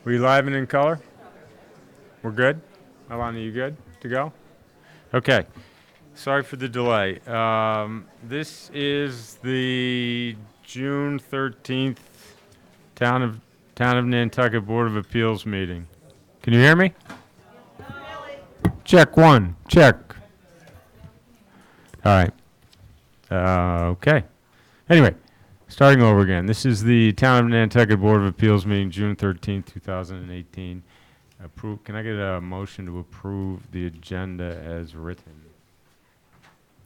We live and in color? We're good? Alana, you good to go? Okay. Sorry for the delay. This is the June 13th Town of Nantucket Board of Appeals meeting. Can you hear me? Check one. Check. All right. Okay. Anyway, starting over again. This is the Town of Nantucket Board of Appeals meeting, June 13th, 2018. Can I get a motion to approve the agenda as written?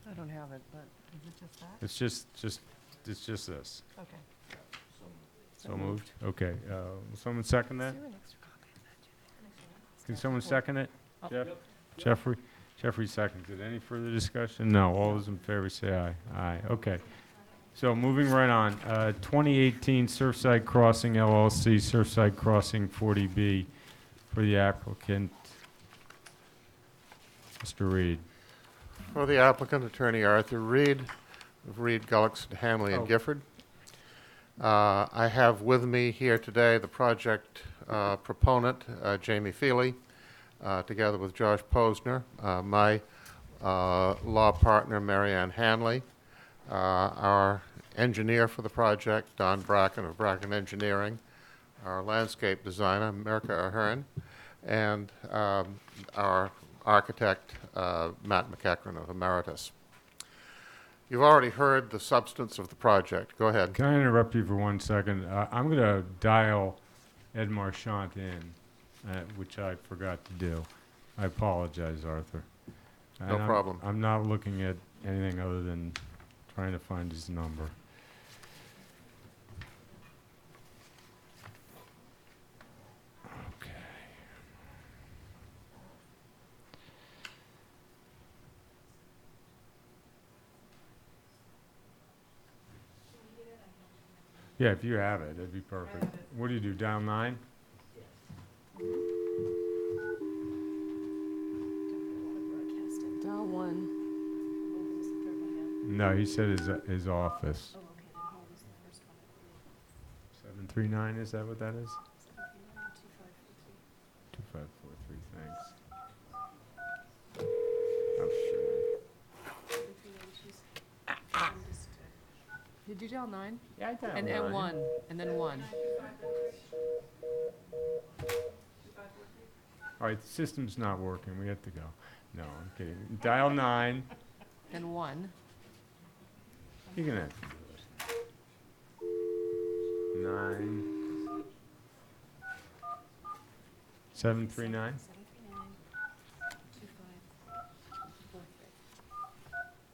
I don't have it, but is it just that? It's just this. Okay. So moved? Okay. Will someone second that? Is there an extra copy of that? Can someone second it? Oh. Jeff? Jeffrey? Jeffrey seconds it. Any further discussion? No. All those in favor say aye. Aye. Okay. So moving right on. 2018 Surfside Crossing LLC, Surfside Crossing 40B for the applicant, Mr. Reed. For the applicant, Attorney Arthur Reed, of Reed, Gullickson, Hamley, and Gifford. I have with me here today the project proponent, Jamie Feely, together with Josh Posner, my law partner, Marianne Hanley, our engineer for the project, Don Bracken of Bracken Engineering, our landscape designer, Mirka Ahern, and our architect, Matt McEachran of Emeritus. You've already heard the substance of the project. Go ahead. Can I interrupt you for 1 second? I'm going to dial Ed Marchant in, which I forgot to do. I apologize, Arthur. No And problem. I'm not looking at anything other than trying to find his number. Okay. Yeah, if you have it, that'd be perfect. What do you do, dial 9? Dial one. No, he said his office. 739, is that what that is? 2543, thanks. Oh, shit. Did you dial 9? Yeah, I dialed And 1, and then 1. All right, the system's not working. We have to go. No, I'm kidding. Dial 9. And 1. You can have to do it. 9. 739.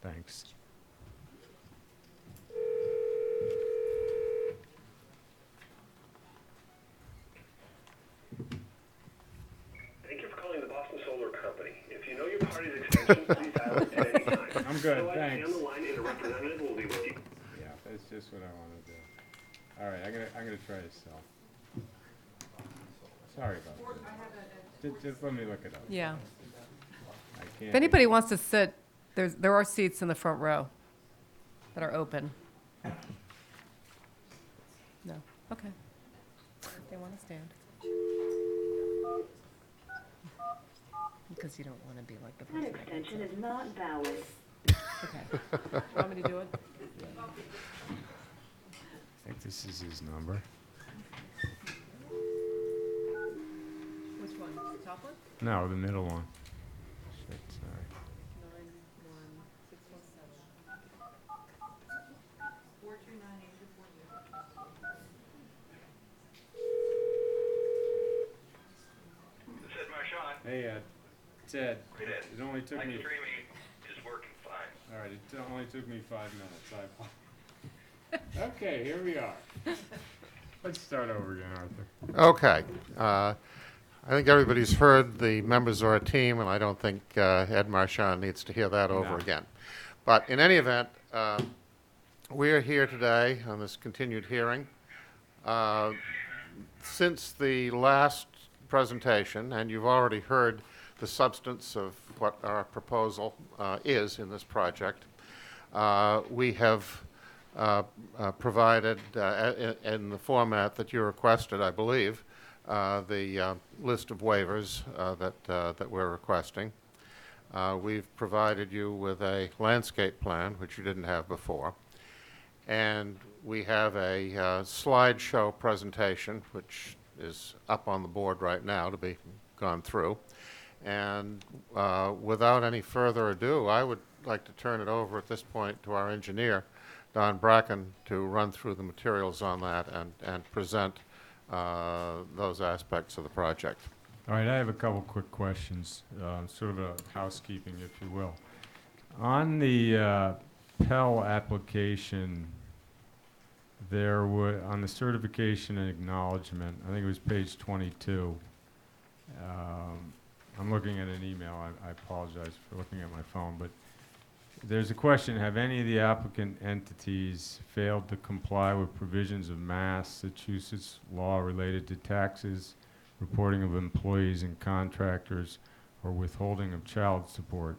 Thanks. Thank you for calling the Boston Solar Company. If you know your party's extension, please dial it at any time. I'm good, Otherwise, thanks. stay on the line and a representative will be with you. Yeah, that's just what I want to do. All right, I'm gonna try to sell. Sorry about that. Just let me look it up. Yeah. I can't. If anybody wants to sit, there are seats in the front row that are open. No? Okay. They want to stand. Because you don't want to be like the That person. extension is not valid. Okay. Want me to do it? I think this is his number. Which one? The top one? No, the middle one. Shit, sorry. 91617. This is Marchand. Hey, Ed. It's Ed. Hey, Ed. It only took My me. streaming is working fine. All right, it only took me 5 minutes. Okay, here we are. Let's start over again, Arthur. Okay. I think everybody's heard the members of our team, and I don't think Ed Marchand needs to hear that over No. again. But in any event, we are here today on this continued hearing. Since the last presentation, and you've already heard the substance of what our proposal is in this project, we have provided in the format that you requested, I believe, the list of waivers that we're requesting. We've provided you with a landscape plan, which you didn't have before. And we have a slideshow presentation, which is up on the board right now to be gone through. And without any further ado, I would like to turn it over at this point to our engineer, Don Bracken, to run through the materials on that and present those aspects of the project. All right, I have a couple quick questions, sort of a housekeeping, if you will. On the Pell application, there were, on the certification and acknowledgement, I think it was page 22. I'm looking at an email. I apologize for looking at my phone, but there's a question: have any of the applicant entities failed to comply with provisions of Massachusetts law related to taxes, reporting of employees and contractors, or withholding of child support?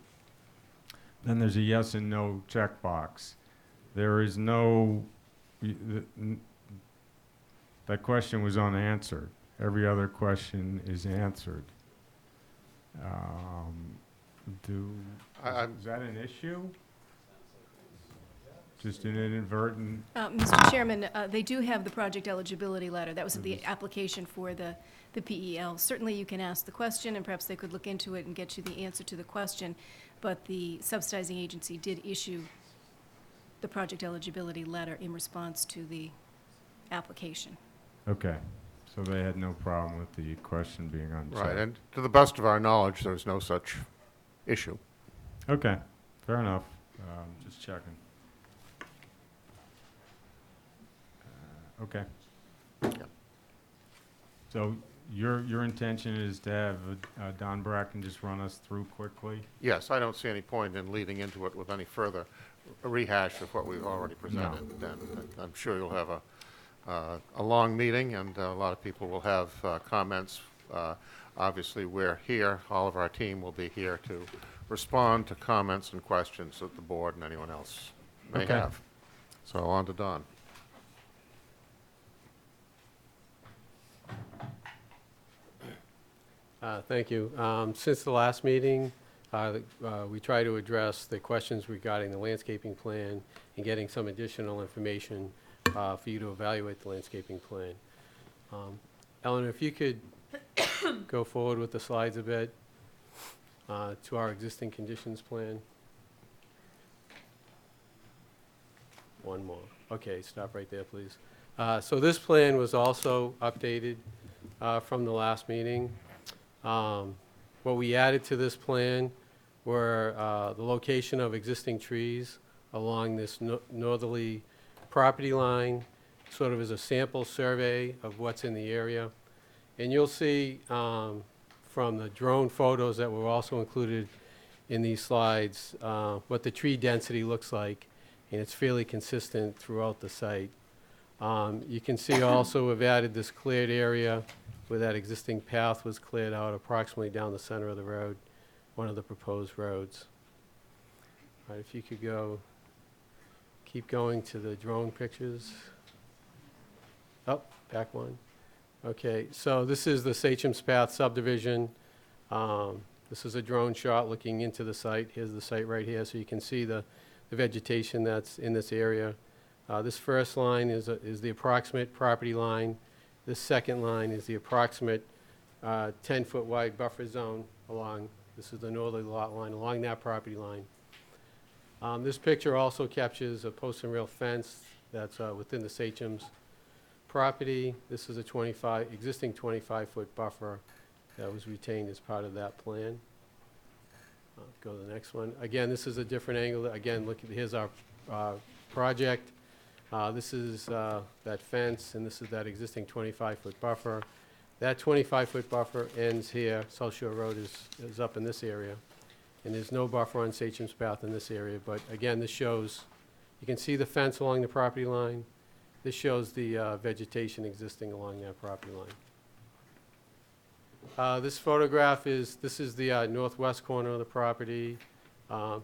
Then there's a yes and no checkbox. There is no, that question was unanswered. Every other question is answered. Is that an issue? Just an inadvertent? Mr. Chairman, they do have the project eligibility letter. That was the application for the PEL. Certainly, you can ask the question, and perhaps they could look into it and get you the answer to the question. But the subsidizing agency did issue the project eligibility letter in response to the application. Okay, so they had no problem with the question being unchecked. Right, and to the best of our knowledge, there's no such issue. Okay, fair enough. Just checking. Okay. Yeah. So your intention is to have Don Bracken just run us through quickly? Yes, I don't see any point in leading into it with any further rehash of what we've already presented. No. And I'm sure you'll have a long meeting, and a lot of people will have comments. Obviously, we're here. All of our team will be here to respond to comments and questions that the board and anyone else may Okay. have. So on to Don. Thank you. Since the last meeting, we try to address the questions regarding the landscaping plan and getting some additional information for you to evaluate the landscaping plan. Eleanor, if you could go forward with the slides a bit to our existing conditions plan. One more. Okay, stop right there, please. So this plan was also updated from the last meeting. What we added to this plan were the location of existing trees along this northerly property line, sort of as a sample survey of what's in the area. And you'll see from the drone photos that were also included in these slides what the tree density looks like, and it's fairly consistent throughout the site. You can see also we've added this cleared area where that existing path was cleared out approximately down the center of the road, one of the proposed roads. All right, if you could keep going to the drone pictures. Oh, back one. Okay, so this is the Sachem's Path subdivision. This is a drone shot looking into the site. Here's the site right here, so you can see the vegetation that's in this area. This first line is the approximate property line. This second line is the approximate 10-foot wide buffer zone along, this is the northerly lot line, along that property line. This picture also captures a post and rail fence that's within the Sachem's property. This is a existing 25-foot buffer that was retained as part of that plan. Go to the next one. Again, this is a different angle. Again, here's our project. This is that fence, and this is that existing 25-foot buffer. That 25-foot buffer ends here. South Shore Road is up in this area. And there's no buffer on Sachem's Path in this area. But again, this shows, you can see the fence along the property line. This shows the vegetation existing along that property line. This photograph is the northwest corner of the property.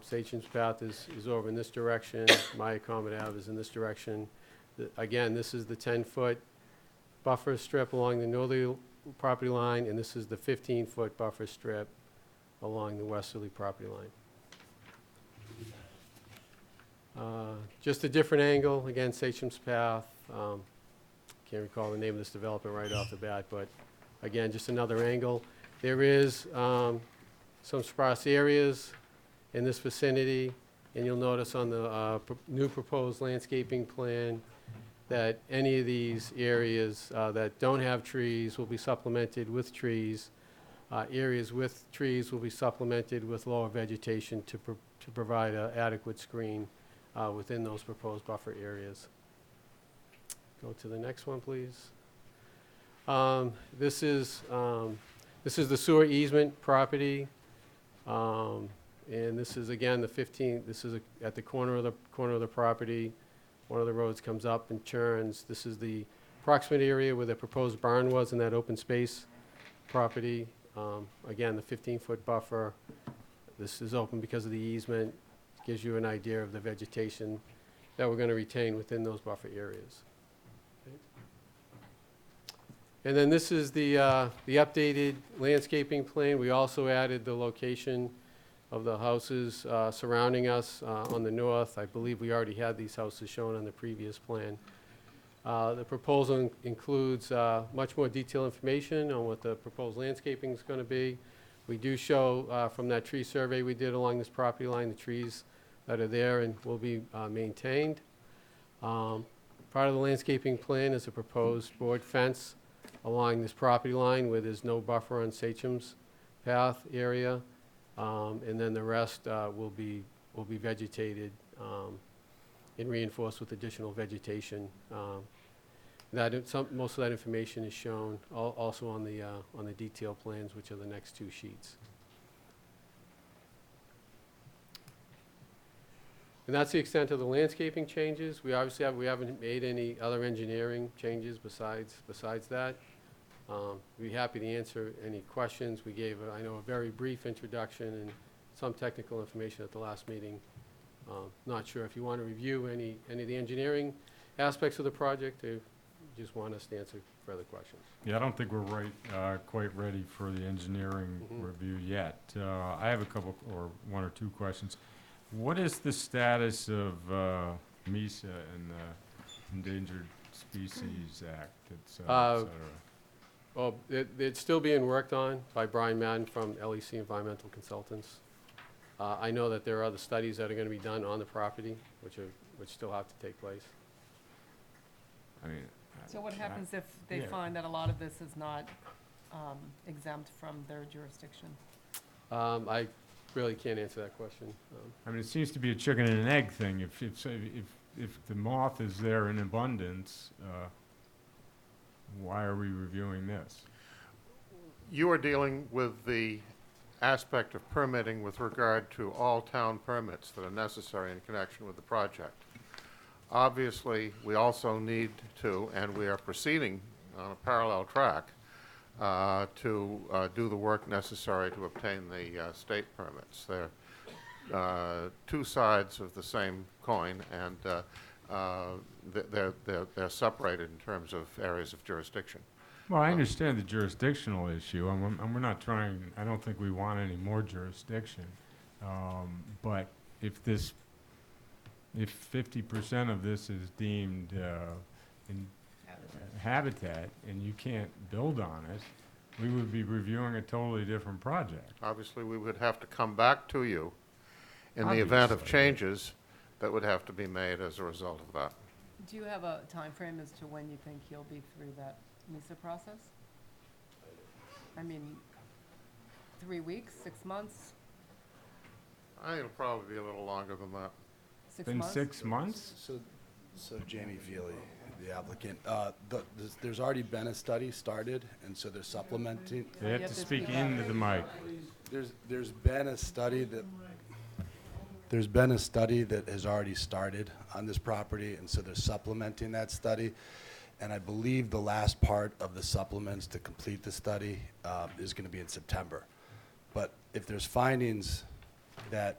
Sachem's Path is over in this direction. Maya Comet Ave is in this direction. Again, this is the 10-foot buffer strip along the property line, and this is the 15-foot buffer strip along the westerly property line. Just a different angle, again, Sachem's Path. Can't recall the name of this development right off the bat, but again, just another angle. There is some sparse areas in this vicinity, and you'll notice on the new proposed landscaping plan that any of these areas that don't have trees will be supplemented with trees. Areas with trees will be supplemented with lower vegetation to provide an adequate screen within those proposed buffer areas. Go to the next one, please. This is the sewer easement property. And this is, again, this is at the corner of the property. One of the roads comes up and turns. This is the approximate area where the proposed barn was in that open space property. Again, the 15-foot buffer. This is open because of the easement. Gives you an idea of the vegetation that we're going to retain within those buffer areas. Okay. And then this is the updated landscaping plan. We also added the location of the houses surrounding us on the north. I believe we already had these houses shown on the previous plan. The proposal includes much more detailed information on what the proposed landscaping is going to be. We do show from that tree survey we did along this property line, the trees that are there and will be maintained. Part of the landscaping plan is a proposed board fence along this property line where there's no buffer on Sachem's Path area. And then the rest will be vegetated and reinforced with additional vegetation. Most of that information is shown also on the detail plans, which are the next two sheets. And that's the extent of the landscaping changes. We haven't made any other engineering changes besides that. We'd be happy to answer any questions. We gave, I know, a very brief introduction and some technical information at the last meeting. Not sure if you want to review any of the engineering aspects of the project, or you just want us to answer further questions. Yeah, I don't think we're quite ready for the engineering review yet. I have a couple, or one or two questions. What is the status of MISA and the Endangered Species Act, et cetera, et cetera? Well, it's still being worked on by Brian Madden from LEC Environmental Consultants. I know that there are other studies that are going to be done on the property, which still have to take place. I mean, So what happens if they yeah. find that a lot of this is not exempt from their jurisdiction? I really can't answer that question. I mean, it seems to be a chicken and an egg thing. If the moth is there in abundance, why are we reviewing this? You are dealing with the aspect of permitting with regard to all town permits that are necessary in connection with the project. Obviously, we also need to, and we are proceeding on a parallel track, to do the work necessary to obtain the state permits. They're two sides of the same coin, and they're separated in terms of areas of jurisdiction. Well, I understand the jurisdictional issue, and we're not trying, I don't think we want any more jurisdiction. But if 50% of this is deemed in habitat and you can't build on it, we would be reviewing a totally different project. Obviously, we would have to come back to you in the event of Obviously. changes that would have to be made as a result of that. Do you have a time frame as to when you think you'll be through that MISA process? I mean, 3 weeks, 6 months, I think it'll probably be a little longer than that. 6 Been months? 6 months? So Jamie Feely, the applicant, there's already been a study started, and so they're supplementing. They You have have to to speak speak up. into the mic. There's been a study that has already started on this property, and so they're supplementing that study. And I believe the last part of the supplements to complete the study is going to be in September. But if there's findings that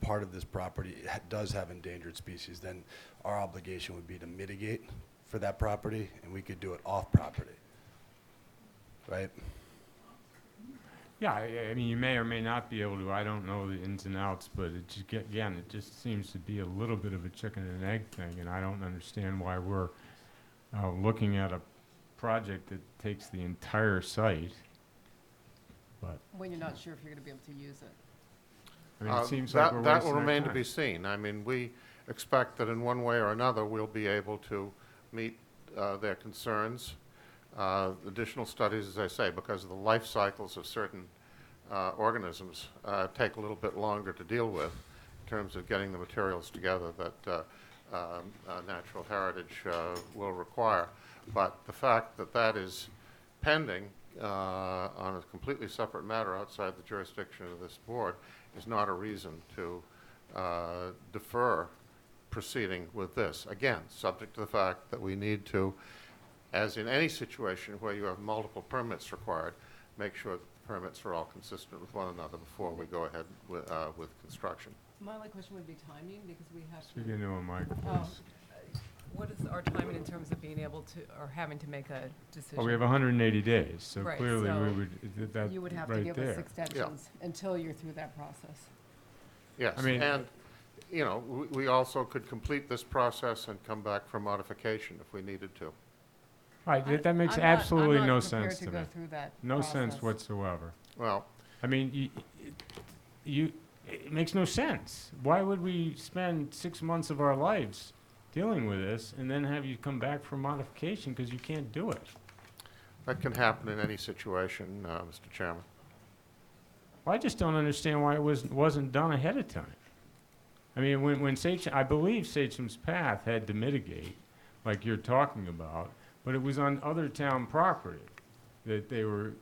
part of this property does have endangered species, then our obligation would be to mitigate for that property, and we could do it off property. right? Yeah, I mean, you may or may not be able to, I don't know the ins and outs, but it just, again, it just seems to be a little bit of a chicken and egg thing, and I don't understand why we're looking at a project that takes the entire site, but, When you're not sure if you're gonna be able to use it. I mean, it seems like we're That wasting will our remain to time. be seen. I mean, we expect that in one way or another, we'll be able to meet their concerns. Additional studies, as I say, because of the life cycles of certain organisms, take a little bit longer to deal with in terms of getting the materials together that natural heritage will require. But the fact that that is pending on a completely separate matter outside the jurisdiction of this board is not a reason to defer proceeding with this. Again, subject to the fact that we need to, as in any situation where you have multiple permits required, make sure that the permits are all consistent with one another before we go ahead with construction. My only question would be timing, because we have Speak to, into a mic, oh, please. what is our timing in terms of being able to, or having to make a decision? Oh, we have 180 days, so Right, clearly so we would, that You would have to right give us there. extensions until you're through that process. Yes, I mean- and, you know, we also could complete this process and come back for modification if we needed to. Right, that makes I'm not- absolutely I'm no not sense to prepared me. to go through that No sense process. whatsoever. Well, I mean, it makes no sense. Why would we spend 6 months of our lives dealing with this and then have you come back for modification because you can't do it? that can happen in any situation, Mr. Chairman. Well, I just don't understand why it wasn't done ahead of time. I mean, when Sachem, I believe Sachem's Path had to mitigate, like you're talking about, but it was on other town property that they were,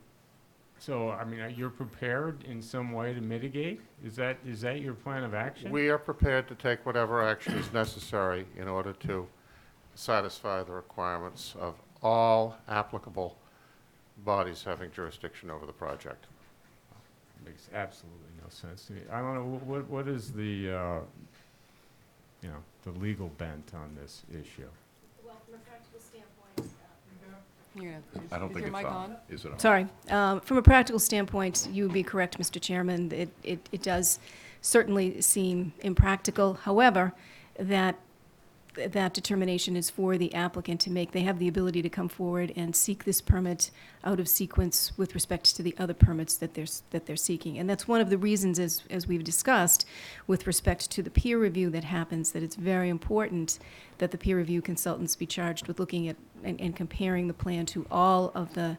so, I mean, you're prepared in some way to mitigate? Is that your plan of action? We are prepared to take whatever action is necessary in order to satisfy the requirements of all applicable bodies having jurisdiction over the project. Makes absolutely no sense to me. I don't know, what is the, the legal bent on this issue? Well, from a practical standpoint, I don't think it's on. Is it on? sorry, from a practical standpoint, you would be correct, Mr. Chairman. It does certainly seem impractical. However, that determination is for the applicant to make. They have the ability to come forward and seek this permit out of sequence with respect to the other permits that they're seeking. And that's one of the reasons, as we've discussed, with respect to the peer review that happens, that it's very important that the peer review consultants be charged with looking at and comparing the plan to all of the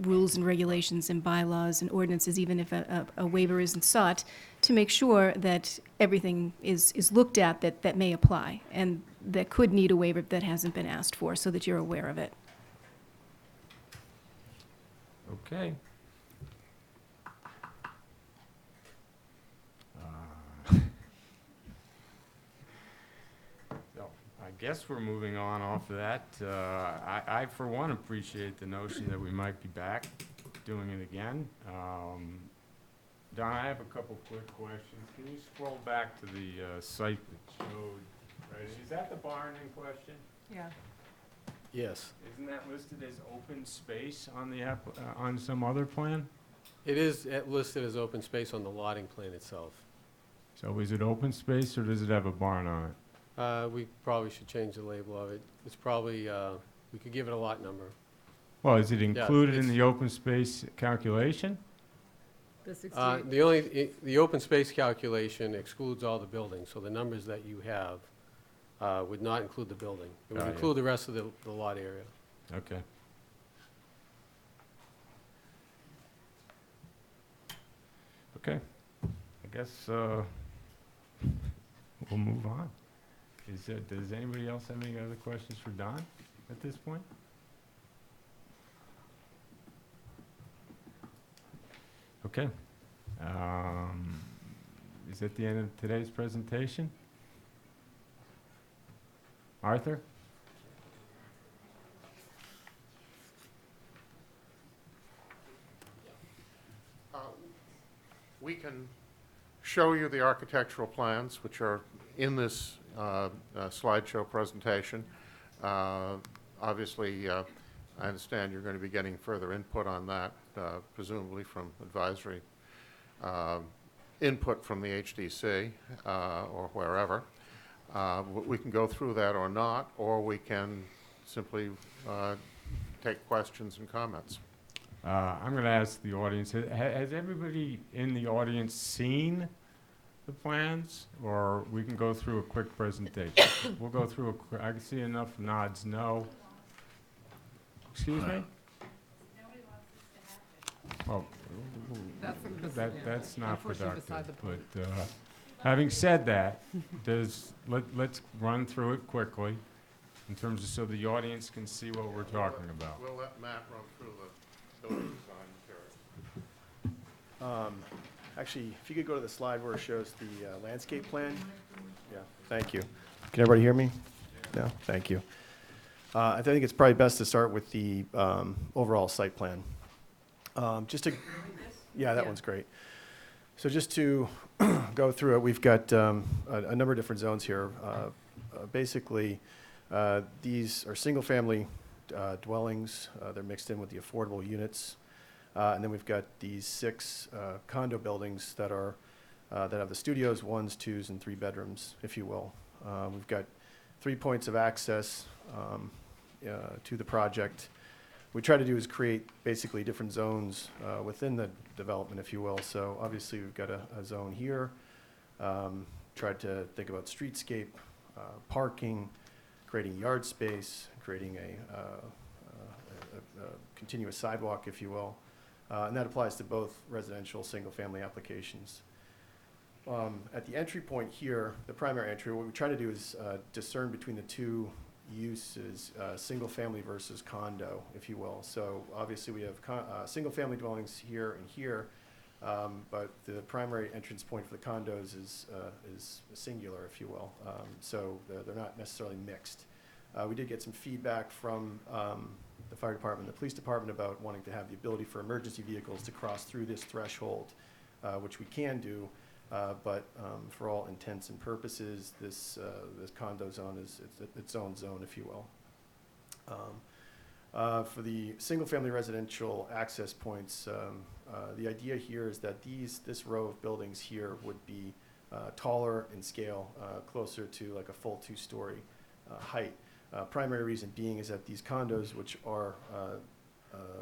rules and regulations and bylaws and ordinances, even if a waiver isn't sought, to make sure that everything is looked at that may apply and that could need a waiver that hasn't been asked for, so that you're aware of it. Okay. So, I guess we're moving on off of that. I, for one, appreciate the notion that we might be back doing it again. Don, I have a couple quick questions. Can you scroll back to the site that showed, right, is that the barn in question? Yeah. Yes. Isn't that listed as open space on the on some other plan? It is listed as open space on the lotting plan itself. So is it open space or does it have a barn on it? We probably should change the label of it. It's probably, we could give it a lot number. Well, is it included in it's- the open space calculation? The 68, The open space calculation excludes all the buildings, so the numbers that you have would not include the building. It would Got ya. include the rest of the lot area. Okay. Okay, I guess we'll move on. Does anybody else have any other questions for Don at this point? Okay. Is that the end of today's presentation? Arthur? We can show you the architectural plans, which are in this slideshow presentation. Obviously, I understand you're going to be getting further input on that, presumably from advisory input from the HDC or wherever. We can go through that or not, or we can simply take questions and comments. I'm going to ask the audience, has everybody in the audience seen the plans? Or we can go through a quick presentation. We'll go through I can see enough nods no. Excuse me? Well, that's not Unfortunately, beside productive. the point. But having said that, let's run through it quickly in terms of so the audience can see what we're talking about. We'll let Matt run through the building design material. Actually, if you could go to the slide where it shows the landscape plan. Yeah, thank you. Can everybody hear me? No, thank you. I think it's probably best to start with the overall site plan. Yeah, that Yeah. one's great. So just to go through it, we've got a number of different zones here. Basically, these are single-family dwellings. They're mixed in with the affordable units. And then we've got these 6 condo buildings that are that have the studios, 1s, 2s, and 3 bedrooms, if you will. We've got 3 points of access to the project. What we try to do is create basically different zones within the development, if you will. So obviously we've got a zone here. Tried to think about streetscape, parking, creating yard space, creating a continuous sidewalk, if you will. And that applies to both residential, single-family applications. At the entry point here, the primary entry, what we try to do is discern between the two uses, single-family versus condo, if you will. So obviously we have single-family dwellings here and here, but the primary entrance point for the condos is singular, if you will. So they're not necessarily mixed. We did get some feedback from the fire department, the police department about wanting to have the ability for emergency vehicles to cross through this threshold, which we can do. But for all intents and purposes, this condo zone is its own zone, if you will. For the single-family residential access points, the idea here is that this row of buildings here would be taller in scale, closer to like a full 2-story height. Primary reason being is that these condos, which are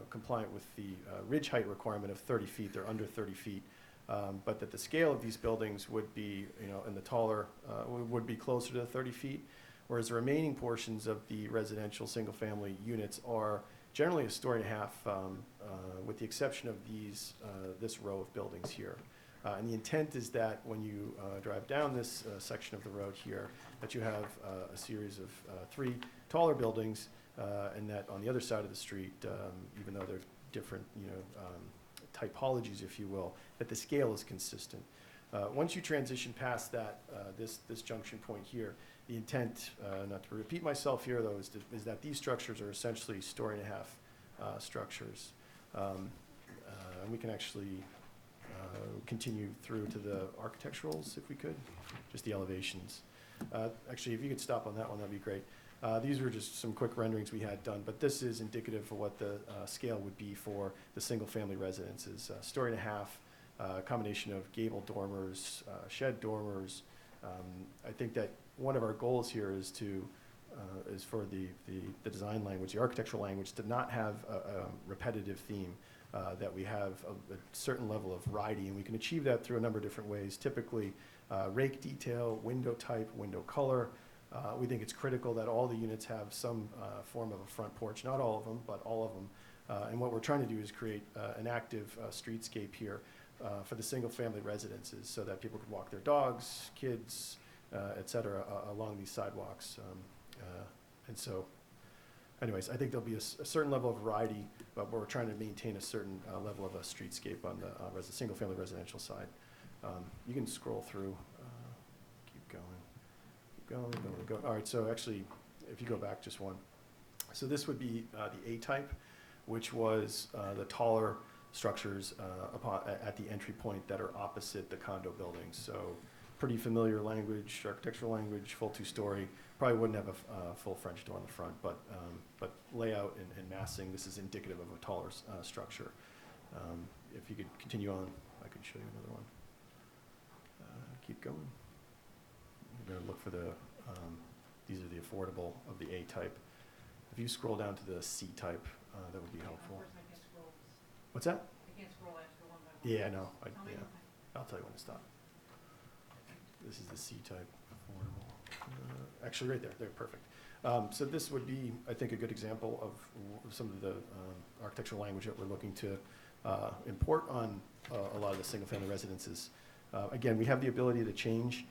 compliant with the ridge height requirement of 30 feet, they're under 30 feet. But that the scale of these buildings would be, in the taller, would be closer to 30 feet, whereas the remaining portions of the residential single-family units are generally a story and a half, with the exception of this row of buildings here. And the intent is that when you drive down this section of the road here, that you have a series of 3 taller buildings, and that on the other side of the street, even though they're different, typologies, if you will, that the scale is consistent. Once you transition past that, this junction point here, the intent, not to repeat myself here though, is that these structures are essentially story and a half structures. And we can actually continue through to the architecturals if we could, just the elevations. Actually, if you could stop on that one, that'd be great. These were just some quick renderings we had done, but this is indicative for what the scale would be for the single-family residences. Story and a half, combination of gable dormers, shed dormers. I think that one of our goals here is for the design language, the architectural language, to not have a repetitive theme, that we have a certain level of variety, and we can achieve that through a number of different ways. Typically, rake detail, window type, window color. We think it's critical that all the units have some form of a front porch, not all of them, but all of them. And what we're trying to do is create an active streetscape here for the single-family residences so that people could walk their dogs, kids, et cetera, along these sidewalks. And so, anyways, I think there'll be a certain level of variety, but we're trying to maintain a certain level of a streetscape on the single-family residential side. You can scroll through, keep going. Go. All right, so actually, if you go back just one. So this would be the A-type, which was the taller structures at the entry point that are opposite the condo buildings. So pretty familiar language, architectural language, full two-story. Probably wouldn't have a full French door on the front, but layout and massing, this is indicative of a taller structure. If you could continue on, I could show you another one. Keep going. We're going to look for the, these are the affordable of the A type. If you scroll down to the C type, that would be helpful. What's that? I can't scroll after one by one. Yeah, no, yeah. I'll tell you when to stop. This is the C type affordable. Actually, right there, they're perfect. So this would be, I think, a good example of some of the architectural language that we're looking to import on a lot of the single-family residences. Again, we have the ability to change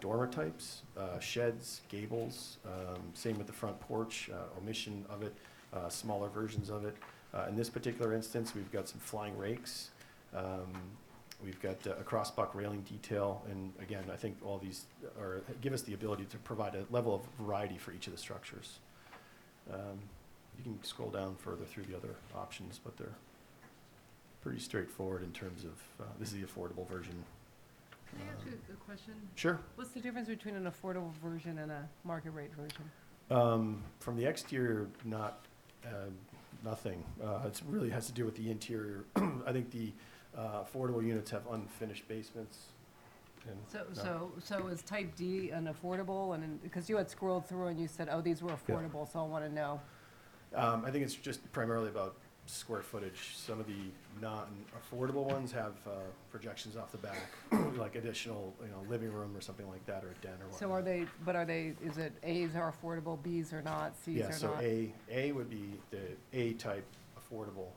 dormer types, sheds, gables, same with the front porch, omission of it, smaller versions of it. In this particular instance, we've got some flying rakes. We've got a crossbuck railing detail, and again, I think all these give us the ability to provide a level of variety for each of the structures. You can scroll down further through the other options, but they're pretty straightforward in terms of, this is the affordable version. Can I ask you a question? Sure. What's the difference between an affordable version and a market rate version? From the exterior, nothing. It really has to do with the interior. I think the affordable units have unfinished basements. And So is type D an affordable? And because you had scrolled through and you said, oh, these were affordable, so I want to know. I think it's just primarily about square footage. Some of the non-affordable ones have projections off the back, like additional, living room or something like that, or a den or whatnot. So is it A's are affordable, B's are not, C's are not? Yeah, so A would be the A type affordable.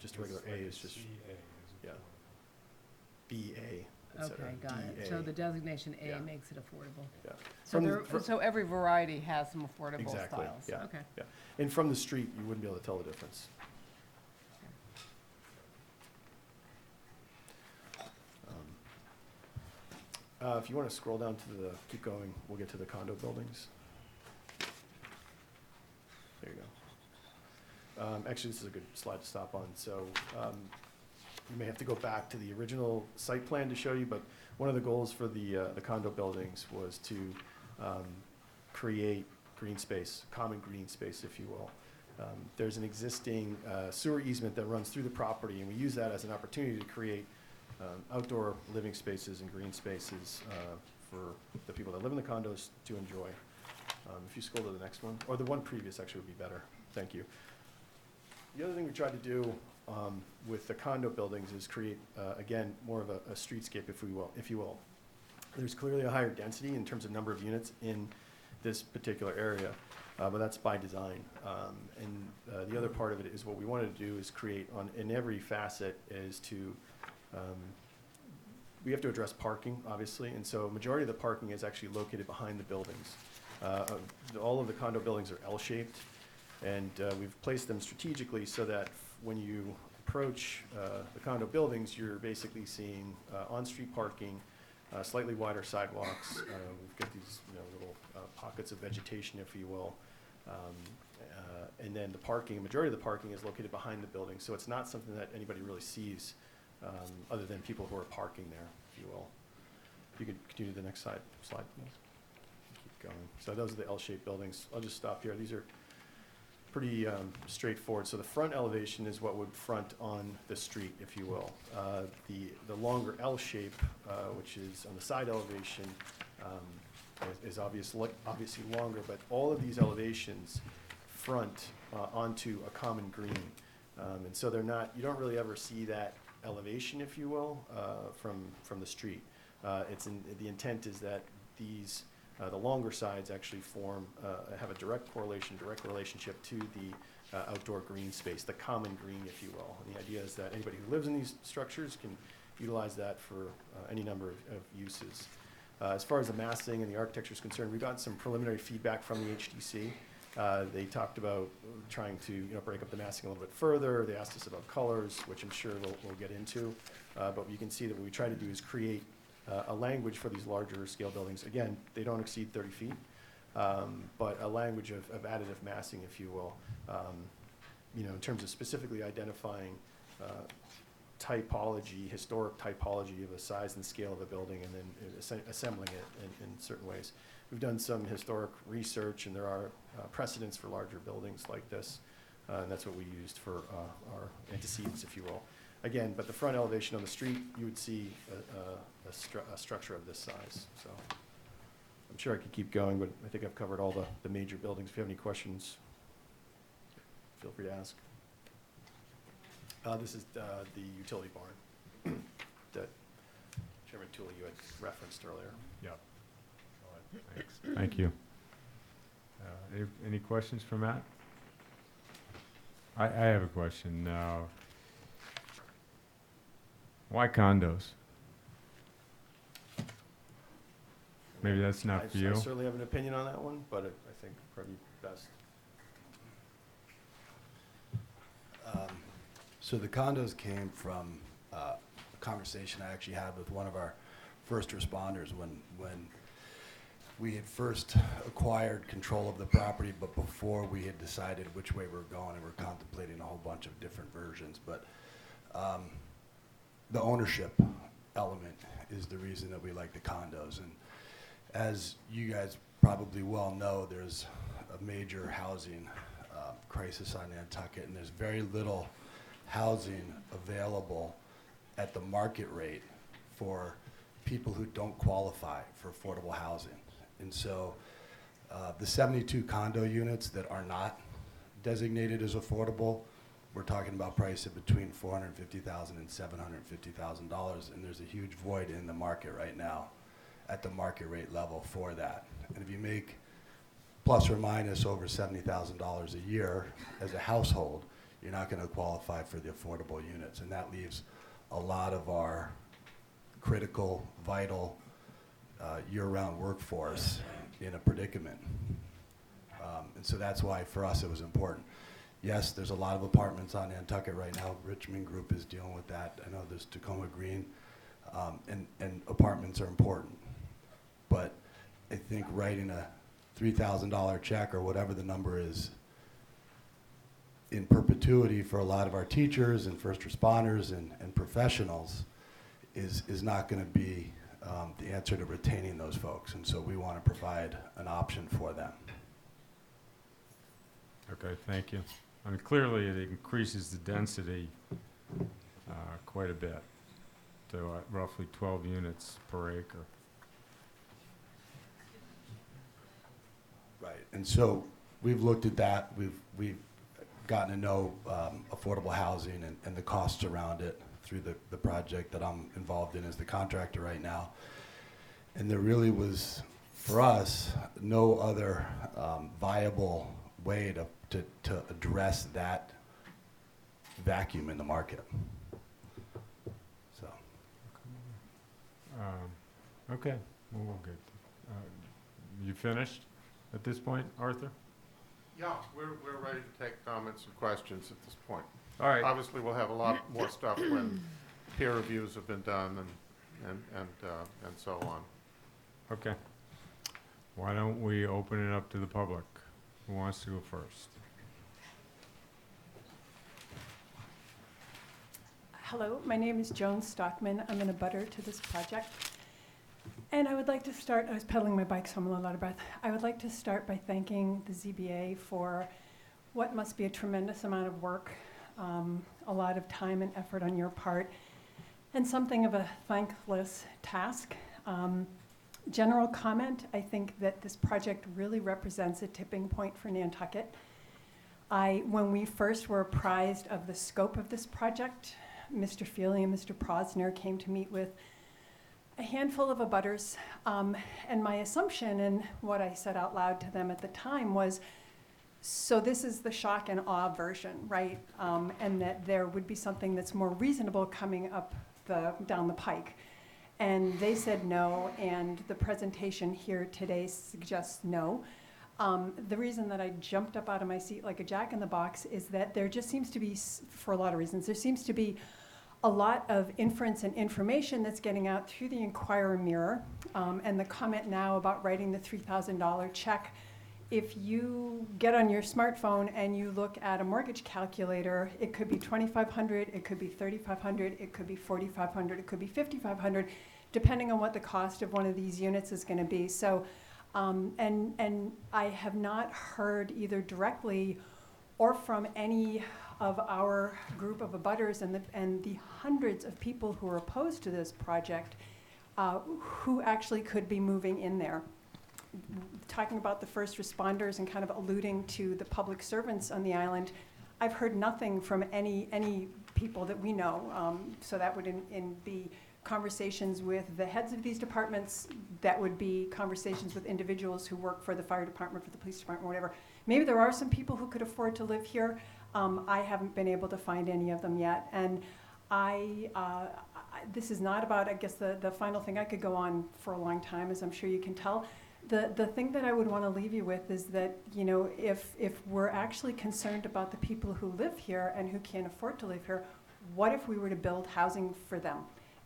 Just a regular A is just, yeah. BA. Okay, got it. So the designation A makes it affordable. Yeah. So every variety has some affordable Exactly, styles? yeah. Okay. Yeah. And from the street, you wouldn't be able to tell the difference. If you want to scroll down to keep going, we'll get to the condo buildings. There you go. Actually, this is a good slide to stop on. So you may have to go back to the original site plan to show you, but one of the goals for the condo buildings was to create green space, common green space, if you will. There's an existing sewer easement that runs through the property, and we use that as an opportunity to create outdoor living spaces and green spaces for the people that live in the condos to enjoy. If you scroll to the next one, or the one previous actually would be better. Thank you. The other thing we tried to do with the condo buildings is create, again, more of a streetscape, if you will. There's clearly a higher density in terms of number of units in this particular area, but that's by design. And the other part of it is what we wanted to do is create in every facet is to, we have to address parking, obviously, and so majority of the parking is actually located behind the buildings. All of the condo buildings are L-shaped, and we've placed them strategically so that when you approach the condo buildings, you're basically seeing on-street parking, slightly wider sidewalks. We've got these little pockets of vegetation, if you will. And then the parking, majority of the parking is located behind the building, so it's not something that anybody really sees other than people who are parking there, if you will. You could continue to the next slide, please. Keep going. So those are the L-shaped buildings. I'll just stop here. These are pretty straightforward. So the front elevation is what would front on the street, if you will. The longer L shape, which is on the side elevation, is obviously longer, but all of these elevations front onto a common green. And so they're not, you don't really ever see that elevation, if you will, from the street. The intent is that these the longer sides actually have a direct relationship to the outdoor green space, the common green, if you will. And the idea is that anybody who lives in these structures can utilize that for any number of uses. As far as the massing and the architecture is concerned, we got some preliminary feedback from the HDC. They talked about trying to break up the massing a little bit further. They asked us about colors, which I'm sure we'll get into. But you can see that what we try to do is create a language for these larger scale buildings. Again, they don't exceed 30 feet, but a language of additive massing, if you will, in terms of specifically identifying typology, historic typology of a size and scale of a building, and then assembling it in certain ways. We've done some historic research, and there are precedents for larger buildings like this, and that's what we used for our antecedents, if you will. Again, but the front elevation on the street, you would see a structure of this size. So I'm sure I could keep going, but I think I've covered all the major buildings. If you have any questions, feel free to ask. This is the utility barn that Chairman Tooley, you had referenced earlier. Yep. All right, thanks. Thank you. Any questions for Matt? I have a question now. Why condos? Maybe that's not for you. I certainly have an opinion on that one, but I think probably best. So the condos came from a conversation I actually had with one of our first responders when we had first acquired control of the property, but before we had decided which way we were going, and we're contemplating a whole bunch of different versions. But the ownership element is the reason that we like the condos. And as you guys probably well know, there's a major housing crisis on Nantucket, and there's very little housing available at the market rate for people who don't qualify for affordable housing. And so the 72 condo units that are not designated as affordable, we're talking about prices between $450,000 and $750,000, and there's a huge void in the market right now at the market rate level for that. And if you make plus or minus over $70,000 a year as a household, you're not going to qualify for the affordable units, and that leaves a lot of our critical, vital, year-round workforce in a predicament. And so that's why for us it was important. Yes, there's a lot of apartments on Nantucket right now. Richmond Group is dealing with that. I know there's Tacoma Green, and apartments are important. But I think writing a $3,000 check or whatever the number is in perpetuity for a lot of our teachers and first responders and professionals is not going to be the answer to retaining those folks. And so we want to provide an option for them. Okay, thank you. I mean, clearly it increases the density quite a bit to roughly 12 units per acre. Right, and so we've looked at that. We've gotten to know affordable housing and the costs around it through the project that I'm involved in as the contractor right now. And there really was, for us, no other viable way to address that vacuum in the market. So. Okay, well, we're good. You finished at this point, Arthur? Yeah, we're ready to take comments and questions at this point. All right. Obviously, we'll have a lot more stuff when peer reviews have been done and so on. Okay. Why don't we open it up to the public? Who wants to go first? Hello, my name is Joan Stockman. I'm an abutter to this project. And I would like to start, I was pedaling my bike, so I'm a little out of breath. I would like to start by thanking the ZBA for what must be a tremendous amount of work, a lot of time and effort on your part, and something of a thankless task. General comment, I think that this project really represents a tipping point for Nantucket. When we first were apprised of the scope of this project, Mr. Feely and Mr. Prosner came to meet with a handful of abutters, and my assumption and what I said out loud to them at the time was, so this is the shock and awe version, right? And that there would be something that's more reasonable coming up down the pike. And they said no, and the presentation here today suggests no. The reason that I jumped up out of my seat like a jack in the box is that there just seems to be, for a lot of reasons, there seems to be a lot of inference and information that's getting out through the Inquirer Mirror, and the comment now about writing the $3,000 check if you get on your smartphone and you look at a mortgage calculator, it could be $2,500, it could be $3,500, it could be $4,500, it could be $5,500, depending on what the cost of one of these units is going to be. So, and I have not heard either directly or from any of our group of abutters and the hundreds of people who are opposed to this project who actually could be moving in there. Talking about the first responders and kind of alluding to the public servants on the island, I've heard nothing from any people that we know. So that would be conversations with the heads of these departments. That would be conversations with individuals who work for the fire department, for the police department, whatever. Maybe there are some people who could afford to live here. I haven't been able to find any of them yet. And this is not about, I guess the final thing, I could go on for a long time, as I'm sure you can tell. The thing that I would want to leave you with is that, you know, if we're actually concerned about the people who live here and who can't afford to live here, what if we were to build housing for them?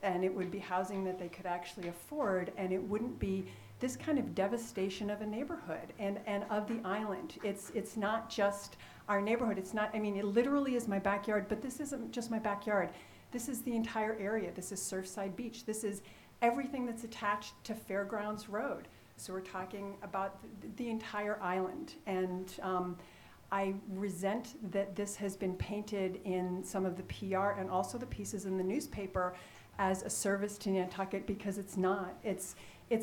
And it would be housing that they could actually afford, and it wouldn't be this kind of devastation of a neighborhood and of the island. It's not just our neighborhood. It's not, I mean, it literally is my backyard, but this isn't just my backyard. This is the entire area. This is Surfside Beach. This is everything that's attached to Fairgrounds Road. So we're talking about the entire island. And I resent that this has been painted in some of the PR and also the pieces in the newspaper as a service to Nantucket, because it's not. It's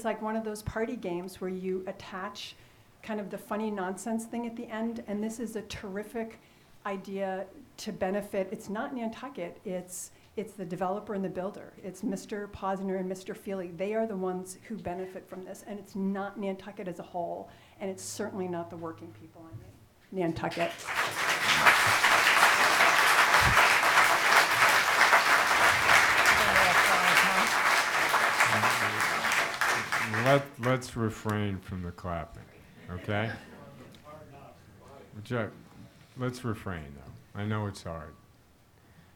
like one of those party games where you attach kind of the funny nonsense thing at the end, and this is a terrific idea to benefit. It's not Nantucket, it's the developer and the builder. It's Mr. Posner and Mr. Feely. They are the ones who benefit from this, and it's not Nantucket as a whole, and it's certainly not the working people in Nantucket. Let's refrain from the clapping, okay? Let's refrain, though. I know it's hard.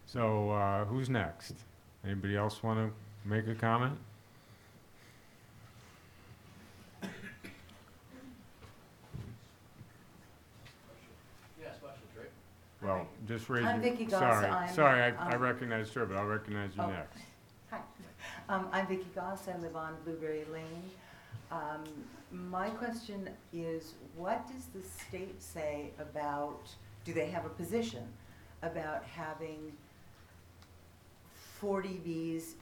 So, who's next? Anybody else want to make a comment? Yes, questions, right? Well, just raise I'm your... Vicky Goss. Sorry, I recognized her, but I'll recognize you next. Hi. I'm Vicky Goss. I live on Blueberry Lane. My question is, what does the state say about, do they have a position about having 40 Bs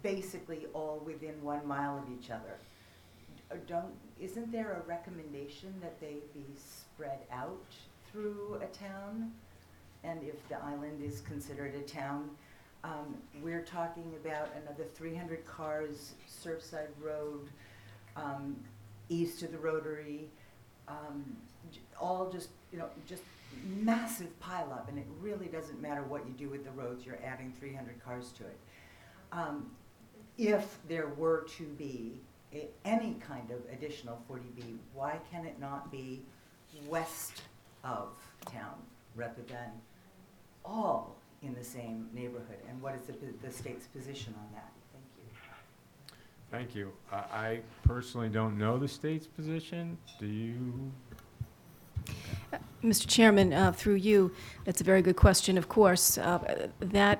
basically all within 1 mile of each other? Isn't there a recommendation that they be spread out through a town? And if the island is considered a town, we're talking about another 300 cars, Surfside Road, east of the Rotary, all just, just massive pileup, and it really doesn't matter what you do with the roads, you're adding 300 cars to it. If there were to be any kind of additional 40B, why can it not be west of town rather than all in the same neighborhood? And what is the state's position on that? Thank you. I personally don't know the state's position. Do you? Mr. Chairman, through you, that's a very good question, of course. The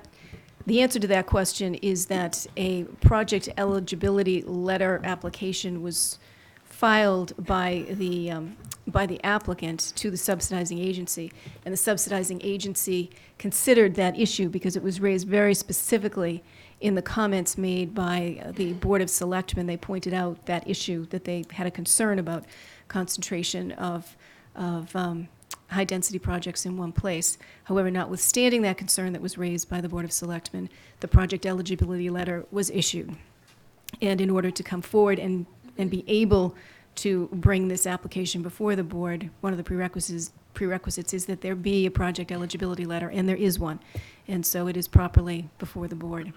answer to that question is that a project eligibility letter application was filed by the applicant to the subsidizing agency, and the subsidizing agency considered that issue because it was raised very specifically in the comments made by the Board of Selectmen. They pointed out that issue, that they had a concern about concentration of high-density projects in one place. However, notwithstanding that concern that was raised by the Board of Selectmen, the project eligibility letter was issued. And in order to come forward and be able to bring this application before the board, one of the prerequisites is that there be a project eligibility letter, and there is one. And so it is properly before the board.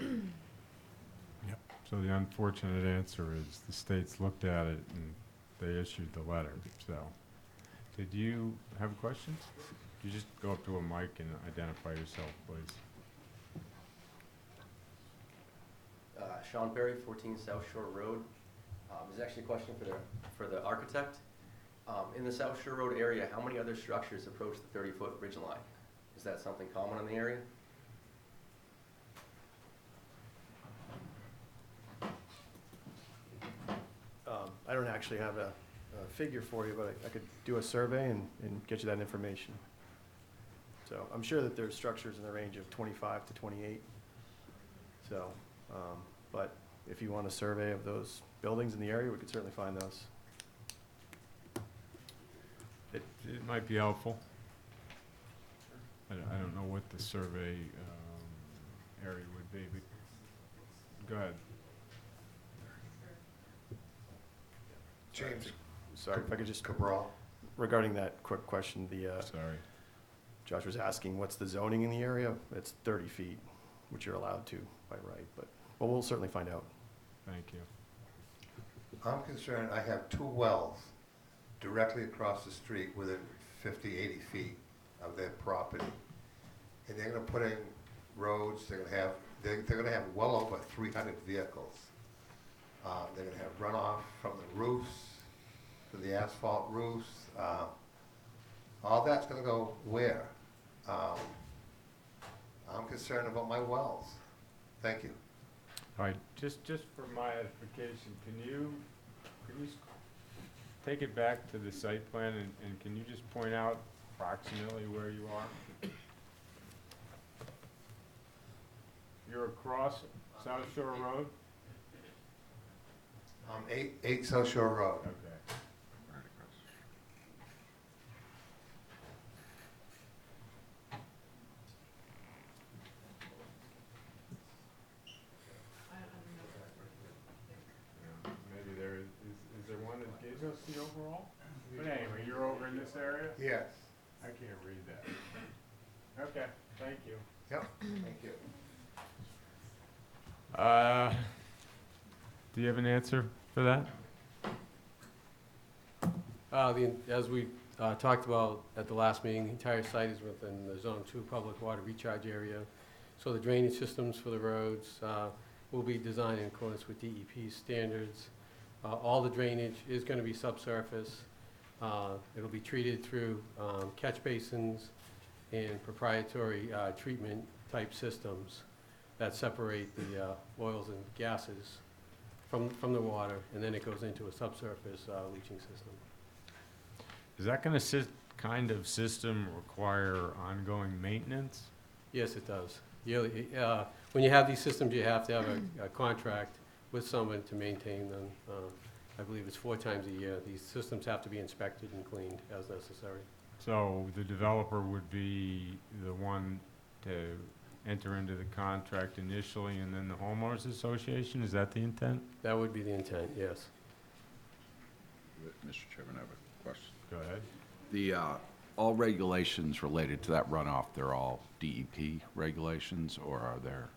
Yep. So the unfortunate answer is the states looked at it and they issued the letter. So, did you have questions? You just go up to a mic and identify yourself, please. Sean Perry, 14 South Shore Road. There's actually a question for the architect. In the South Shore Road area, how many other structures approach the 30-foot ridge line? Is that something common in the area? I don't actually have a figure for you, but I could do a survey and get you that information. So I'm sure that there's structures in the range of 25 to 28. So, but if you want a survey of those buildings in the area, we could certainly find those. It might be helpful. I don't know what the survey area would be, but go ahead. James Sorry, if I could just, Cabral. regarding that quick question, Sorry. Josh was asking, what's the zoning in the area? It's 30 feet, which you're allowed to by right, but, well, we'll certainly find out. Thank you. I'm concerned, I have 2 wells directly across the street within 50, 80 feet of their property. And they're gonna put in roads, they're gonna have well over 300 vehicles. They're gonna have runoff from the roofs, to the asphalt roofs. All that's gonna go where? I'm concerned about my wells. Thank you. All right, just for my edification, can you take it back to the site plan and can you just point out approximately where you are? You're across South Shore Road? 8 South Shore Road. Okay. Maybe there is there one that gives us the overall? But anyway, you're over in this area? Yes. I can't read that. Okay, thank you. Yep, thank you. Do you have an answer for that? As we talked about at the last meeting, the entire site is within the Zone 2 public water recharge area. So the drainage systems for the roads will be designed in accordance with DEP standards. All the drainage is going to be subsurface. It'll be treated through catch basins and proprietary treatment type systems that separate the oils and gases from the water, and then it goes into a subsurface leaching system. Is that going to kind of system require ongoing maintenance? Yes, it does. When you have these systems, you have to have a contract with someone to maintain them. I believe it's 4 times a year. These systems have to be inspected and cleaned as necessary. So the developer would be the one to enter into the contract initially and then the homeowners association? Is that the intent? That would be the intent, yes. Mr. Chairman, I have a question. Go ahead. The, all regulations related to that runoff, they're all DEP regulations, or are there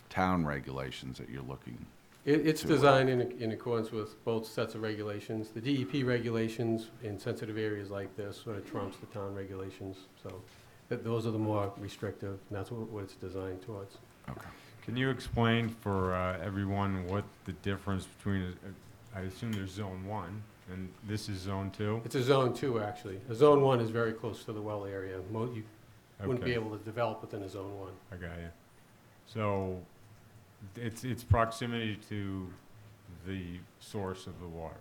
town regulations that you're looking? It's designed in accordance with both sets of regulations. The DEP regulations in sensitive areas like this sort of trumps the town regulations. So those are the more restrictive, and that's what it's designed towards. Okay. Can you explain for everyone what the difference between, I assume there's Zone 1, and this is Zone 2? It's a Zone 2, actually. A Zone 1 is very close to the well area. You wouldn't be Okay. able to develop within a Zone 1. I got you. So it's proximity to the source of the water?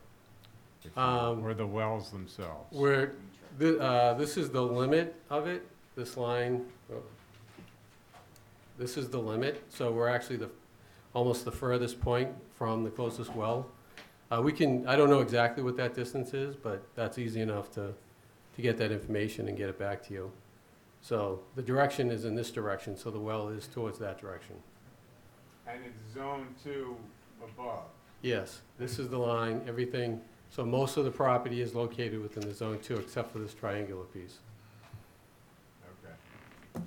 if you will, or the wells themselves? This is the limit of it, this line. This is the limit, so we're actually almost the furthest point from the closest well. I don't know exactly what that distance is, but that's easy enough to get that information and get it back to you. So the direction is in this direction, so the well is towards that direction. And it's Zone 2 above? Yes, this is the line, everything, so most of the property is located within the Zone 2 except for this triangular piece. Okay.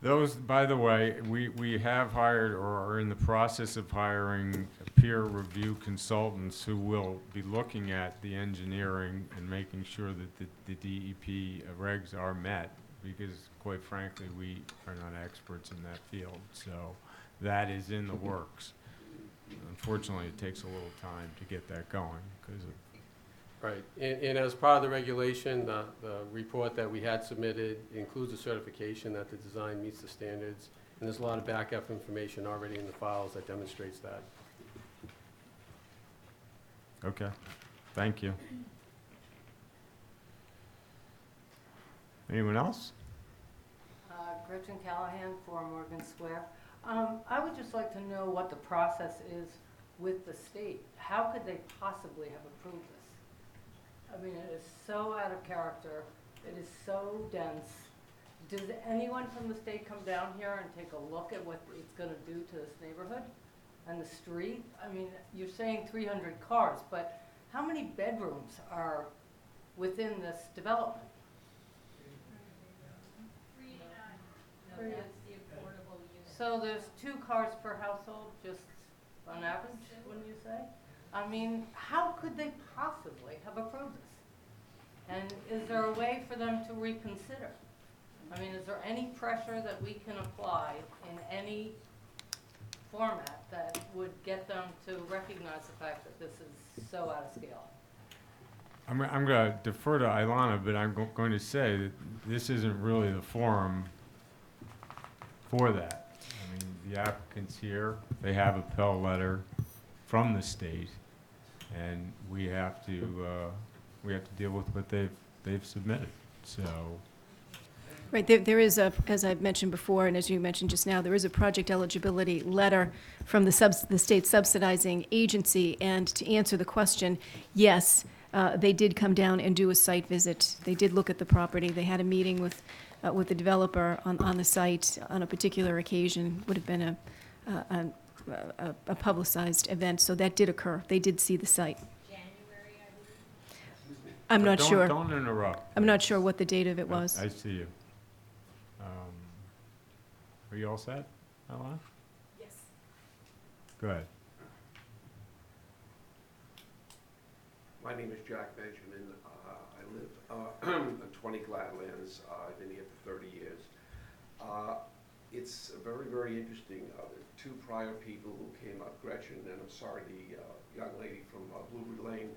Those, by the way, we have hired or are in the process of hiring peer review consultants who will be looking at the engineering and making sure that the DEP regs are met, because quite frankly, we are not experts in that field. So that is in the works. Unfortunately, it takes a little time to get that going because of Right, and as part of the regulation, the report that we had submitted includes a certification that the design meets the standards, and there's a lot of backup information already in the files that demonstrates that. Okay, thank you. Anyone else? Gretchen Callahan, 4 Morgan Square. I would just like to know what the process is with the state. How could they possibly have approved this? I mean, it is so out of character. It is so dense. Does anyone from the state come down here and take a look at what it's going to do to this neighborhood and the street? I mean, you're saying 300 cars, but how many bedrooms are within this development? So there's 2 cars per household, just on average, wouldn't you say? I mean, how could they possibly have approved this? And is there a way for them to reconsider? I mean, is there any pressure that we can apply in any format that would get them to recognize the fact that this is so out of scale? I'm going to defer to Ilana, but I'm going to say that this isn't really the forum for that. I mean, the applicant's here, they have a Pell letter from the state, and we have to deal with what they've submitted, so. Right, there is a, as I've mentioned before, and as you mentioned just now, there is a project eligibility letter from the state subsidizing agency, and to answer the question, yes, they did come down and do a site visit. They did look at the property. They had a meeting with the developer on the site on a particular occasion. Would have been a publicized event, so that did occur. They did see the site. I'm not sure. Don't interrupt. I'm not sure what the date of it was. I see you. Are you all set, Ilana? Yes. Go ahead. My name is Jack Benjamin. I live on 20 Gladlands. I've been here for 30 years. It's very, very interesting. There are 2 prior people who came up, Gretchen, and I'm sorry, the young lady from Blueberry Lane,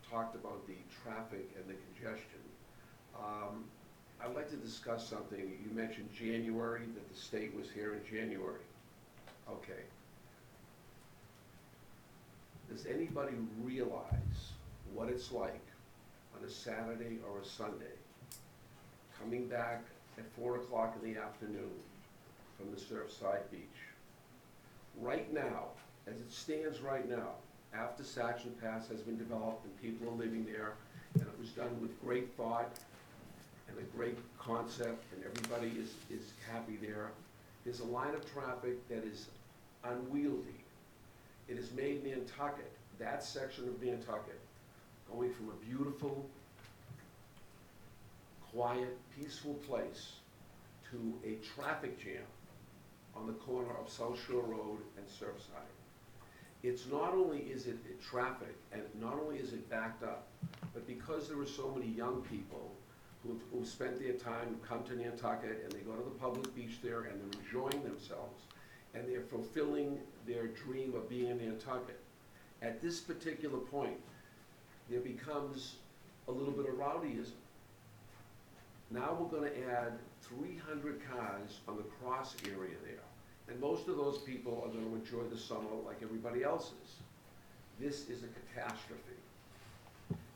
talked about the traffic and the congestion. I'd like to discuss something. You mentioned January, that the state was here in January. Okay. Does anybody realize what it's like on a Saturday or a Sunday, coming back at 4 o'clock in the afternoon from the Surfside Beach? Right now, as it stands right now, after Saxon Pass has been developed and people are living there, and it was done with great thought and a great concept, and everybody is happy there, there's a line of traffic that is unwieldy. It has made Nantucket, that section of Nantucket, going from a beautiful, quiet, peaceful place to a traffic jam on the corner of South Shore Road and Surfside. It's not only is it traffic, and not only is it backed up, but because there are so many young people who spent their time, come to Nantucket, and they go to the public beach there, and they're enjoying themselves, and they're fulfilling their dream of being in Nantucket. At this particular point, there becomes a little bit of rowdyism. Now we're going to add 300 cars on the cross area there, and most of those people are going to enjoy the summer like everybody else is. This is a catastrophe,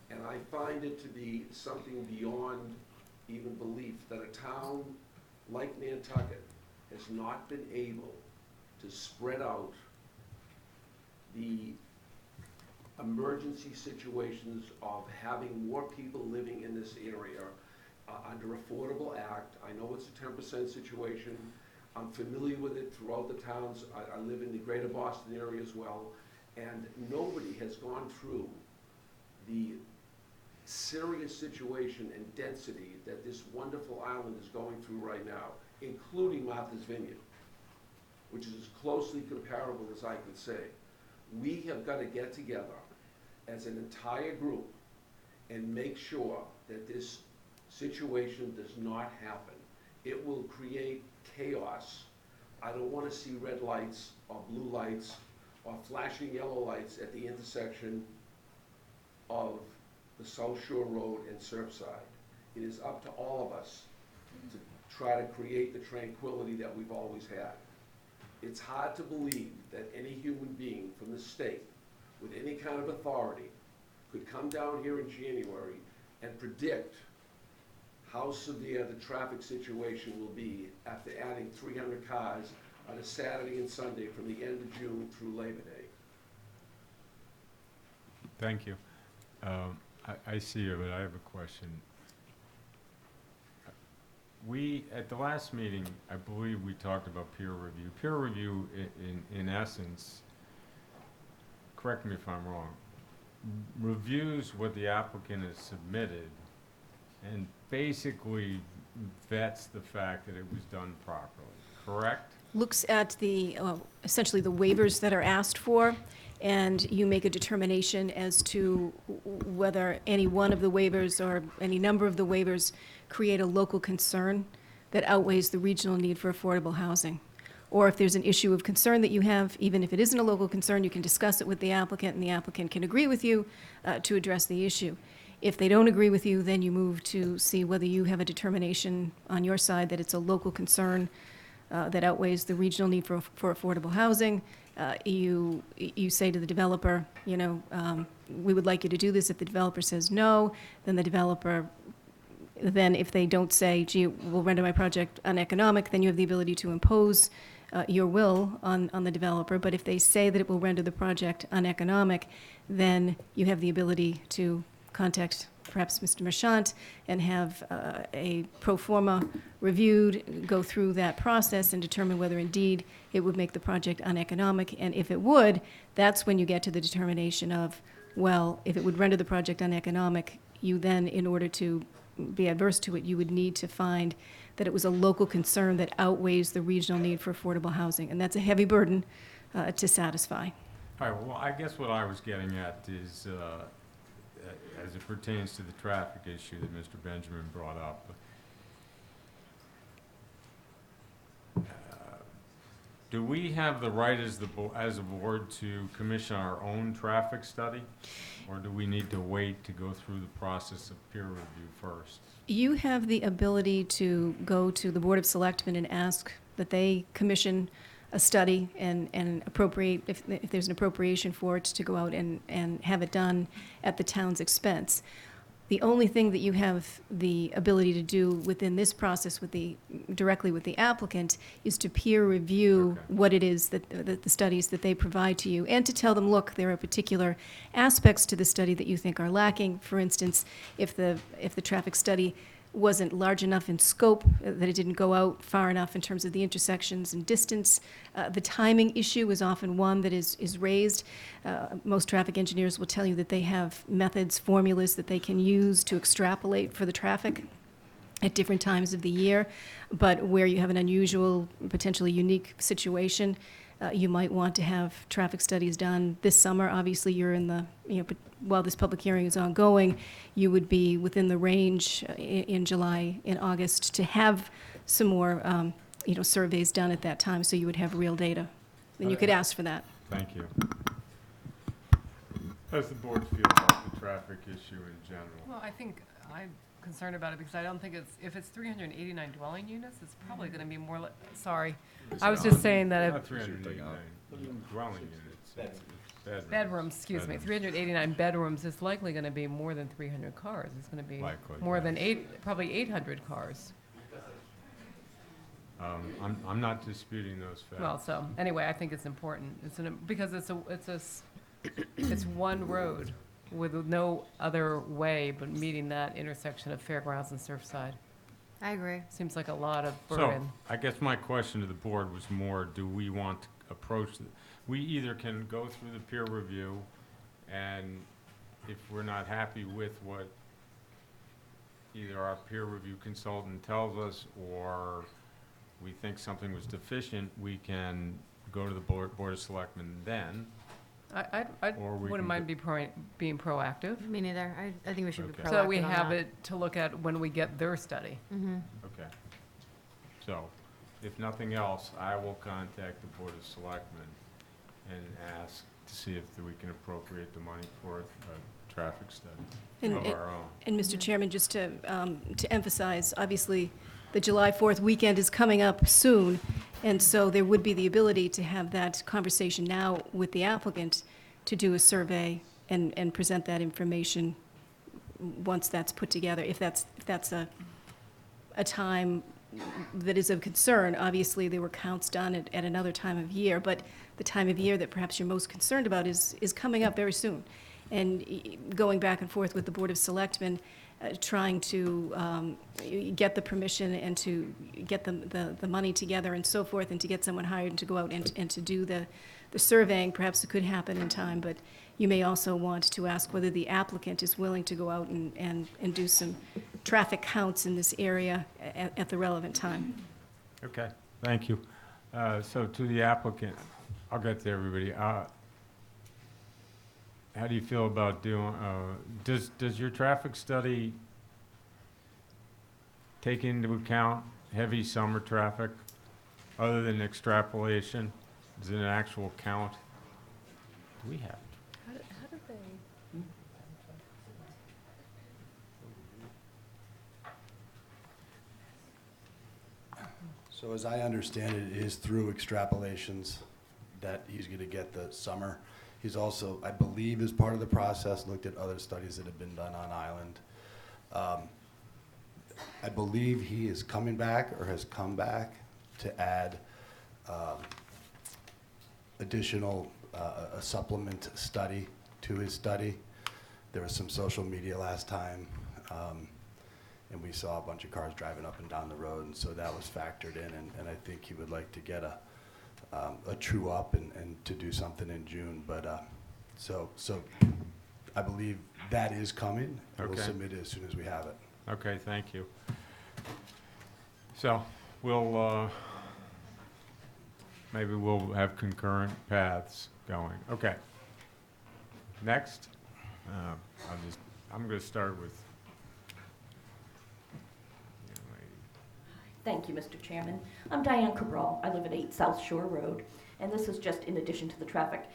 and I find it to be something beyond even belief that a town like Nantucket has not been able to spread out the emergency situations of having more people living in this area under Affordable Act. I know it's a 10% situation. I'm familiar with it throughout the towns. I live in the greater Boston area as well, and nobody has gone through the serious situation and density that this wonderful island is going through right now, including Martha's Vineyard, which is as closely comparable as I could say. We have got to get together as an entire group and make sure that this situation does not happen. It will create chaos. I don't want to see red lights or blue lights or flashing yellow lights at the intersection of the South Shore Road and Surfside. It is up to all of us to try to create the tranquility that we've always had. It's hard to believe that any human being from the state with any kind of authority could come down here in January and predict how severe the traffic situation will be after adding 300 cars on a Saturday and Sunday from the end of June through Labor Day. Thank you. I see you, but I have a question. At the last meeting, I believe we talked about peer review. Peer review, in essence, correct me if I'm wrong, reviews what the applicant has submitted and basically vets the fact that it was done properly, correct? Looks at the, essentially the waivers that are asked for, and you make a determination as to whether any one of the waivers or any number of the waivers create a local concern that outweighs the regional need for affordable housing. Or if there's an issue of concern that you have, even if it isn't a local concern, you can discuss it with the applicant, and the applicant can agree with you to address the issue. If they don't agree with you, then you move to see whether you have a determination on your side that it's a local concern that outweighs the regional need for affordable housing. You say to the developer, we would like you to do this. If the developer says no, then the developer, if they don't say, gee, it will render my project uneconomic, then you have the ability to impose your will on the developer. But if they say that it will render the project uneconomic, then you have the ability to contact perhaps Mr. Marchant and have a pro forma reviewed, go through that process and determine whether indeed it would make the project uneconomic. And if it would, that's when you get to the determination of, well, if it would render the project uneconomic, you then, in order to be adverse to it, you would need to find that it was a local concern that outweighs the regional need for affordable housing. And that's a heavy burden to satisfy. All right, well, I guess what I was getting at is, as it pertains to the traffic issue that Mr. Benjamin brought up, do we have the right as a board to commission our own traffic study? Or do we need to wait to go through the process of peer review first? You have the ability to go to the Board of Selectmen and ask that they commission a study and appropriate, if there's an appropriation for it, to go out and have it done at the town's expense. The only thing that you have the ability to do within this process directly with the applicant is to peer review what it is that the studies that they provide to you, and to tell them, look, there are particular aspects to the study that you think are lacking. For instance, if the traffic study wasn't large enough in scope, that it didn't go out far enough in terms of the intersections and distance. The timing issue is often one that is raised. Most traffic engineers will tell you that they have methods, formulas that they can use to extrapolate for the traffic at different times of the year. But where you have an unusual, potentially unique situation, you might want to have traffic studies done this summer. Obviously, you're in the, while this public hearing is ongoing, you would be within the range in July, in August, to have some more, surveys done at that time, so you would have real data. Then you could ask for that. Thank you. How does the board feel about the traffic issue in general? Well, I think I'm concerned about it because I don't think if it's 389 dwelling units, it's probably going to be more sorry. I was just saying that Not 389 dwelling units. bedrooms, excuse me, 389 bedrooms, it's likely going to be more than 300 cars. It's going to be Likely, more yes. than probably 800 cars. I'm not disputing those facts. Well, so anyway, I think it's important. Because it's one road with no other way but meeting that intersection of Fairgrounds and Surfside. I agree. Seems like a lot of So, burden. I guess my question to the board was more, do we want to approach, we either can go through the peer review, and if we're not happy with what either our peer review consultant tells us, or we think something was deficient, we can go to the board of selectmen then. I Or we wouldn't can mind being proactive. Me neither. I think we should be Okay. proactive So we on have that. it to look at when we get their study. Mm-hmm. Okay. So, if nothing else, I will contact the board of selectmen and ask to see if we can appropriate the money for traffic study And- of our own. And Mr. Chairman, just to emphasize, obviously, the July 4th weekend is coming up soon, and so there would be the ability to have that conversation now with the applicant to do a survey and present that information once that's put together, if that's a time that is of concern. Obviously, there were counts done at another time of year, but the time of year that perhaps you're most concerned about is coming up very soon. And going back and forth with the Board of Selectmen, trying to get the permission and to get the money together and so forth, and to get someone hired and to go out and to do the surveying, perhaps it could happen in time, but you may also want to ask whether the applicant is willing to go out and do some traffic counts in this area at the relevant time. Okay, thank you. So to the applicant, I'll get to everybody. How do you feel about doing, does your traffic study take into account heavy summer traffic, other than extrapolation? Is it an actual count? Do we have? How did they? So as I understand it, it is through extrapolations that he's going to get the summer. He's also, I believe, as part of the process, looked at other studies that have been done on island. I believe he is coming back or has come back to add additional, a supplement study to his study. There was some social media last time, and we saw a bunch of cars driving up and down the road, and so that was factored in, and I think he would like to get a true up and to do something in June, but so I believe that is coming. We'll Okay. submit it as soon as we have it. Okay, thank you. So we'll, maybe we'll have concurrent paths going. Okay. Next, I'm going to start with. Thank you, Mr. Chairman. I'm Diane Cabral. I live at 8 South Shore Road, and this is just in addition to the traffic.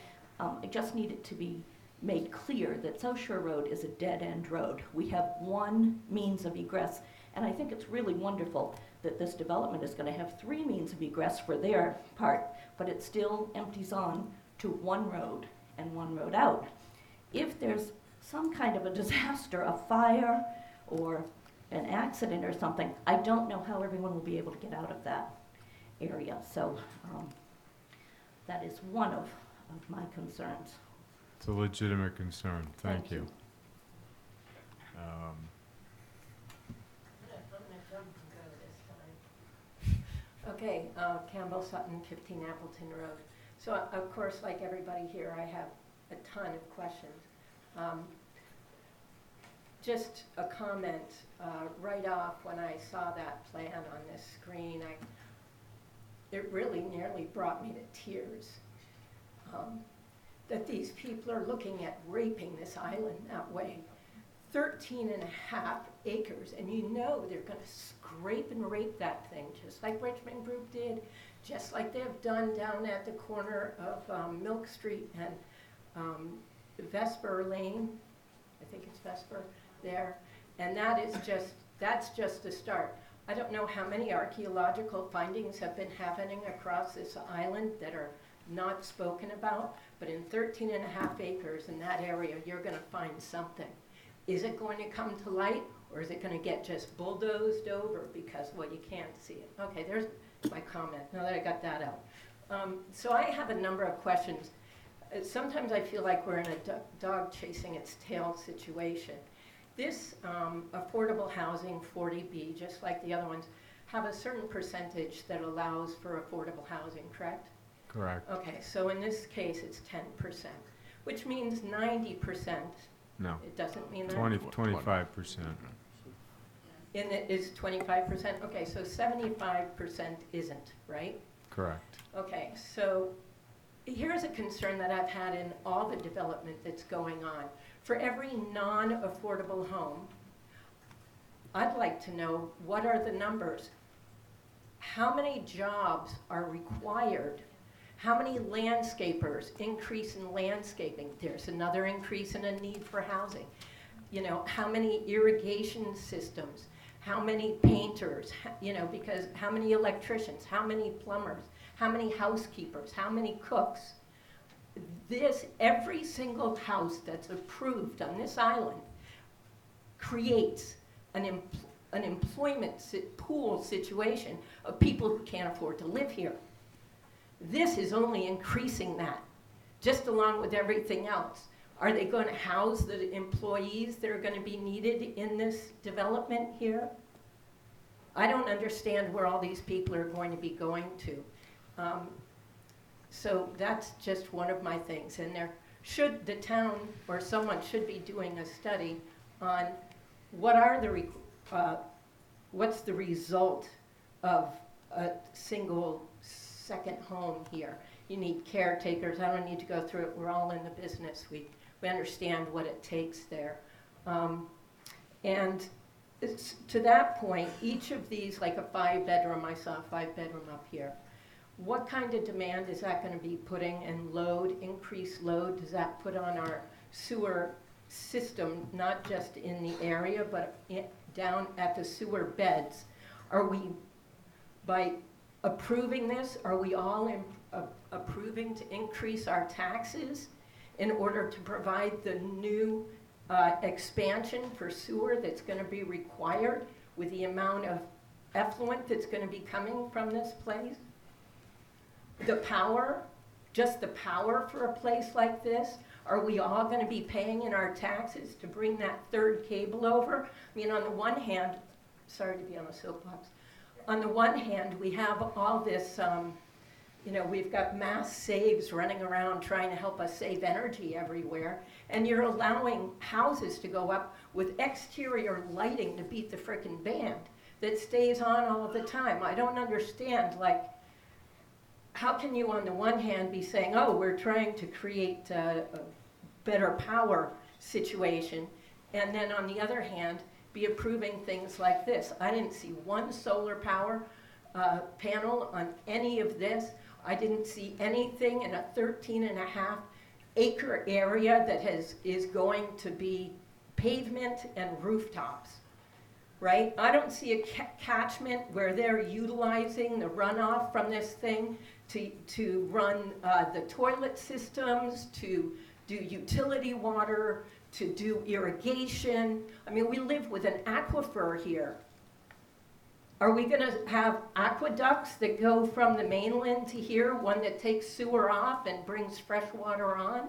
I just need it to be made clear that South Shore Road is a dead-end road. We have one means of egress, and I think it's really wonderful that this development is going to have 3 means of egress for their part, but it still empties on to one road and one road out. If there's some kind of a disaster, a fire, or an accident or something, I don't know how everyone will be able to get out of that area. So that is one of my concerns. It's a legitimate concern. Thank you. Okay, Campbell Sutton, 15 Appleton Road. So of course, like everybody here, I have a ton of questions. Just a comment, right off when I saw that plan on this screen, it really nearly brought me to tears. That these people are looking at raping this island that way. 13.5 acres, and you know they're gonna scrape and rape that thing, just like Richmond Group did, just like they've done down at the corner of Milk Street and Vesper Lane, I think it's Vesper there, and that's just a start. I don't know how many archaeological findings have been happening across this island that are not spoken about, but in 13.5 acres in that area, you're gonna find something. Is it going to come to light, or is it gonna get just bulldozed over because, well, you can't see it? Okay, there's my comment, now that I got that out. So I have a number of questions. Sometimes I feel like we're in a dog chasing its tail situation. This affordable housing 40B, just like the other ones, have a certain percentage that allows for affordable housing, correct? Correct. Okay, so in this case, it's 10%, which means 90%. No. It doesn't mean that? 25%. And it is 25%? Okay, so 75% isn't, right? Correct. Okay, so here's a concern that I've had in all the development that's going on. For every non-affordable home, I'd like to know what are the numbers? How many jobs are required? How many landscapers, increase in landscaping? There's another increase in a need for housing. You know, how many irrigation systems? How many painters? You know, because how many electricians? How many plumbers? How many housekeepers? How many cooks? Every single house that's approved on this island creates an employment pool situation of people who can't afford to live here. This is only increasing that, just along with everything else. Are they going to house the employees that are going to be needed in this development here? I don't understand where all these people are going to be going to. So that's just one of my things. And the town or someone should be doing a study on what's the result of a single second home here. You need caretakers. I don't need to go through it. We're all in the business. We understand what it takes there. And to that point, each of these, like a 5-bedroom, I saw a 5-bedroom up here. What kind of demand is that going to be putting and increased load does that put on our sewer system, not just in the area, but down at the sewer beds? Are we, by approving this, are we all approving to increase our taxes in order to provide the new expansion for sewer that's going to be required with the amount of effluent that's going to be coming from this place? The power, just the power for a place like this, are we all going to be paying in our taxes to bring that third cable over? I mean, on the one hand, sorry to be on a soapbox, on the one hand, we have all this, you know, we've got mass saves running around trying to help us save energy everywhere, and you're allowing houses to go up with exterior lighting to beat the frickin' band that stays on all the time. I don't understand, like, how can you on the one hand be saying, oh, we're trying to create a better power situation, and then on the other hand, be approving things like this? I didn't see one solar power panel on any of this. I didn't see anything in a 13.5-acre area that is going to be pavement and rooftops, right? I don't see a catchment where they're utilizing the runoff from this thing to run the toilet systems, to do utility water, to do irrigation. I mean, we live with an aquifer here. Are we going to have aqueducts that go from the mainland to here, one that takes sewer off and brings fresh water on?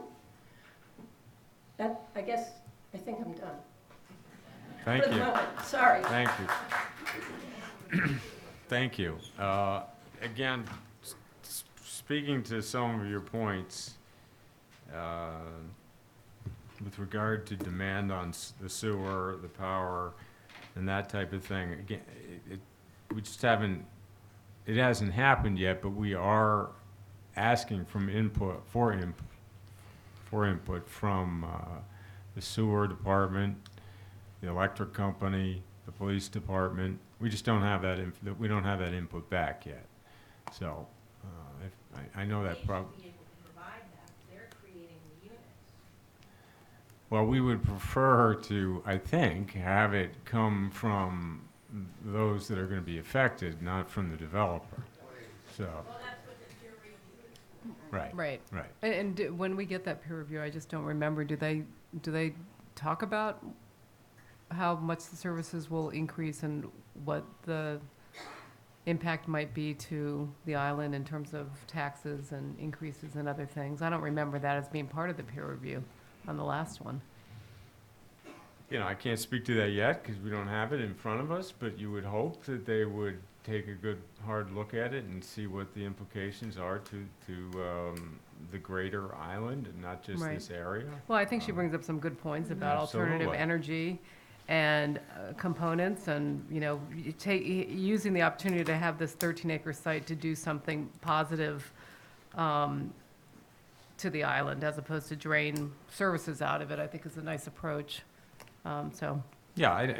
I think I'm done. Thank For the you. moment. Sorry. Thank you. Thank you. Again, speaking to some of your points, with regard to demand on the sewer, the power, and that type of thing, again, we just haven't, it hasn't happened yet, but we are asking for input from the sewer department, the electric company, the police department. We just don't have that, we don't have that input back yet. So, I know that probably. Well, we would prefer to, I think, have it come from those that are going to be affected, not from the developer. So. Right. Right. Right. And when we get that peer review, I just don't remember, do they talk about how much the services will increase and what the impact might be to the island in terms of taxes and increases and other things? I don't remember that as being part of the peer review on the last one. You know, I can't speak to that yet because we don't have it in front of us, but you would hope that they would take a good hard look at it and see what the implications are to the greater island and not just Right. this area. Well, I think she brings up some good points about alternative Absolutely. energy and components, and using the opportunity to have this 13-acre site to do something positive to the island as opposed to drain services out of it, I think is a nice approach. Yeah,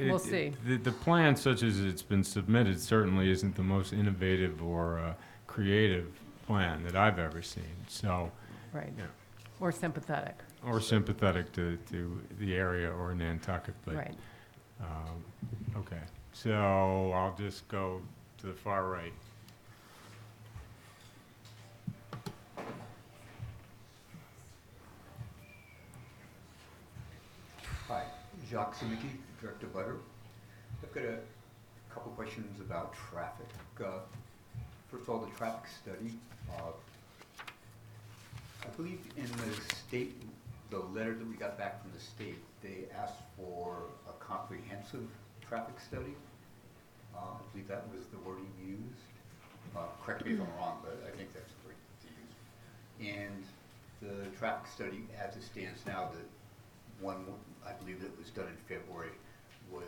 We'll see. The plan, such as it's been submitted, certainly isn't the most innovative or creative plan that I've ever seen, so. Right. Yeah. Or sympathetic. Or sympathetic to the area or Nantucket, but. Right. Okay, so I'll just go to the far right. Hi, Jacques Simicki, Director Butter. I've got a couple questions about traffic. First of all, the traffic study. I believe in the state, the letter that we got back from the state, they asked for a comprehensive traffic study. I believe that was the wording used. Correct me if I'm wrong, but I think that's the word they used. And the traffic study, as it stands now, the one I believe that was done in February was,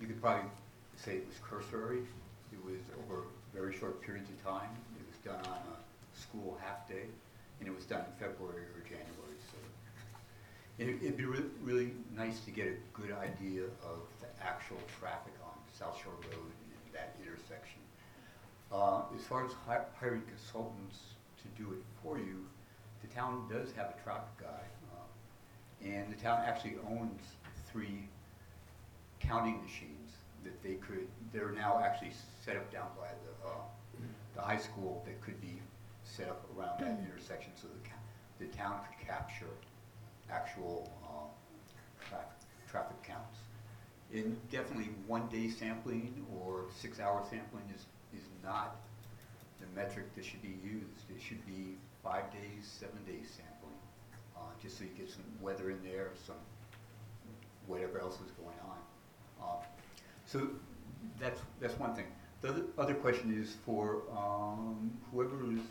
you could probably say it was cursory. It was over very short periods of time. It was done on a school half day, and it was done in February or January. So it'd be really nice to get a good idea of the actual traffic on South Shore Road and that intersection. As far as hiring consultants to do it for you, the town does have a traffic guy, and the town actually owns 3 counting machines that they're now actually set up down by the high school that could be set up around that intersection so the town could capture actual traffic counts. And definitely 1-day sampling or 6-hour sampling is not the metric that should be used. It should be 5 days, 7 days sampling, just so you get some weather in there, some whatever else is going on. So that's one thing. The other question is for whoever is,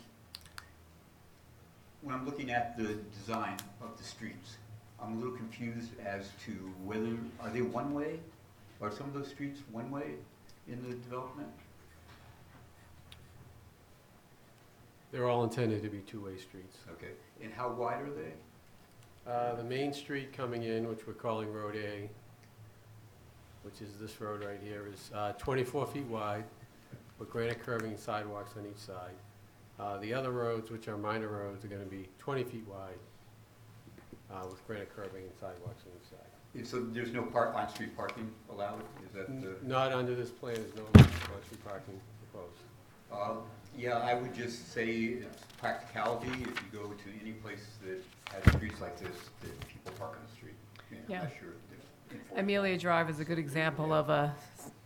when I'm looking at the design of the streets, I'm a little confused as to whether, are they one-way? Are some of those streets one-way in the development? They're all intended to be two-way streets. Okay, and how wide are they? The main street coming in, which we're calling Road A, which is this road right here, is 24 feet wide, with granite curbing sidewalks on each side. The other roads, which are minor roads, are going to be 20 feet wide, with granite curbing and sidewalks on each side. And so there's no on-street parking allowed? Is that the? Not under this plan, there's no on-street parking proposed. Yeah, I would just say it's practicality. If you go to any place that has streets like this, that people park on the street. Yeah. Unless you're enforced. Amelia Drive is a good example of a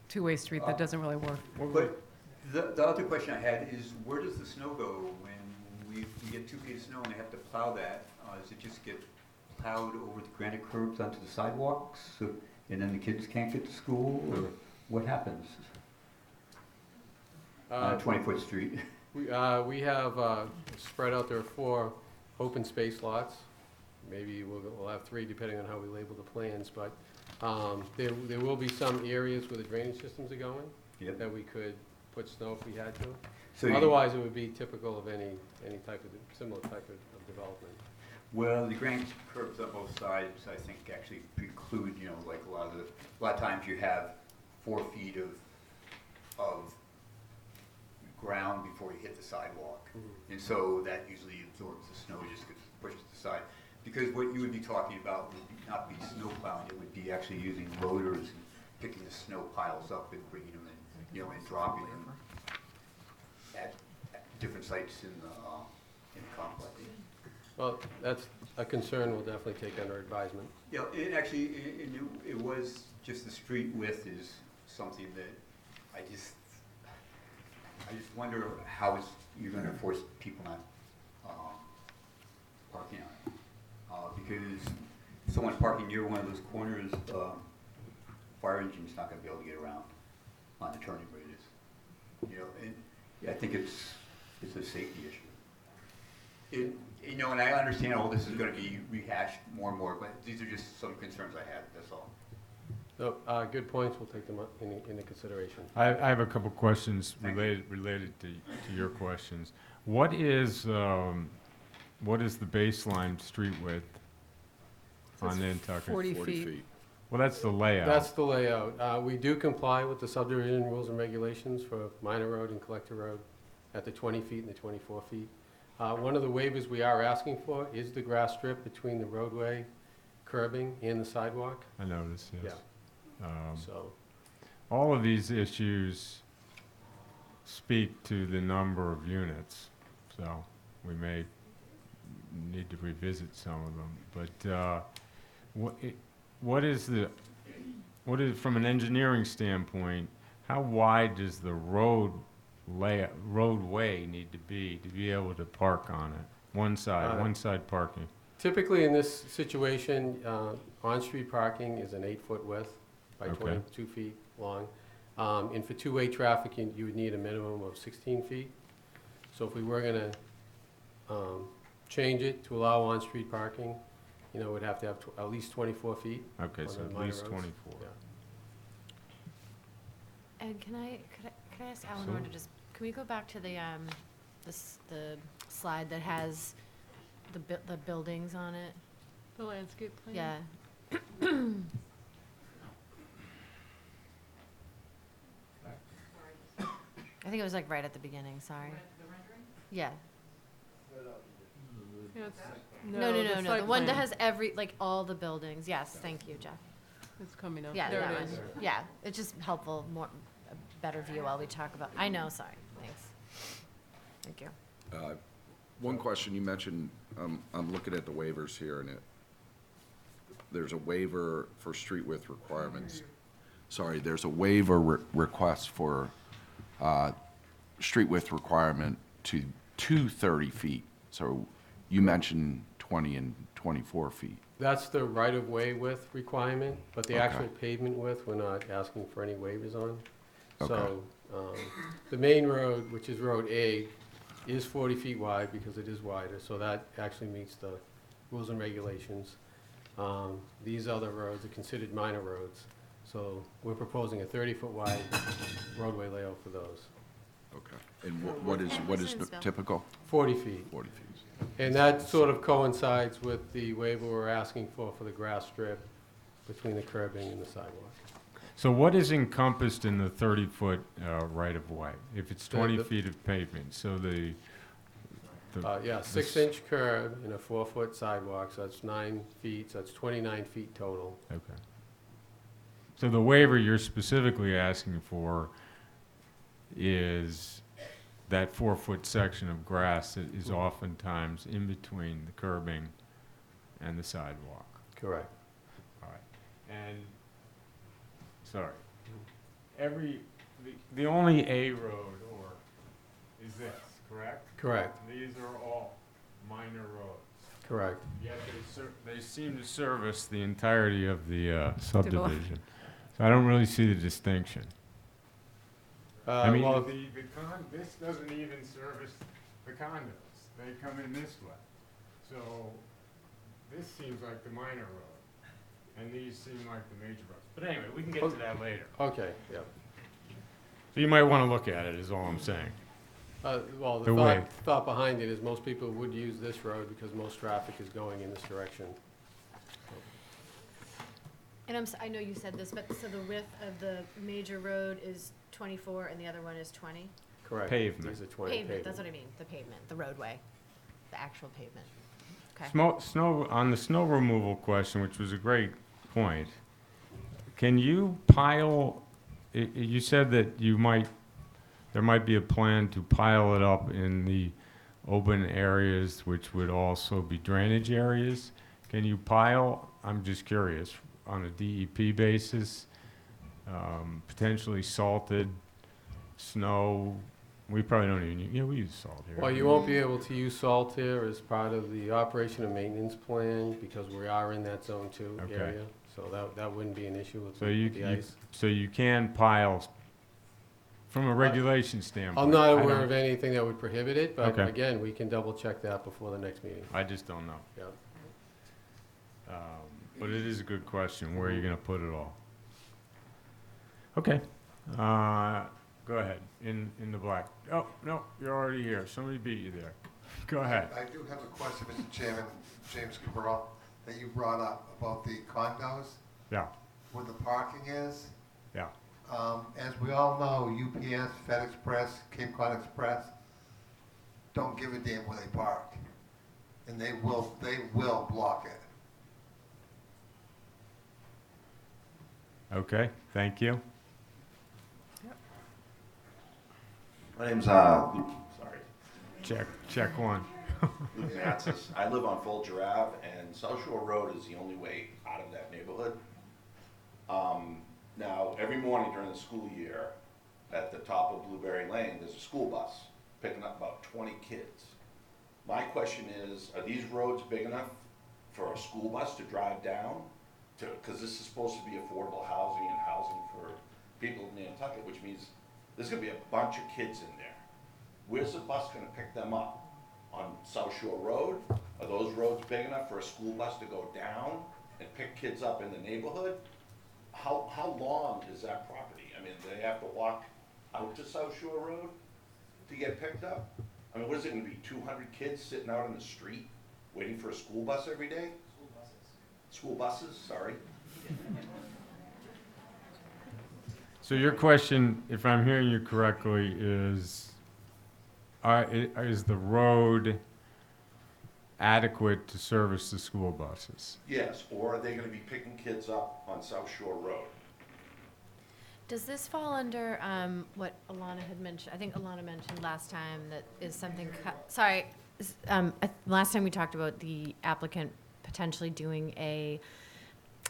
two-way street that doesn't really work. But the other question I had is, where does the snow go when we get 2 feet of snow and they have to plow that? Does it just get plowed over the granite curbs onto the sidewalks, and then the kids can't get to school, or what happens on a 20-foot street? We have spread out, there are 4 open space lots. Maybe we'll have 3 depending on how we label the plans, but there will be some areas where the drainage systems are going. Yep. That we could put snow if we had to. So otherwise, it would be typical of any type of, similar type of development. Well, the granite curbs on both sides, I think, actually preclude, like a lot of times you have 4 feet of ground before you hit the sidewalk. Mm-hmm. And so that usually absorbs the snow, just gets pushed to the side. Because what you would be talking about would not be snow plowing, it would be actually using loaders and picking the snow piles up and bringing them in, and dropping them at different sites in the complex. Well, that's a concern we'll definitely take under advisement. Yeah, it was just the street width is something that I just wonder how you're going to force people not parking on it. Because someone parking near one of those corners, fire engine's not going to be able to get around on the turning radius. And I think it's a safety issue. And I understand all this is going to be rehashed more and more, but these are just some concerns I had, that's all. No, good points, we'll take them into consideration. I have a couple questions related to your questions. What is the baseline street width on Nantucket? 40 feet. Well, that's the layout. That's the layout. We do comply with the subdivision rules and regulations for minor road and collector road at the 20 feet and the 24 feet. One of the waivers we are asking for is the grass strip between the roadway curbing and the sidewalk. I noticed, yes. So, All of these issues speak to the number of units, so we may need to revisit some of them. But what is, from an engineering standpoint, how wide does the roadway need to be able to park on it? One side parking. typically in this situation, on-street parking is an 8-foot width by Okay. 22 feet long. And for two-way traffic, you would need a minimum of 16 feet. So if we were gonna change it to allow on-street parking, you know, we'd have to have at least 24 feet. Okay, on so the at minor least roads. 24. Yeah. And could I ask Eleanor Sure. to just, can we go back to the slide that has the buildings on it? The landscape plan? Yeah. I think it was like right at the beginning, sorry. Yeah. No, the one that has all the buildings. Yes, thank you, Jeff. It's coming up. Yeah, There that it one. is. Yeah, it's just helpful, a better view while we talk about, I know, sorry, thanks. Thank you. One question you mentioned, I'm looking at the waivers here, and there's a waiver for street width requirements. Sorry, there's a waiver request for street width requirement to 30 feet. So you mentioned 20 and 24 feet. That's the right-of-way width requirement, but the Okay. actual pavement width, we're not asking for any waivers on. Okay. So, the main road, which is Road A, is 40 feet wide because it is wider, so that actually meets the rules and regulations. These other roads are considered minor roads, so we're proposing a 30-foot wide roadway layout for those. Okay. And what is typical? 40 feet. 40 feet. And that sort of coincides with the waiver we're asking for the grass strip between the curbing and the sidewalk. So what is encompassed in the 30-foot right-of-way? If it's 20 The- feet of pavement, so the Yeah, 6-inch curb and a 4-foot sidewalk, so that's 9 feet, so that's 29 feet total. Okay. So the waiver you're specifically asking for is that 4-foot section of grass that is oftentimes in between the curbing and the sidewalk. Correct. All right. And, sorry, the only A road is this, correct? Correct. These are all minor roads. Correct. Yet they seem to service the entirety of the subdivision. So I don't really see the distinction. I mean, Well, this doesn't even service the condos. They come in this way. So this seems like the minor road, and these seem like the major roads. But anyway, we can get to that later. okay, yeah. So you might want to look at it, is all I'm saying. Well, The the way. thought behind it is most people would use this road because most traffic is going in this direction. And I know you said this, but so the width of the major road is 24 and the other one is 20? Correct. Pavement. These are 20 Pavement, that's what I mean, the pavement, the roadway, the actual pavement. Okay. On the snow removal question, which was a great point, can you pile, you said that there might be a plan to pile it up in the open areas, which would also be drainage areas. Can you pile, I'm just curious, on a DEP basis, potentially salted snow? We probably don't even, we use salt here. Well, you won't be able to use salt here as part of the operation and maintenance plan because we are in that zone 2 Okay. area. So that wouldn't be an issue with So the ice. so you can pile, from a regulation standpoint. I'm not I aware don't- of anything that would prohibit it, but Okay. again, we can double check that before the next meeting. I just don't know. Yeah. But it is a good question, where are you gonna put it all? Okay, go ahead, in the black. Oh, no, you're already here, somebody beat you there. Go ahead. I do have a question, Mr. Chairman, James Cabral, that you brought up about the condos. Yeah. where the parking is. Yeah. As we all know, UPS, FedExpress, Cape Cod Express don't give a damn where they park. And they will block it. Okay, thank you. My name's, sorry, Check one. Luke Matzis. I live on Folger Ave, and South Shore Road is the only way out of that neighborhood. Now, every morning during the school year, at the top of Blueberry Lane, there's a school bus picking up about 20 kids. My question is, are these roads big enough for a school bus to drive down? Because this is supposed to be affordable housing and housing for people in Nantucket, which means there's gonna be a bunch of kids in there. Where's the bus gonna pick them up? On South Shore Road? Are those roads big enough for a school bus to go down and pick kids up in the neighborhood? How long is that property? I mean, do they have to walk out to South Shore Road to get picked up? I mean, what is it gonna be, 200 kids sitting out in the street waiting for a school bus every day? School buses, sorry. So your question, if I'm hearing you correctly, is the road adequate to service the school buses? Yes, or are they gonna be picking kids up on South Shore Road? Does this fall under what Alana had mentioned? I think Alana mentioned last time that is something, last time we talked about the applicant potentially doing I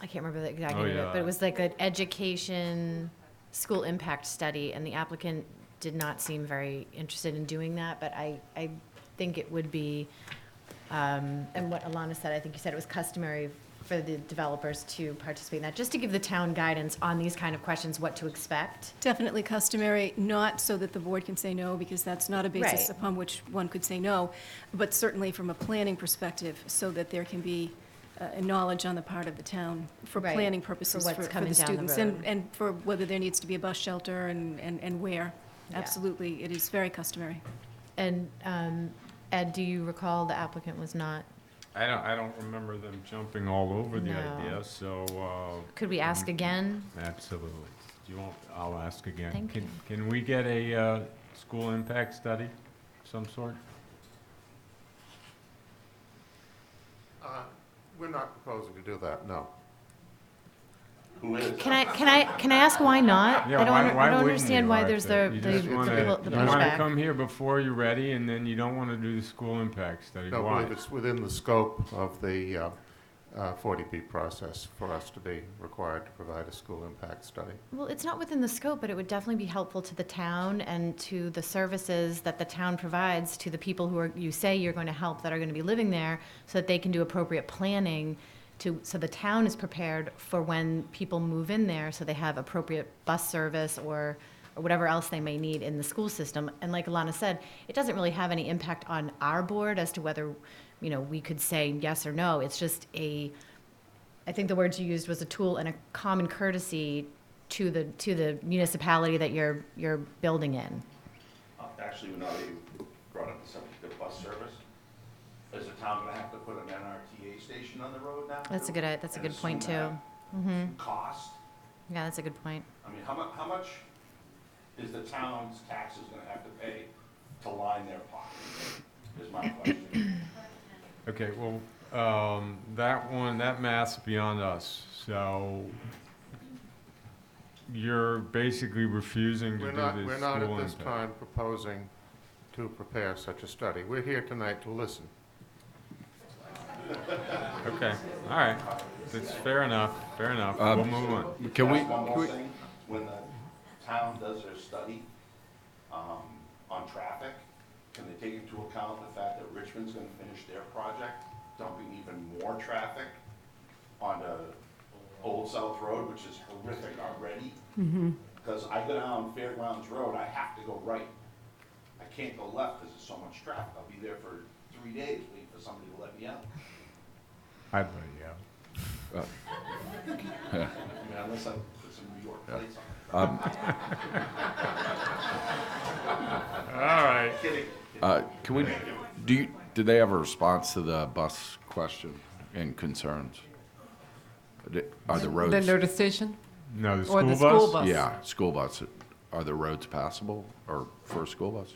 can't remember the exact name of it, but it was like an education school impact study, and the applicant did not seem very interested in doing that, but I think it would be, and what Alana said, I think you said it was customary for the developers to participate in that, just to give the town guidance on these kind of questions, what to expect. Definitely customary, not so that the board can say no, because that's not a basis Right. upon which one could say no, but certainly from a planning perspective, so that there can be knowledge on the part of the town for Right, planning purposes for what's for coming the down the students, road. and for whether there needs to be a bus shelter and where. Yeah. Absolutely, it is very customary. And Ed, do you recall the applicant was not? I don't remember them jumping all over the No. idea, so. Could we ask again? Absolutely. Do you want, I'll ask again. Thank you. Can we get a school impact study of some sort? We're not proposing to do that, no. Who is? Can I ask why not? Yeah, I don't, why I don't wouldn't understand you why like there's that? the You just wanna- the You wanna pushback. come here before you're ready, and then you don't wanna do the school impact study. No, I Why? believe it's within the scope of the 40B process for us to be required to provide a school impact study. Well, it's not within the scope, but it would definitely be helpful to the town and to the services that the town provides to the people who are, you say you're going to help, that are going to be living there, so that they can do appropriate planning so the town is prepared for when people move in there, so they have appropriate bus service or whatever else they may need in the school system. And like Alana said, it doesn't really have any impact on our board as to whether, we could say yes or no. It's just I think the words you used was a tool and a common courtesy to the municipality that you're building in. Actually, now that you brought up the subject of bus service, is the town gonna have to put an NRTA station on the road now? That's a too? good And point too. assume Mm-hmm. that Cost? Yeah, that's a good point. I mean, how much is the town's taxes gonna have to pay to line their pocket, is my question. Okay, well, that math's beyond us, so you're basically refusing to We're do not, this we're not school at this impact. time proposing to prepare such a study. We're here tonight to listen. Okay, all right, that's fair enough, we'll move on. Can we, Ask one more thing, when the town does their study, on traffic, can they take into account the fact that Richmond's gonna finish their project, dumping even more traffic onto Old South Road, which is horrific already? Because I go down Fairgrounds Road, I have to go right. I can't go left because there's so much traffic. I'll be there for 3 days waiting for somebody to let me out. I'd let you out. I mean, unless I put some New York plates on it. All right. Kidding. can we, did they have a response to the bus question and concerns? Are the roads? The notice station? No, the Or school the bus? school bus? Yeah, school bus. Are the roads passable or for a school bus?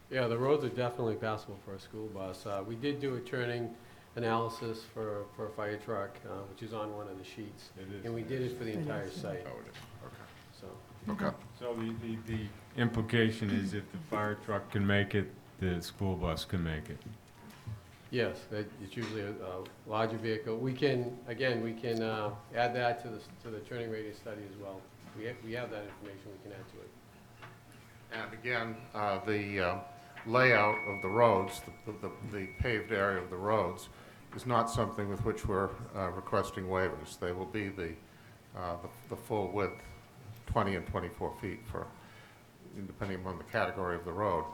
Yeah, the roads are definitely passable for a school bus. We did do a turning analysis for a fire truck, which is on one of the sheets. It is. And we did it for the It entire is. site, Oh, it is, okay. so. Okay. So the implication is if the fire truck can make it, the school bus can make it. Yes, it's usually a larger vehicle. We can, again, we can add that to the turning radius study as well. We have that information we can add to it. And again, the layout of the roads, the paved area of the roads, is not something with which we're requesting waivers. They will be the full width, 20 and 24 feet for, depending upon the category of the road,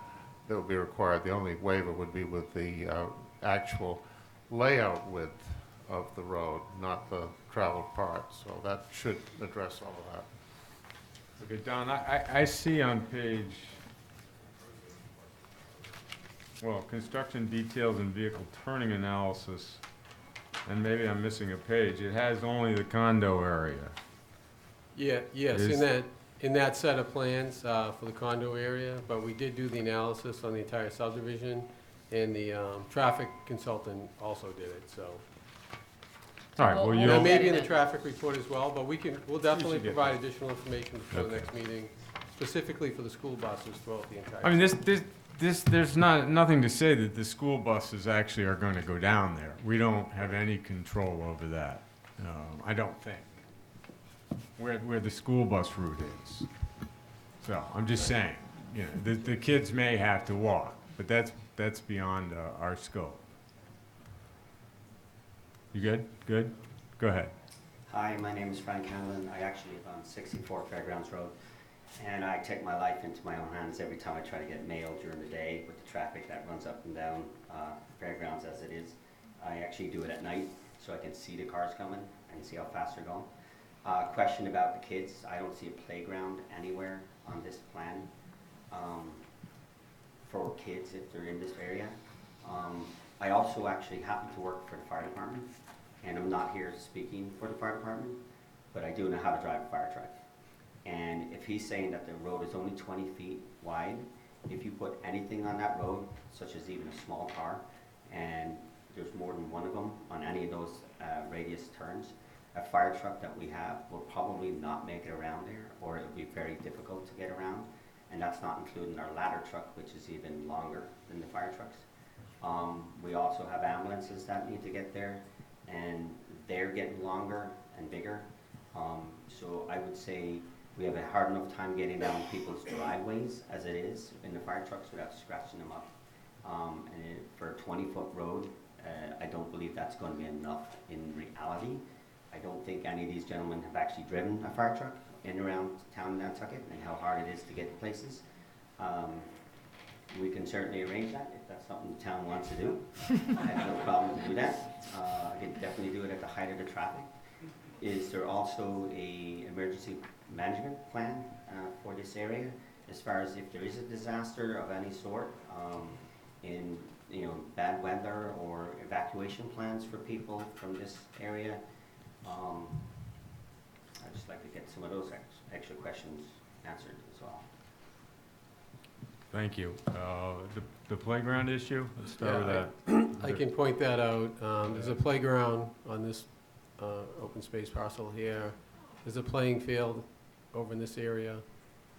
that will be required. The only waiver would be with the actual layout width of the road, not the traveled part. So that should address all of that. Okay, Don, I see on page, well, construction details and vehicle turning analysis, and maybe I'm missing a page. It has only the condo area. Yeah, yes, Is- in that set of plans for the condo area, but we did do the analysis on the entire subdivision, and the traffic consultant also did it, so. All right, well, And you'll, that may be in the traffic report as well, but we'll definitely should get provide that. additional information before the Okay. next meeting, specifically for the school buses throughout the entire. I mean, there's nothing to say that the school buses actually are going to go down there. We don't have any control over that. I don't think. Where the school bus route is. So I'm just saying, you know, the kids may have to walk, but that's beyond our scope. You good? Good? Go ahead. Hi, my name is Frank Hanlon. I actually live on 64 Fairgrounds Road, and I take my life into my own hands every time I try to get mail during the day with the traffic that runs up and down Fairgrounds as it is. I actually do it at night so I can see the cars coming and see how fast they're going. Question about the kids. I don't see a playground anywhere on this plan for kids if they're in this area. I also actually happen to work for the fire department, and I'm not here speaking for the fire department, but I do know how to drive a fire truck. And if he's saying that the road is only 20 feet wide, if you put anything on that road, such as even a small car, and there's more than one of them on any of those radius turns, a fire truck that we have will probably not make it around there, or it'll be very difficult to get around. And that's not including our ladder truck, which is even longer than the fire trucks. We also have ambulances that need to get there, and they're getting longer and bigger. So I would say we have a hard enough time getting down people's driveways as it is in the fire trucks without scratching them up. For a 20-foot road, I don't believe that's going to be enough in reality. I don't think any of these gentlemen have actually driven a fire truck in and around town in Nantucket and how hard it is to get to places. We can certainly arrange that if that's something the town wants to do. I have no problem to do that. I can definitely do it at the height of the traffic. Is there also a emergency management plan for this area as far as if there is a disaster of any sort, in bad weather or evacuation plans for people from this area? I'd just like to get some of those extra questions answered as well. Thank you. The playground issue, let's start with that. I can point that out. There's a playground on this open space parcel here. There's a playing field over in this area,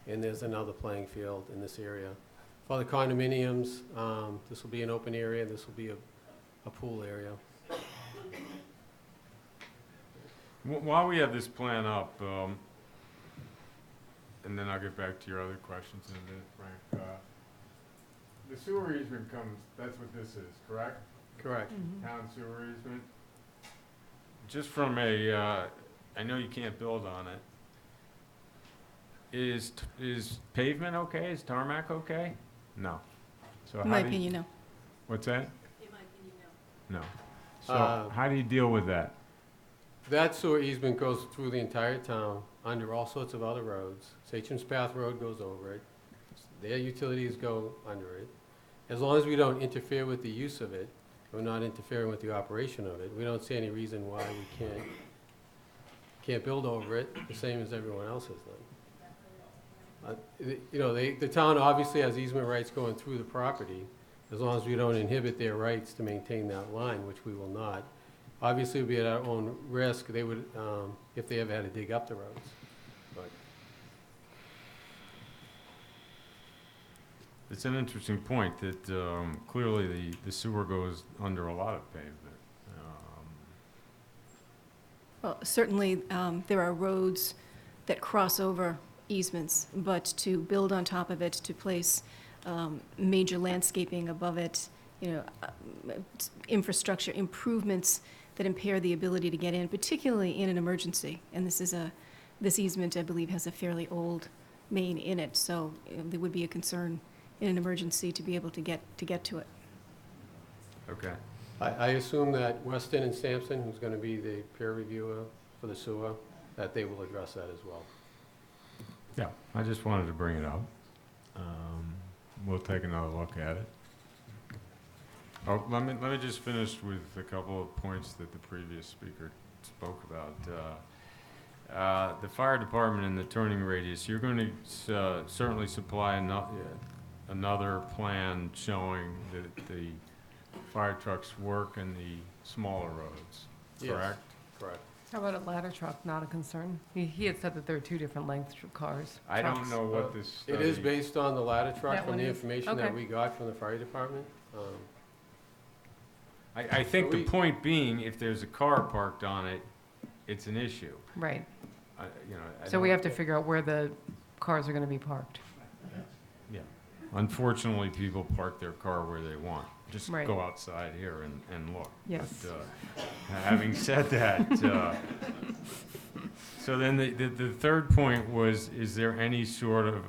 and there's another playing field in this area. For the condominiums, this will be an open area, this will be a pool area. While we have this plan up, and then I'll get back to your other questions in a minute, Frank. The sewer easement comes, that's what this is, correct? Correct. Town sewer easement. Just from a, I know you can't build on it. Is pavement okay? Is tarmac okay? No. So In my opinion, no. What's that? In my opinion, no. No. So how do you deal with that? That sewer easement goes through the entire town, under all sorts of other roads. Satcham's Path Road goes over it. Their utilities go under it. As long as we don't interfere with the use of it, we're not interfering with the operation of it, we don't see any reason why we can't can't build over it, the same as everyone else has done. You know, the town obviously has easement rights going through the property, as long as we don't inhibit their rights to maintain that line, which we will not. Obviously, it would be at our own risk, they would, if they ever had to dig up the roads. But It's an interesting point that clearly the sewer goes under a lot of pavement. Well, certainly, there are roads that cross over easements, but to build on top of it, to place major landscaping above it, you know, infrastructure improvements that impair the ability to get in, particularly in an emergency. And this easement, I believe, has a fairly old main in it, so there would be a concern in an emergency to be able to get to it. Okay. I assume that Weston and Sampson, who's gonna be the peer reviewer for the sewer, that they will address that as well. Yeah, I just wanted to bring it up. We'll take another look at it. Oh, let me just finish with a couple of points that the previous speaker spoke about. The fire department and the turning radius, you're going to certainly supply another plan showing that the fire trucks work in the smaller roads, Yes, correct? correct. How about a ladder truck, not a concern? He had said that there are two different lengths of cars. I don't trucks. know what this It is study- based on the ladder truck That from one the is? information that Okay. we got from the fire department. I think So the point being, if there's a car parked on it, it's an issue. Right. You know, I So we don't- have to figure out where the cars are going to be parked. Yeah. Unfortunately, people park their car where they want. Just Right. go outside here and look. Yes. But, having said that, so then the third point was, is there any sort of,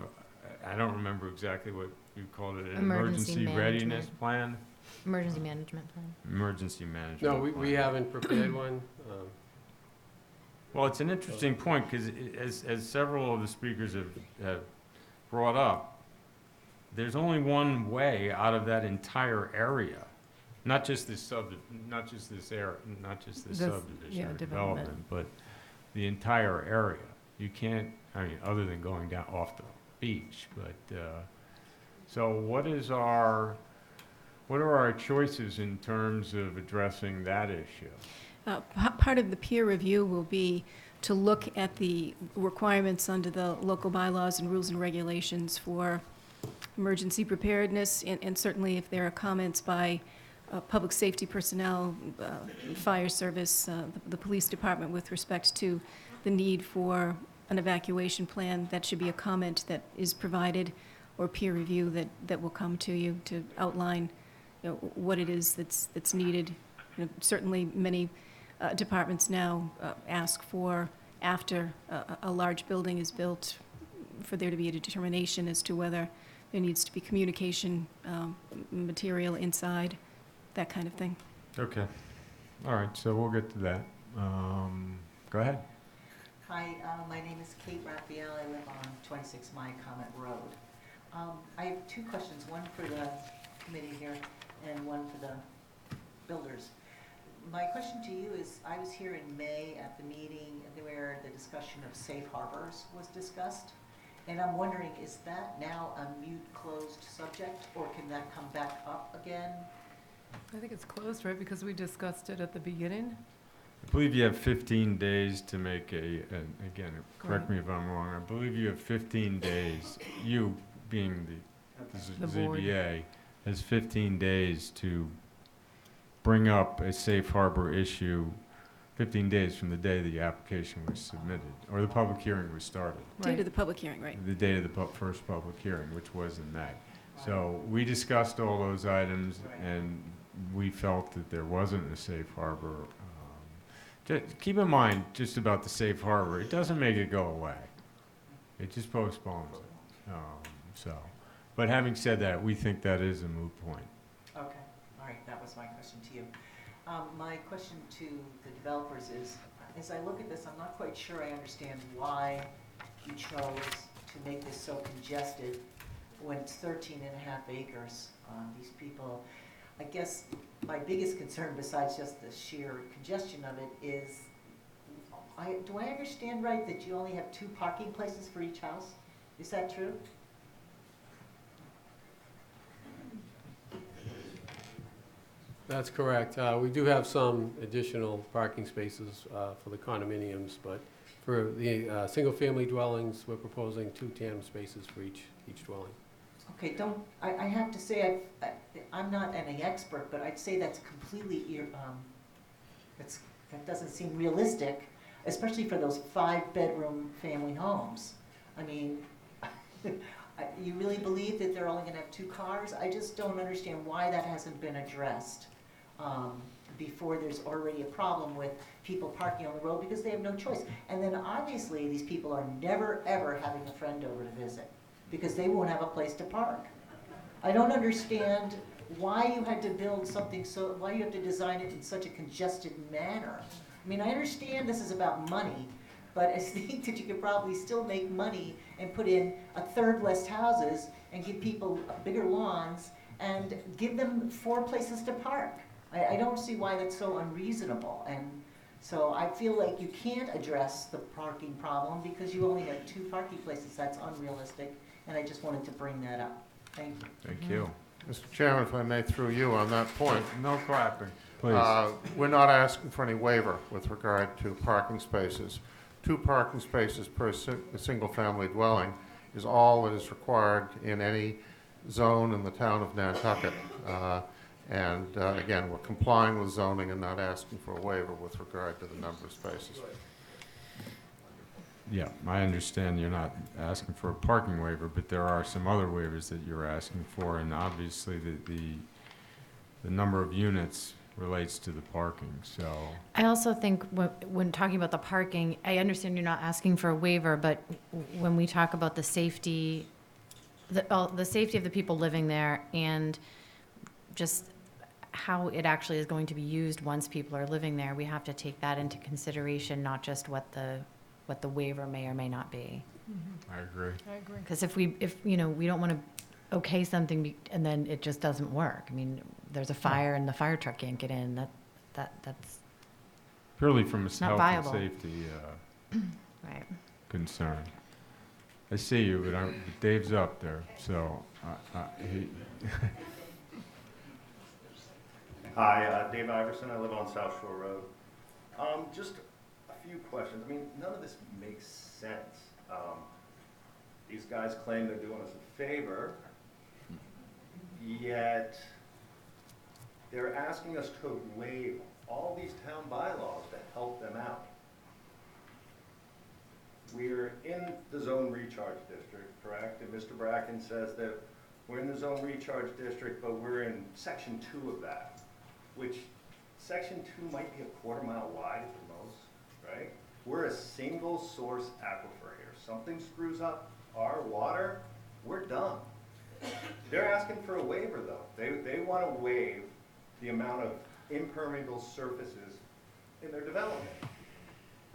I don't remember exactly what you called it, an Emergency emergency readiness management. plan? Emergency management plan. Emergency management No, we plan. haven't prepared one. Well, it's an interesting point, because as several of the speakers have brought up, there's only one way out of that entire area, not just this subdivision yeah, or development. development, but the entire area. You can't, I mean, other than going down off the beach, but, so what are our choices in terms of addressing that issue? Part of the peer review will be to look at the requirements under the local bylaws and rules and regulations for emergency preparedness, and certainly if there are comments by public safety personnel, fire service, the police department with respect to the need for an evacuation plan, that should be a comment that is provided, or peer review that will come to you to outline, you know, what it is that's needed. You know, certainly many departments now ask for, after a large building is built, for there to be a determination as to whether there needs to be communication material inside, that kind of thing. Okay. All right, so we'll get to that. Go ahead. Hi, my name is Kate Raphael. I live on 26 Comet Road. I have two questions, one for the committee here and one for the builders. My question to you is, I was here in May at the meeting where the discussion of safe harbors was discussed. And I'm wondering, is that now a mute, closed subject, or can that come back up again? I think it's closed, right, because we discussed it at the beginning? I believe you have 15 days to make again, correct me if I'm wrong, I believe you have 15 days, you being the The board. ZBA, has 15 days to bring up a safe harbor issue, 15 days from the day the application was submitted, or the public hearing was started. Date of the public hearing, right? The date of the first public hearing, which was in May. So we discussed all those items, and we felt that there wasn't a safe harbor. Keep in mind, just about the safe harbor, it doesn't make it go away. It just postpones it. But having said that, we think that is a moot point. Okay, all right, that was my question to you. My question to the developers is, as I look at this, I'm not quite sure I understand why you chose to make this so congested when it's 13 and a half acres. These people, I guess my biggest concern, besides just the sheer congestion of it, is do I understand right that you only have 2 parking places for each house? Is that true? That's correct. We do have some additional parking spaces for the condominiums, but for the single-family dwellings, we're proposing 2 tandem spaces for each dwelling. Okay, I have to say, I'm not any expert, but I'd say that's completely, that doesn't seem realistic, especially for those 5-bedroom family homes. I mean, you really believe that they're only gonna have 2 cars? I just don't understand why that hasn't been addressed before there's already a problem with people parking on the road because they have no choice. And then obviously, these people are never, ever having a friend over to visit because they won't have a place to park. I don't understand why you had to build something why you have to design it in such a congested manner. I mean, I understand this is about money, but I think that you could probably still make money and put in 1/3 less houses and give people bigger lawns and give them 4 places to park. I don't see why that's so unreasonable. And so I feel like you can't address the parking problem because you only have 2 parking places. That's unrealistic, and I just wanted to bring that up. Thank you. Thank you. Mr. Chairman, if I may, through you on that point. No clapping, please. We're not asking for any waiver with regard to parking spaces. 2 parking spaces per single-family dwelling is all that is required in any zone in the town of Nantucket. Again, we're complying with zoning and not asking for a waiver with regard to the number of spaces. Yeah, I understand you're not asking for a parking waiver, but there are some other waivers that you're asking for, and obviously the number of units relates to the parking, so. I also think when talking about the parking, I understand you're not asking for a waiver, but when we talk about the safety, the safety of the people living there and just how it actually is going to be used once people are living there, we have to take that into consideration, not just what the waiver may or may not be. I agree. I agree. Because if we don't want to okay something and then it just doesn't work. I mean, there's a fire and the fire truck can't get in. That's Purely from a not health and viable. safety Right. concern. I see you, but Dave's up there, so he. Hi, Dave Iverson. I live on South Shore Road. Just a few questions. I mean, none of this makes sense. These guys claim they're doing us a favor, yet they're asking us to waive all these town bylaws to help them out. We're in the zone recharge district, correct? And Mr. Bracken says that we're in the zone recharge district, but we're in section 2 of that, which section 2 might be a 1/4 mile wide at the most, right? We're a single source aquifer here. Something screws up our water, we're done. They're asking for a waiver though. They want to waive the amount of impermeable surfaces in their development.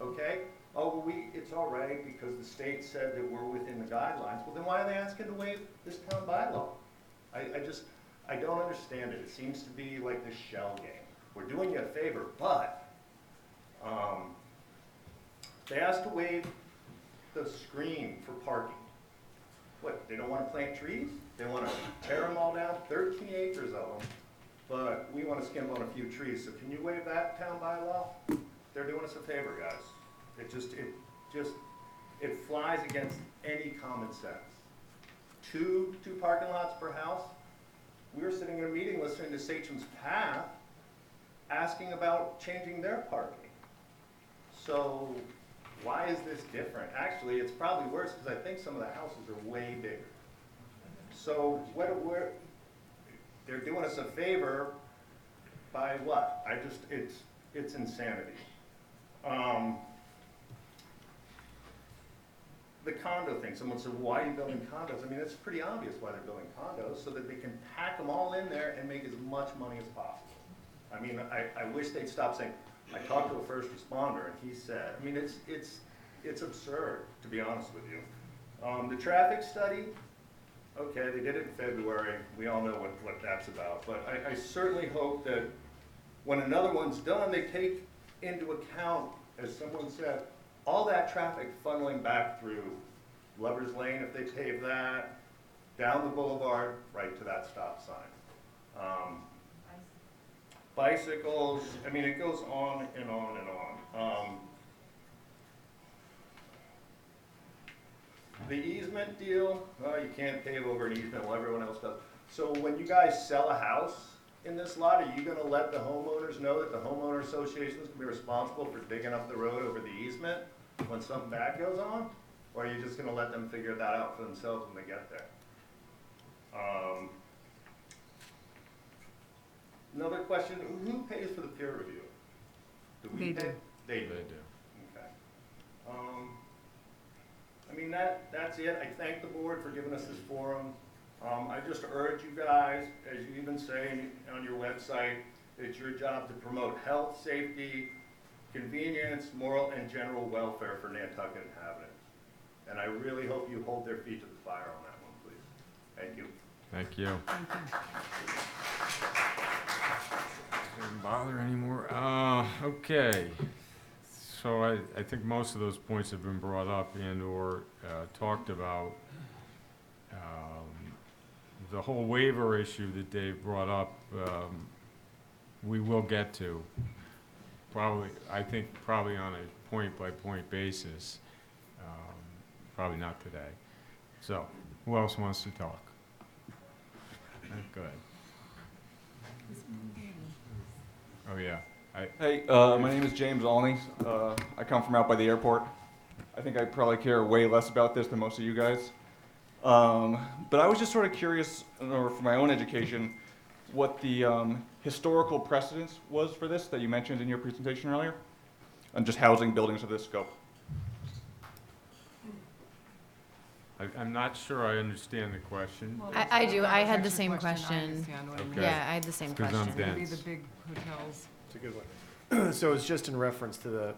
Okay? Oh, well, it's all right because the state said that we're within the guidelines. Well, then why are they asking to waive this town bylaw? I don't understand it. It seems to be like this shell game. We're doing you a favor, but they asked to waive the screen for parking. What, they don't want to plant trees? They want to tear them all down, 13 acres of them, but we want to skimp on a few trees. So can you waive that town bylaw? They're doing us a favor, guys. It flies against any common sense. Two parking lots per house. We were sitting in a meeting listening to Sachem's Path asking about changing their parking. So why is this different? Actually, it's probably worse because I think some of the houses are way bigger. So they're doing us a favor by what? It's insanity. The condo thing, someone said, why are you building condos? I mean, it's pretty obvious why they're building condos, so that they can pack them all in there and make as much money as possible. I mean, I wish they'd stop saying, I talked to a first responder and he said, I mean, it's absurd, to be honest with you. The traffic study, okay, they did it in February. We all know what that's about. But I certainly hope that when another one's done, they take into account, as someone said, all that traffic funneling back through Lover's Lane, if they pave that, down the boulevard, right to that stop sign. Bicycles, I mean, it goes on and on and on. The easement deal, you can't pave over an easement, well, everyone else does. So when you guys sell a house in this lot, are you gonna let the homeowners know that the homeowner association is gonna be responsible for digging up the road over the easement when something bad goes on? Or are you just gonna let them figure that out for themselves when they get there? Another question, who pays for the peer review? Do we They pay? do. They do. Okay. I mean, that's it. I thank the board for giving us this forum. I just urge you guys, as you even say on your website, it's your job to promote health, safety, convenience, moral, and general welfare for Nantucket inhabitants. And I really hope you hold their feet to the fire on that one, please. Thank you. Thank you. Didn't bother anymore. Okay. So I think most of those points have been brought up and or talked about. The whole waiver issue that Dave brought up, we will get to. I think probably on a point-by-point basis. Probably not today. So, who else wants to talk? Go ahead. Oh, yeah. Hey, my name is James Olney. I come from out by the airport. I think I probably care way less about this than most of you guys. But I was just sort of curious, or for my own education, what the historical precedence was for this that you mentioned in your presentation earlier, and just housing buildings of this scope. I'm not sure I understand the question. Well, I do. I had the Actually, same I question. understand what I mean. Okay. Yeah, I had the same Because I'm question. Maybe dense. the big hotels. It's a good one. So it's just in reference to the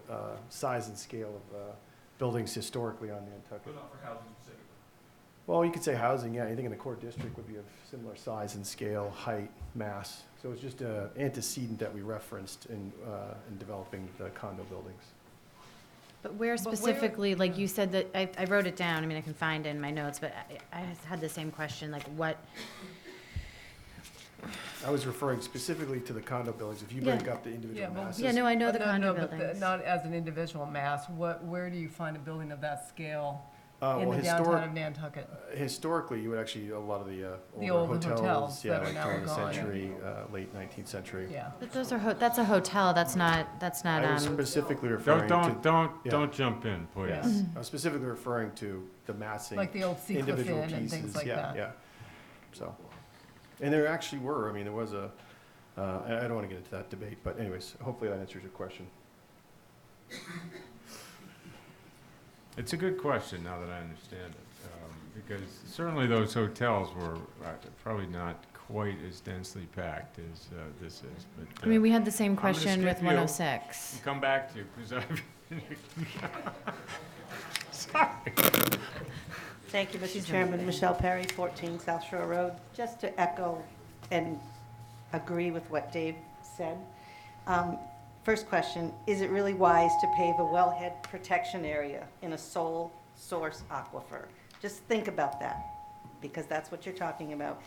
size and scale of buildings historically on Nantucket. But not for housing specifically. Well, you could say housing, yeah, anything in the core district would be of similar size and scale, height, mass. So it's just an antecedent that we referenced in developing the condo buildings. But where specifically, like you said that, I wrote it down, I mean, I can find it in my notes, but I had the same question, like what? I was referring specifically to the condo buildings. If you Yeah. break up the individual masses. Yeah, no, I know the condo but buildings. not as an individual mass. Where do you find a building of that scale in Well, the downtown of Nantucket? Historically, you would actually, a lot of the old older hotels yeah, that are like now turn of the gone. century, late 19th century. Yeah. But those are, that's a hotel, that's not, I was specifically referring to. Don't jump in, please. Yeah. I was specifically referring to the massing. Like the old Seacliff individual Inn and pieces. things like yeah, that. Yeah, so, and there actually were, I mean, there was a, I don't want to get into that debate, but anyways, hopefully that answers your question. It's a good question now that I understand it, because certainly those hotels were probably not quite as densely packed as this is. But I mean, we had the same I'm gonna question with skip you 106. and come back to you because I've. Thank you, Mr. She's Chairman. moving. Michelle Perry, 14 South Shore Road. Just to echo and agree with what Dave said. First question, is it really wise to pave a wellhead protection area in a sole source aquifer? Just think about that, because that's what you're talking about.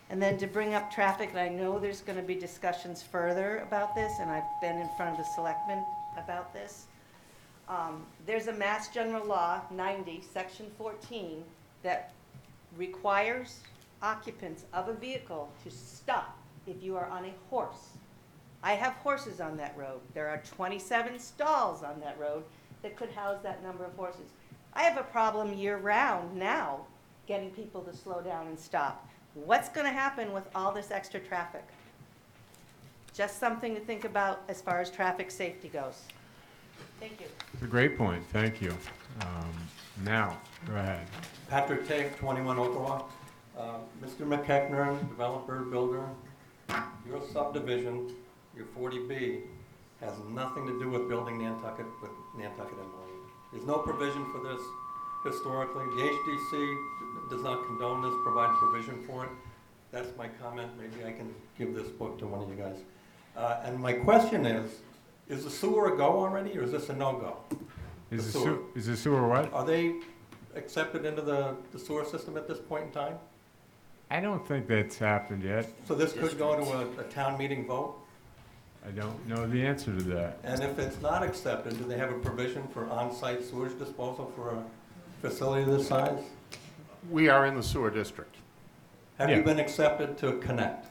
And then to bring up traffic, and I know there's going to be discussions further about this, and I've been in front of the selectmen about this. There's a Mass General Law 90, Section 14, that requires occupants of a vehicle to stop if you are on a horse. I have horses on that road. There are 27 stalls on that road that could house that number of horses. I have a problem year-round now getting people to slow down and stop. What's going to happen with all this extra traffic? Just something to think about as far as traffic safety goes. Thank you. It's a great point, thank you. Now, go ahead. Patrick Tate, 21 Ottawa. Mr. McKechner, developer, builder, your subdivision, your 40B, has nothing to do with building Nantucket with Nantucket in mind. There's no provision for this historically. The HDC does not condone this, provide provision for it. That's my comment. Maybe I can give this book to one of you guys. And my question is the sewer a go already, or is this a no-go? Is The the sewer. is the sewer what? Are they accepted into the sewer system at this point in time? I don't think that's happened yet. So this could go to a town meeting vote? I don't know the answer to that. And if it's not accepted, do they have a provision for on-site sewage disposal for a facility this size? We are in the sewer district. Have Yeah. you been accepted to connect?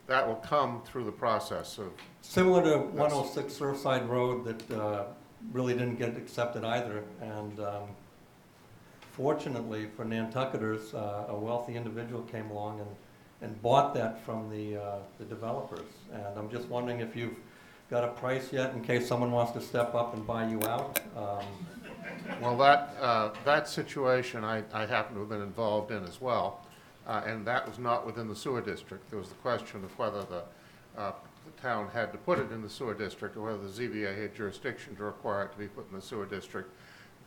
That will come through the process of, Similar to 106 Surfside Road that really didn't get accepted either. And fortunately for Nantucketers, a wealthy individual came along and bought that from the developers. And I'm just wondering if you've got a price yet in case someone wants to step up and buy you out. well, that situation I happen to have been involved in as well. And that was not within the sewer district. There was the question of whether the town had to put it in the sewer district or whether the ZBA had jurisdiction to require it to be put in the sewer district.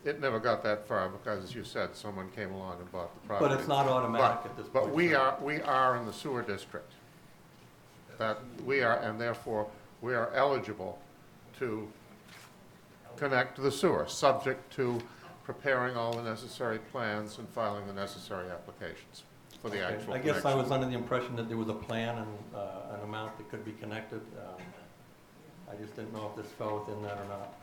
It never got that far because, as you said, someone came along and bought the property. But it's not automatic at this point. But we are in the sewer district. That we are, and therefore we are eligible to connect to the sewer, subject to preparing all the necessary plans and filing the necessary applications for the actual I guess I connection. was under the impression that there was a plan and an amount that could be connected. I just didn't know if this fell within that or not.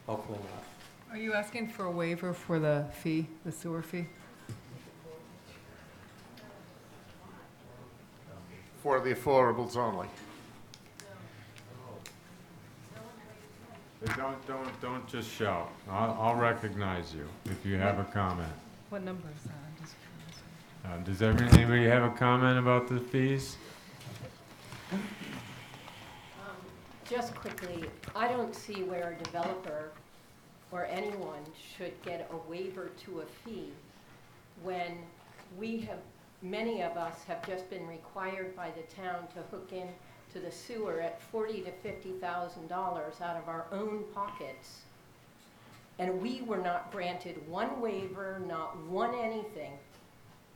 Hopefully not. Are you asking for a waiver for the fee, the sewer fee? For the affordables only. Don't just shout. I'll recognize you if you have a comment. What number is that? I'm just curious. Does anybody have a comment about the fees? Just quickly, I don't see where a developer or anyone should get a waiver to a fee when many of us have just been required by the town to hook in to the sewer at $40,000 to $50,000 out of our own pockets. And we were not granted one waiver, not one anything.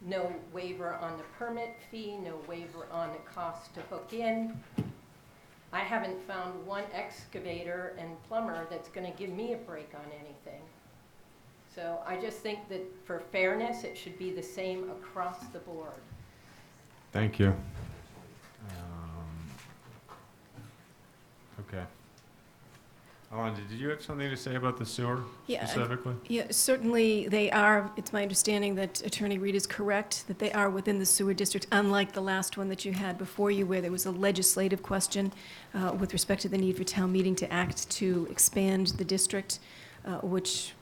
No waiver on the permit fee, no waiver on the cost to hook in. I haven't found one excavator and plumber that's going to give me a break on anything. So I just think that for fairness, it should be the same across the board. Thank you. Okay. Alonda, did you have something to say about the sewer specifically? Yeah, certainly they are. It's my understanding that Attorney Reed is correct, that they are within the sewer district, unlike the last one that you had before you, where there was a legislative question with respect to the need for town meeting to act to expand the district, which,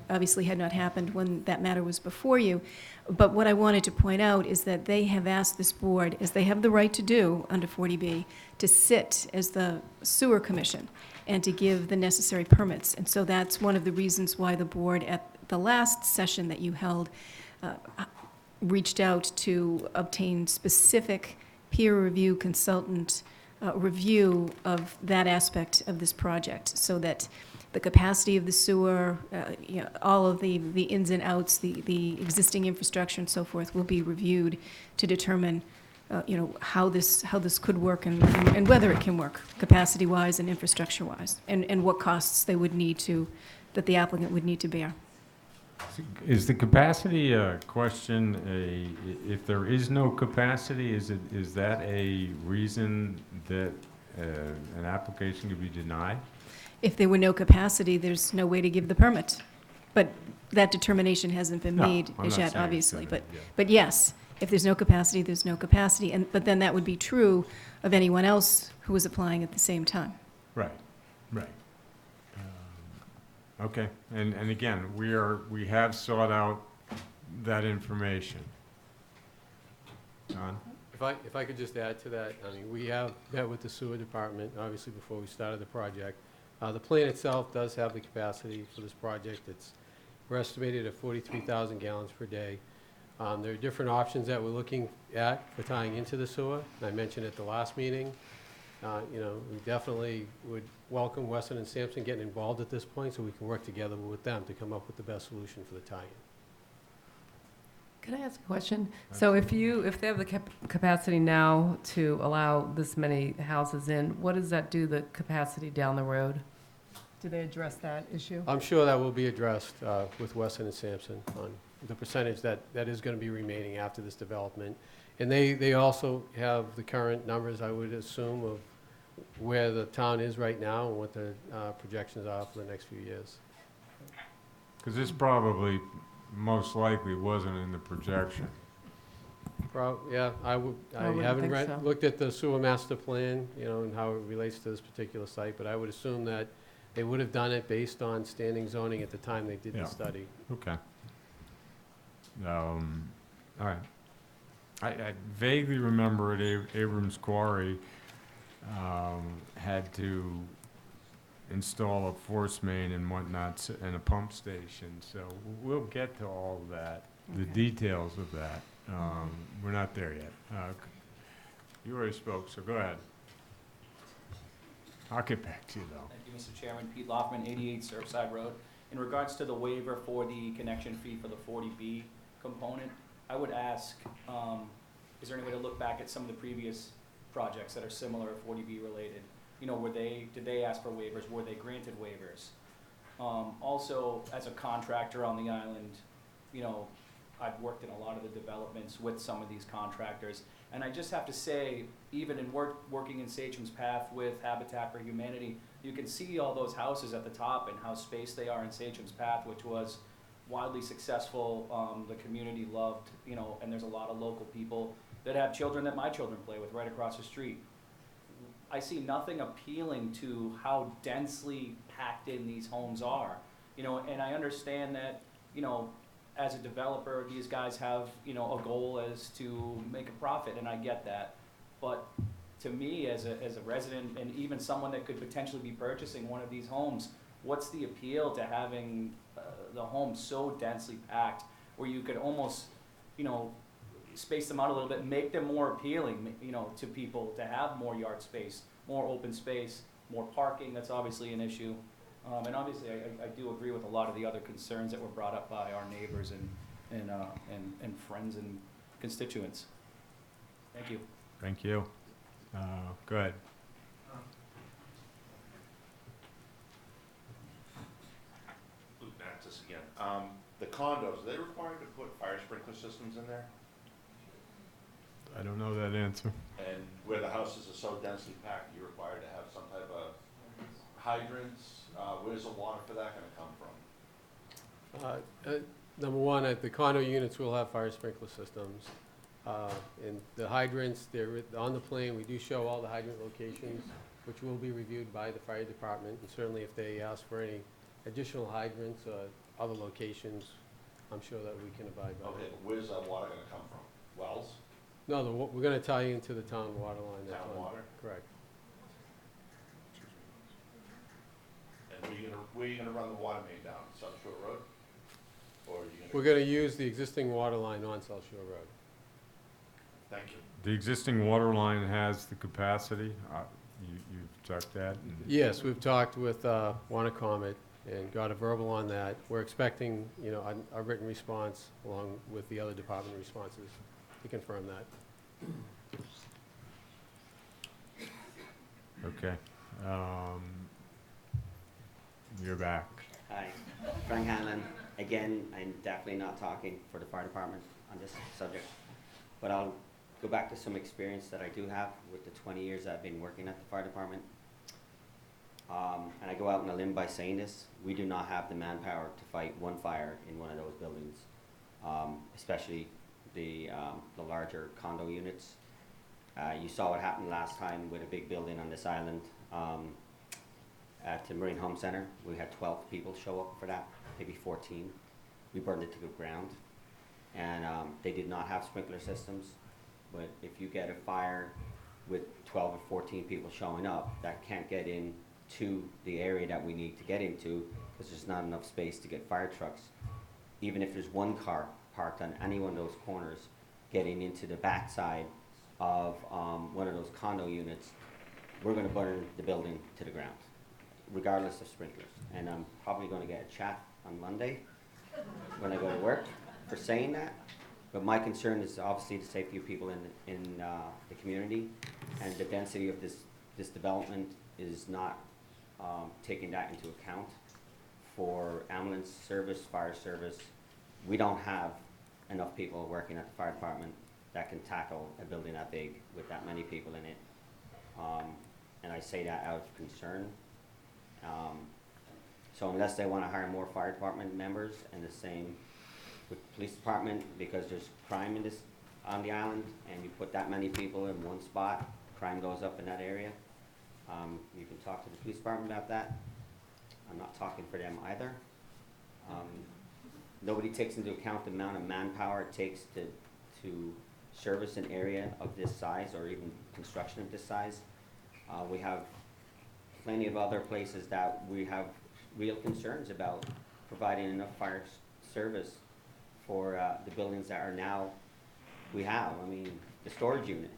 obviously had not happened when that matter was before you. But what I wanted to point out is that they have asked this board, as they have the right to do under 40B, to sit as the sewer commission and to give the necessary permits. And so that's one of the reasons why the board at the last session that you held reached out to obtain specific peer review consultant review of that aspect of this project, so that the capacity of the sewer, all of the ins and outs, the existing infrastructure and so forth will be reviewed to determine how this could work and whether it can work capacity-wise and infrastructure-wise, and what costs they would need that the applicant would need to bear. Is the capacity question if there is no capacity, is that a reason that an application could be denied? If there were no capacity, there's no way to give the permit. But that determination hasn't been made I'm as not yet, saying obviously. it's gonna, But yes, if there's no capacity, there's no capacity. But then that would be true of anyone else who was applying at the same time. Right. Okay, and again, we have sought out that information. John? If I could just add to that, we have met with the sewer department, obviously, before we started the project. The plant itself does have the capacity for this project. We're estimated at 43,000 gallons per day. There are different options that we're looking at for tying into the sewer. I mentioned at the last meeting, we definitely would welcome Weston and Sampson getting involved at this point so we can work together with them to come up with the best solution for the tie-in. Can I ask a question? So if they have the capacity now to allow this many houses in, what does that do the capacity down the road? do they address that issue? I'm sure that will be addressed with Weston and Sampson on the percentage that is going to be remaining after this development. And they also have the current numbers, I would assume, of where the town is right now and what the projections are for the next few years. Because this probably, most likely, wasn't in the projection. Yeah, I wouldn't haven't think so. looked at the sewer master plan, you know, and how it relates to this particular site, but I would assume that they would have done it based on standing zoning at the time they did Yeah. the study. Okay. All right. I vaguely remember at Abrams Quarry, had to install a force main and whatnot and a pump station, so we'll get to all of that, the Okay. details of that. We're not there yet. You already spoke, so go ahead. I'll get back to you, though. Thank you, Mr. Chairman. Pete Loffman, 88 Surfside Road. In regards to the waiver for the connection fee for the 40B component, I would ask, is there any way to look back at some of the previous projects that are similar, 40B related? You know, did they ask for waivers? Were they granted waivers? Also, as a contractor on the island, you know, I've worked in a lot of the developments with some of these contractors, and I just have to say, even in working in Sachem's Path with Habitat for Humanity, you can see all those houses at the top and how spaced they are in Sachem's Path, which was wildly successful. The community loved, you know, and there's a lot of local people that have children that my children play with right across the street. I see nothing appealing to how densely packed in these homes are, you know, and I understand that, you know, as a developer, these guys have, you know, a goal as to make a profit, and I get that. But to me, as a resident, and even someone that could potentially be purchasing one of these homes, what's the appeal to having the home so densely packed where you could almost, you know, space them out a little bit, make them more appealing, you know, to people to have more yard space, more open space, more parking? That's obviously an issue. And obviously, I do agree with a lot of the other concerns that were brought up by our neighbors and friends and constituents. Thank you. Thank you. Go ahead. Luke Naxis again. The condos, are they required to put fire sprinkler systems in there? I don't know that answer. And where the houses are so densely packed, you're required to have some type of hydrants? Where's the water for that gonna come from? Number one, the condo units will have fire sprinkler systems. And the hydrants, they're on the plan. We do show all the hydrant locations, which will be reviewed by the fire department. And certainly if they ask for any additional hydrants or other locations, I'm sure that we can abide by Okay, that. but where's that water gonna come from? Wells? No, we're gonna tie you into the town water line. that's Town on- water? Correct. And where are you gonna run the water main down? South Shore Road? Or are you gonna? We're gonna use the existing water line on South Shore Road. Thank you. The existing water line has the capacity. You've checked that? Yes, we've talked with Comet and got a verbal on that. We're expecting, you know, a written response along with the other department responses to confirm that. Okay. You're back. Hi, Frank Hanlon. Again, I'm definitely not talking for the fire department on this subject, but I'll go back to some experience that I do have with the 20 years I've been working at the fire department. And I go out on a limb by saying this, we do not have the manpower to fight one fire in one of those buildings, especially the larger condo units. You saw what happened last time with a big building on this island at the Marine Home Center. We had 12 people show up for that, maybe 14. We burned it to the ground. And they did not have sprinkler systems. But if you get a fire with 12 or 14 people showing up that can't get into the area that we need to get into because there's not enough space to get fire trucks, even if there's one car parked on any one of those corners getting into the backside of one of those condo units, we're going to burn the building to the ground, regardless of sprinklers. And I'm probably going to get a chat on Monday when I go to work for saying that. But my concern is obviously the safety of people in the community, and the density of this development is not taking that into account. For ambulance service, fire service, we don't have enough people working at the fire department that can tackle a building that big with that many people in it. And I say that out of concern. So unless they want to hire more fire department members, and the same with police department, because there's crime in this, on the island, and you put that many people in one spot, crime goes up in that area. You can talk to the police department about that. I'm not talking for them either. Nobody takes into account the amount of manpower it takes to service an area of this size, or even construction of this size. We have plenty of other places that we have real concerns about providing enough fire service for the buildings that are now, we have. I mean, the storage unit,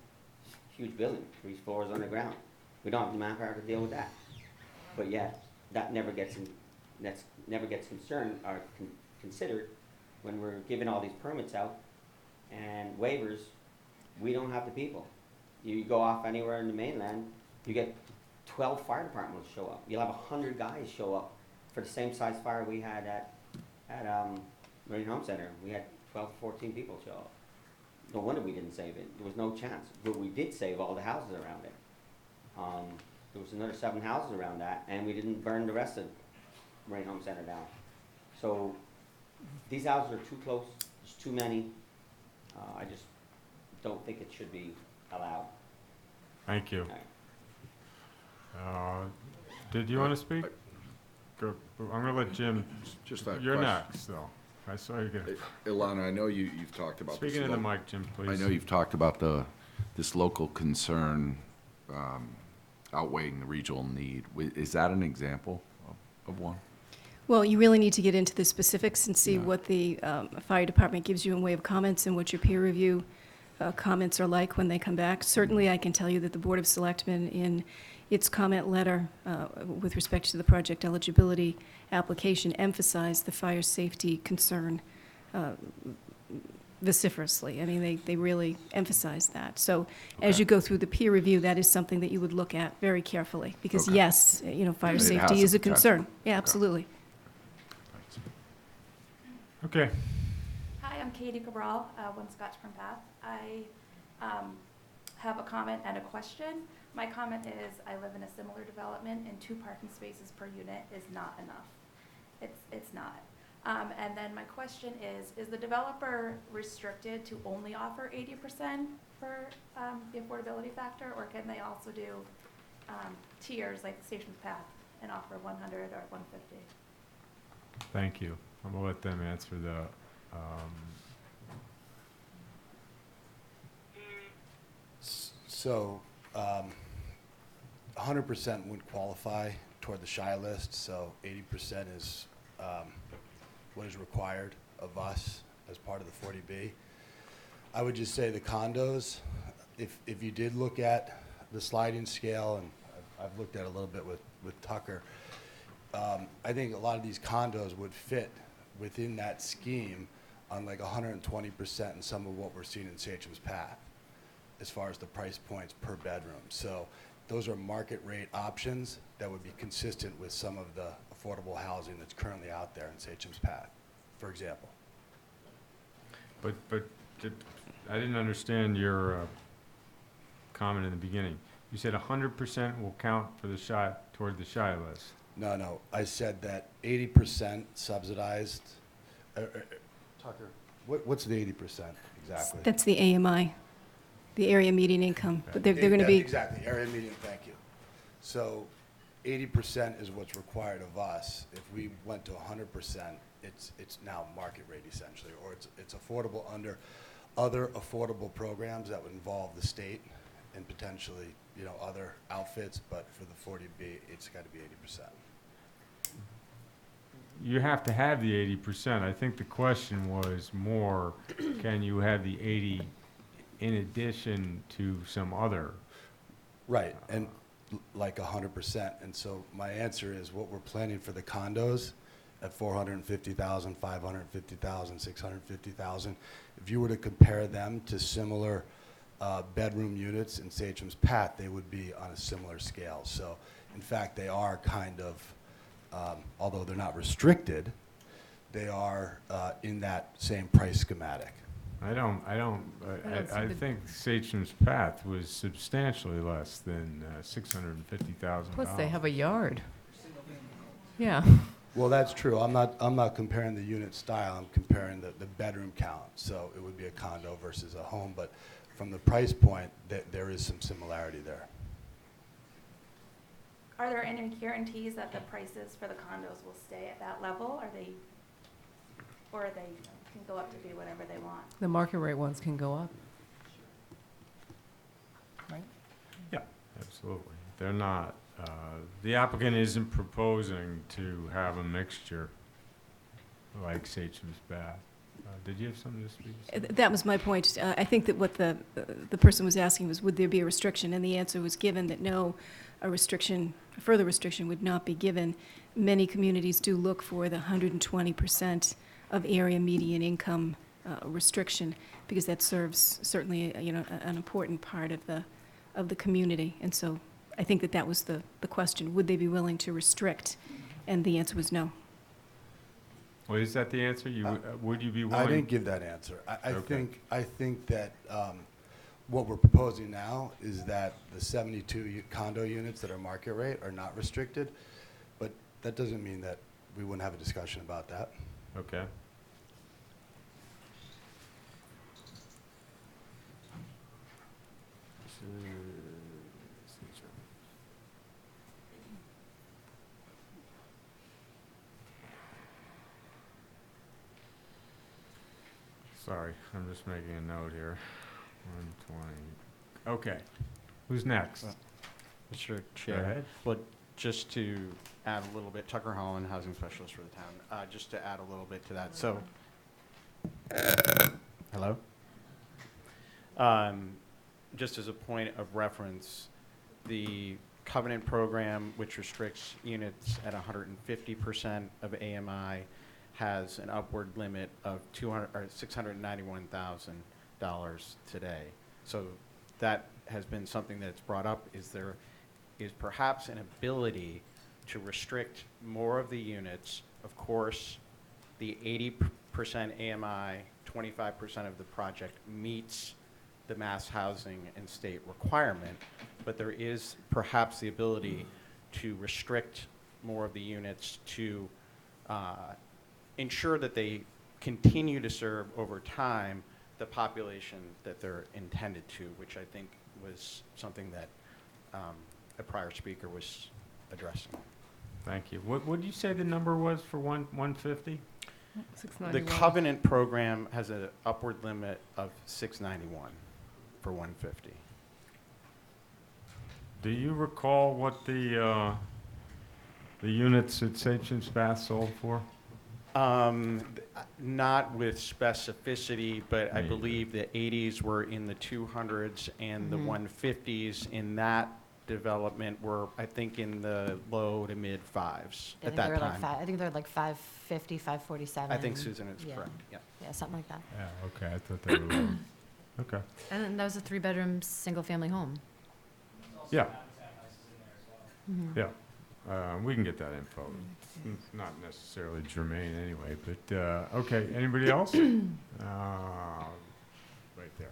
huge building, 3 floors underground. We don't have the manpower to deal with that. But yet, that never gets concerned or considered when we're giving all these permits out and waivers. We don't have the people. You go off anywhere in the mainland, you get 12 fire departments show up. You'll have 100 guys show up for the same size fire we had at Marine Home Center. We had 12, 14 people show up. No wonder we didn't save it. There was no chance. But we did save all the houses around it. There was another 7 houses around that, and we didn't burn the rest of Marine Home Center down. So these houses are too close. There's too many. I just don't think it should be allowed. Thank you. All right. Did you want to speak? Go. I'm going to let Jim. Just that You're question. next, though. I saw you get. Ilana, I know you've talked about this. Speaking in the mic, Jim, please. I know you've talked about this local concern outweighing the regional need. Is that an example of one? Well, you really need to get into the specifics and see what the fire department gives you in way of comments and what your peer review comments are like when they come back. Certainly, I can tell you that the Board of Selectmen, in its comment letter with respect to the project eligibility application, emphasized the fire safety concern vociferously. I mean, they really emphasized that. So as you go through the peer review, that is something that you would look at very carefully, because yes, you know, fire It has safety the is a potential. concern. Yeah, Okay. absolutely. Okay. Hi, I'm Katie Cabral, One Scotchburn Path. I have a comment and a question. My comment is, I live in a similar development, and 2 parking spaces per unit is not enough. It's not. And then my question is the developer restricted to only offer 80% for the affordability factor, or can they also do tiers like Stations Path and offer 100 or 150? Thank you. I'm going to let them answer the. So, 100% wouldn't qualify toward the shy list, so 80% is what is required of us as part of the 40B. I would just say the condos, if you did look at the sliding scale, and I've looked at it a little bit with Tucker, I think a lot of these condos would fit within that scheme on like 120% in some of what we're seeing in Sachem's Path, as far as the price points per bedroom. So those are market rate options that would be consistent with some of the affordable housing that's currently out there in Sachem's Path, for example. But I didn't understand your comment in the beginning. You said 100% will count for the shy, toward the shy list. No, I said that 80% subsidized. Tucker, what's the 80% exactly? That's the AMI, the area median income. But they're going to be. Exactly, area median, thank you. So 80% is what's required of us. If we went to 100%, it's now market rate essentially, or it's affordable under other affordable programs that would involve the state and potentially, you know, other outfits, but for the 40B, it's got to be 80%. You have to have the 80%. I think the question was more, can you have the 80 in addition to some other? Right, and like 100%. And so my answer is what we're planning for the condos at 450,000, 550,000, 650,000. If you were to compare them to similar bedroom units in Sachem's Path, they would be on a similar scale. So In fact, they are kind of, although they're not restricted, they are in that same price schematic. I see the- think Sachem's Path was substantially less than $650,000. Plus, they have a yard. Yeah. Well, that's true. I'm not comparing the unit style. I'm comparing the bedroom count. So it would be a condo versus a home. But from the price point, there is some similarity there. Are there any guarantees that the prices for the condos will stay at that level? Or they can go up to be whatever they want? The market rate ones can go up. Right? Yeah, absolutely. They're not, the applicant isn't proposing to have a mixture like Sachem's Bath. Did you have something to speak to? That was my point. I think that what the person was asking was, would there be a restriction? And the answer was given that no, a further restriction would not be given. Many communities do look for the 120% of area median income restriction, because that serves certainly, an important part of the community. And so I think that was the question. Would they be willing to restrict? And the answer was no. Well, is that the answer? Would you be willing? I didn't give that answer. Okay. I think that what we're proposing now is that the 72 condo units that are market rate are not restricted, but that doesn't mean that we wouldn't have a discussion about that. Okay. Sorry, I'm just making a note here. 120. Okay. Who's next? Mr. Go Chair. ahead. Well, just to add a little bit, Tucker Holland, housing specialist for the town, just to add a little bit to that. So, hello? Just as a point of reference, the covenant program, which restricts units at 150% of AMI, has an upward limit of $691,000 today. So that has been something that's brought up. Is there is perhaps an ability to restrict more of the units? Of course, the 80% AMI, 25% of the project meets the mass housing and state requirement, but there is perhaps the ability to restrict more of the units to ensure that they continue to serve over time the population that they're intended to, which I think was something that a prior speaker was addressing. Thank you. What did you say the number was for 150? The covenant program has an upward limit of 691 for 150. Do you recall what the units at Sachem's Bath sold for? Not with specificity, but I Me believe the 80s were in the 200s and the 150s in that development were, I think, in the low to mid fives at that time. I think they're like 550, 547. I think Susan is Yeah. correct, yeah. Yeah, something like that. Yeah, okay, I thought they were low. Okay. And then that was a 3-bedroom, single-family home. Yeah. Mhm. Yeah. We can get that info. It's not necessarily germane anyway, but, okay, anybody else? Right there.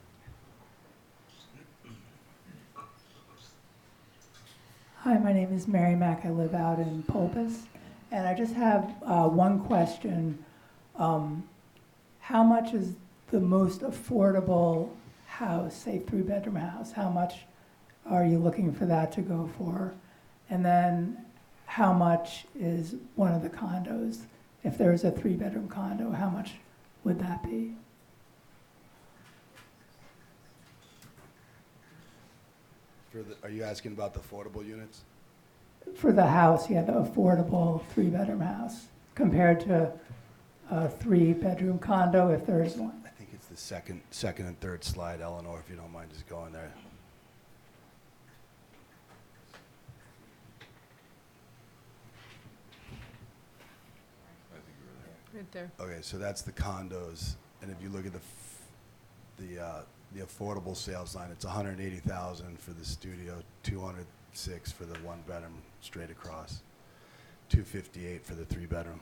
Hi, my name is Mary Mack. I live out in Pulpus, and I just have one question. How much is the most affordable house, say 3-bedroom house? How much are you looking for that to go for? And then how much is one of the condos? If there's a 3-bedroom condo, how much would that be? Are you asking about the affordable units? For the house, yeah, the affordable 3-bedroom house compared to a 3-bedroom condo, if there is one. I think it's the second and third slide, Eleanor, if you don't mind just going there. Right there. Okay, so that's the condos, and if you look at the affordable sales line, it's 180,000 for the studio, 200 $206 for the one bedroom straight across, $258 for the three bedroom.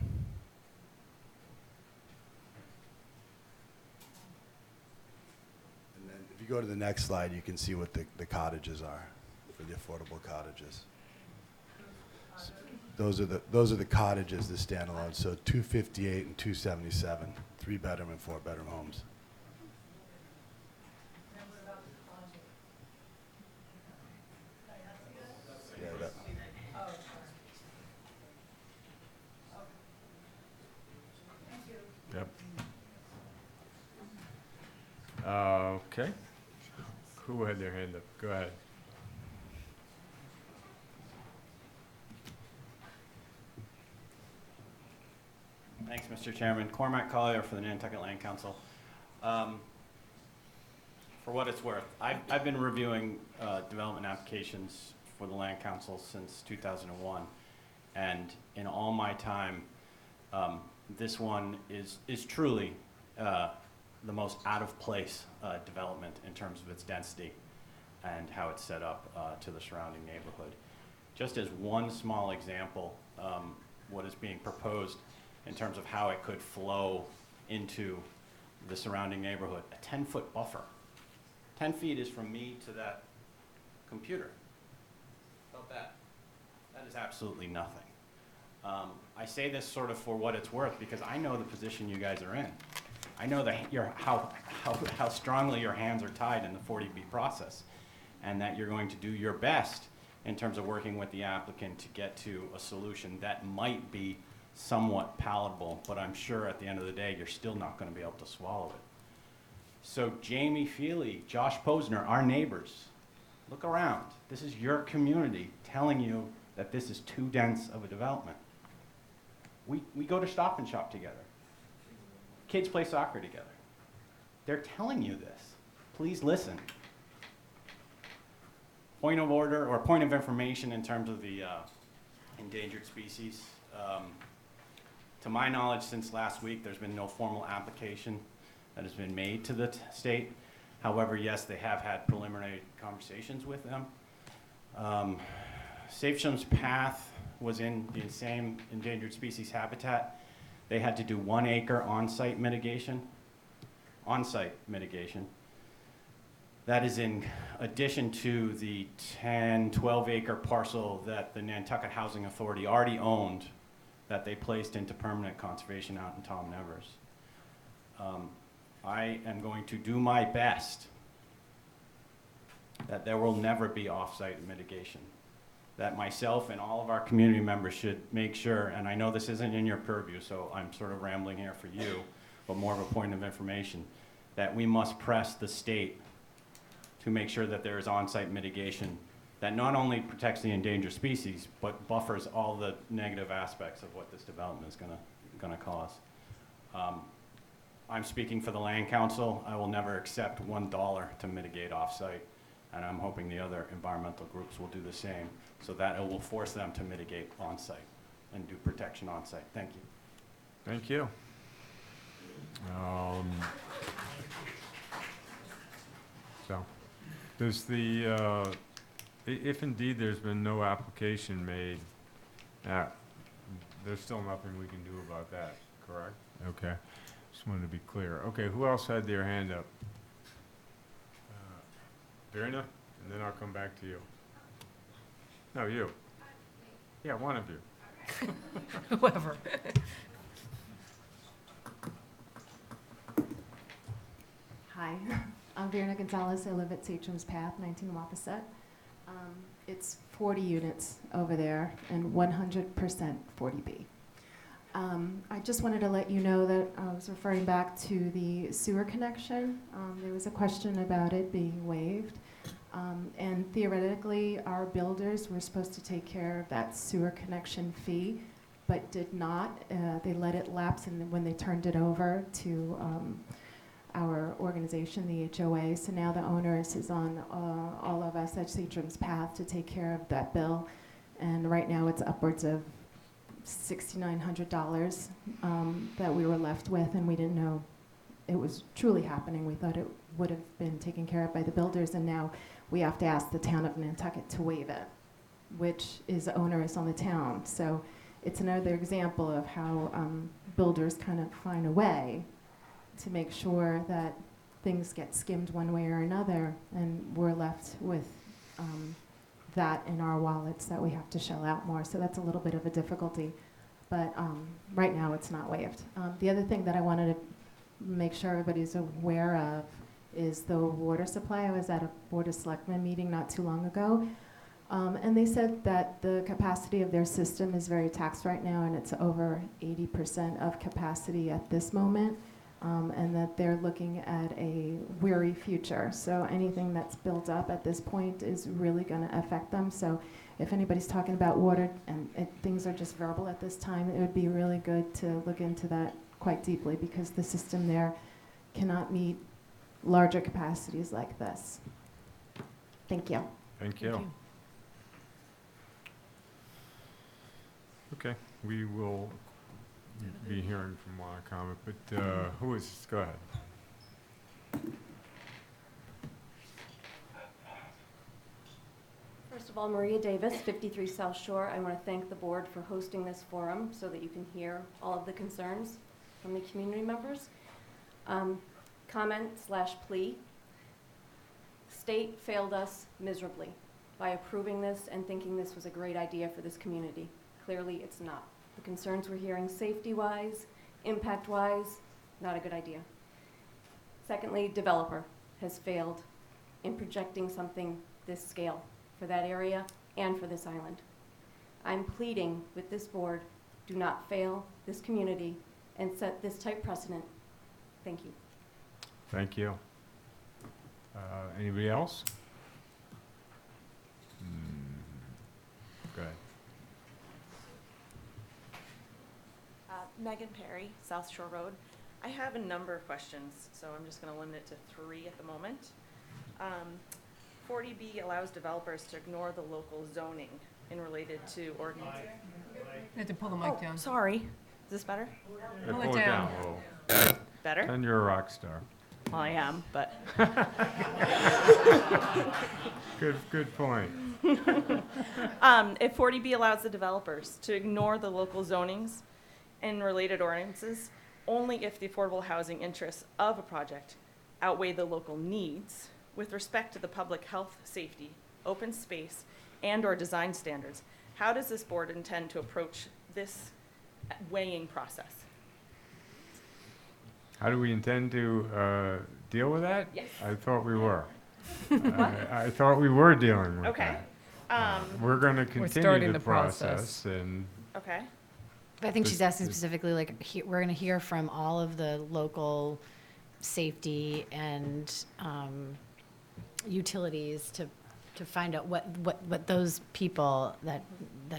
And then if you go to the next slide, you can see what the cottages are for the affordable cottages. Those are the cottages, the standalone. So 258 and 277, three bedroom and four bedroom homes. Yeah, that, Yep. Okay. Who had their hand up? Go ahead. Thanks, Mr. Chairman. Cormac Collier for the Nantucket Land Council. For what it's worth, I've been reviewing development applications for the Land Council since 2001, and in all my time, this one is truly the most out of place development in terms of its density and how it's set up to the surrounding neighborhood. Just as one small example, what is being proposed in terms of how it could flow into the surrounding neighborhood, a 10-foot buffer. 10 feet is from me to that computer. About that. That is absolutely nothing. I say this sort of for what it's worth because I know the position you guys are in. I know how strongly your hands are tied in the 40B process, and that you're going to do your best in terms of working with the applicant to get to a solution that might be somewhat palatable, but I'm sure at the end of the day, you're still not going to be able to swallow it. So Jamie Feely, Josh Posner, our neighbors, look around. This is your community telling you that this is too dense of a development. We go to Stop and Shop together. Kids play soccer together. They're telling you this. Please listen. Point of order or point of information in terms of the endangered species. To my knowledge, since last week, there's been no formal application that has been made to the state. However, yes, they have had preliminary conversations with them. Safesham's Path was in the same endangered species habitat. They had to do 1 acre on-site mitigation. On-site mitigation. That is in addition to the 10, 12 acre parcel that the Nantucket Housing Authority already owned that they placed into permanent conservation out in Tom Nevers. I am going to do my best that there will never be off-site mitigation. That myself and all of our community members should make sure, and I know this isn't in your purview, so I'm sort of rambling here for you, but more of a point of information, that we must press the state to make sure that there is on-site mitigation that not only protects the endangered species, but buffers all the negative aspects of what this development is gonna cause. I'm speaking for the Land Council. I will never accept $1 to mitigate off-site, and I'm hoping the other environmental groups will do the same, so that it will force them to mitigate on-site and do protection on-site. Thank you. Thank you. So, does the, if indeed there's been no application made, there's still nothing we can do about that, correct? Okay, just wanted to be clear. Okay, who else had their hand up? Verna, and then I'll come back to you. No, you. Yeah, one of you. Whoever. Hi, I'm Verna Gonzalez. I live at Sachem's Path, 19 Wapaset. It's 40 units over there and 100% 40B. I just wanted to let you know that I was referring back to the sewer connection. There was a question about it being waived. And theoretically, our builders were supposed to take care of that sewer connection fee, but did not. They let it lapse, and when they turned it over to our organization, the HOA, so now the onus is on all of us at Sachem's Path to take care of that bill. And right now, it's upwards of $6,900 that we were left with, and we didn't know it was truly happening. We thought it would have been taken care of by the builders, and now we have to ask the town of Nantucket to waive it. which is onerous on the town. So it's another example of how builders kind of find a way to make sure that things get skimmed one way or another, and we're left with that in our wallets that we have to shell out more. So that's a little bit of a difficulty. But right now, it's not waived. The other thing that I wanted to make sure everybody's aware of is the water supply. I was at a Board of Selectmen meeting not too long ago, and they said that the capacity of their system is very taxed right now, and it's over 80% of capacity at this moment, and that they're looking at a weary future. So anything that's built up at this point is really going to affect them. So if anybody's talking about water and things are just verbal at this time, it would be really good to look into that quite deeply, because the system there cannot meet larger capacities like this. Thank you. Thank you. Okay, we will be hearing from comment, but who is, go ahead. First of all, Maria Davis, 53 South Shore. I want to thank the board for hosting this forum so that you can hear all of the concerns from the community members. Comment/plea. State failed us miserably by approving this and thinking this was a great idea for this community. Clearly, it's not. The concerns we're hearing safety-wise, impact-wise, not a good idea. Secondly, developer has failed in projecting something this scale for that area and for this island. I'm pleading with this board, do not fail this community and set this type precedent. Thank you. Thank you. Anybody else? Go ahead. Megan Perry, South Shore Road. I have a number of questions, so I'm just going to limit it to 3 at the moment. 40B allows developers to ignore the local zoning in related to ordinance. You have to pull the mic down. Sorry. Is this better? Pull it down a little. Better? And you're a rock star. Well, I am, but. Good point. If 40B allows the developers to ignore the local zonings and related ordinances, only if the affordable housing interests of a project outweigh the local needs with respect to the public health, safety, open space, and/or design standards, how does this board intend to approach this weighing process? How do we intend to deal with that? Yes. I thought we were. I thought we were dealing with Okay. that. We're going to continue starting the the process. process and Okay. But I think This she's asking is- specifically, like, we're going to hear from all of the local safety and utilities to find out what those people that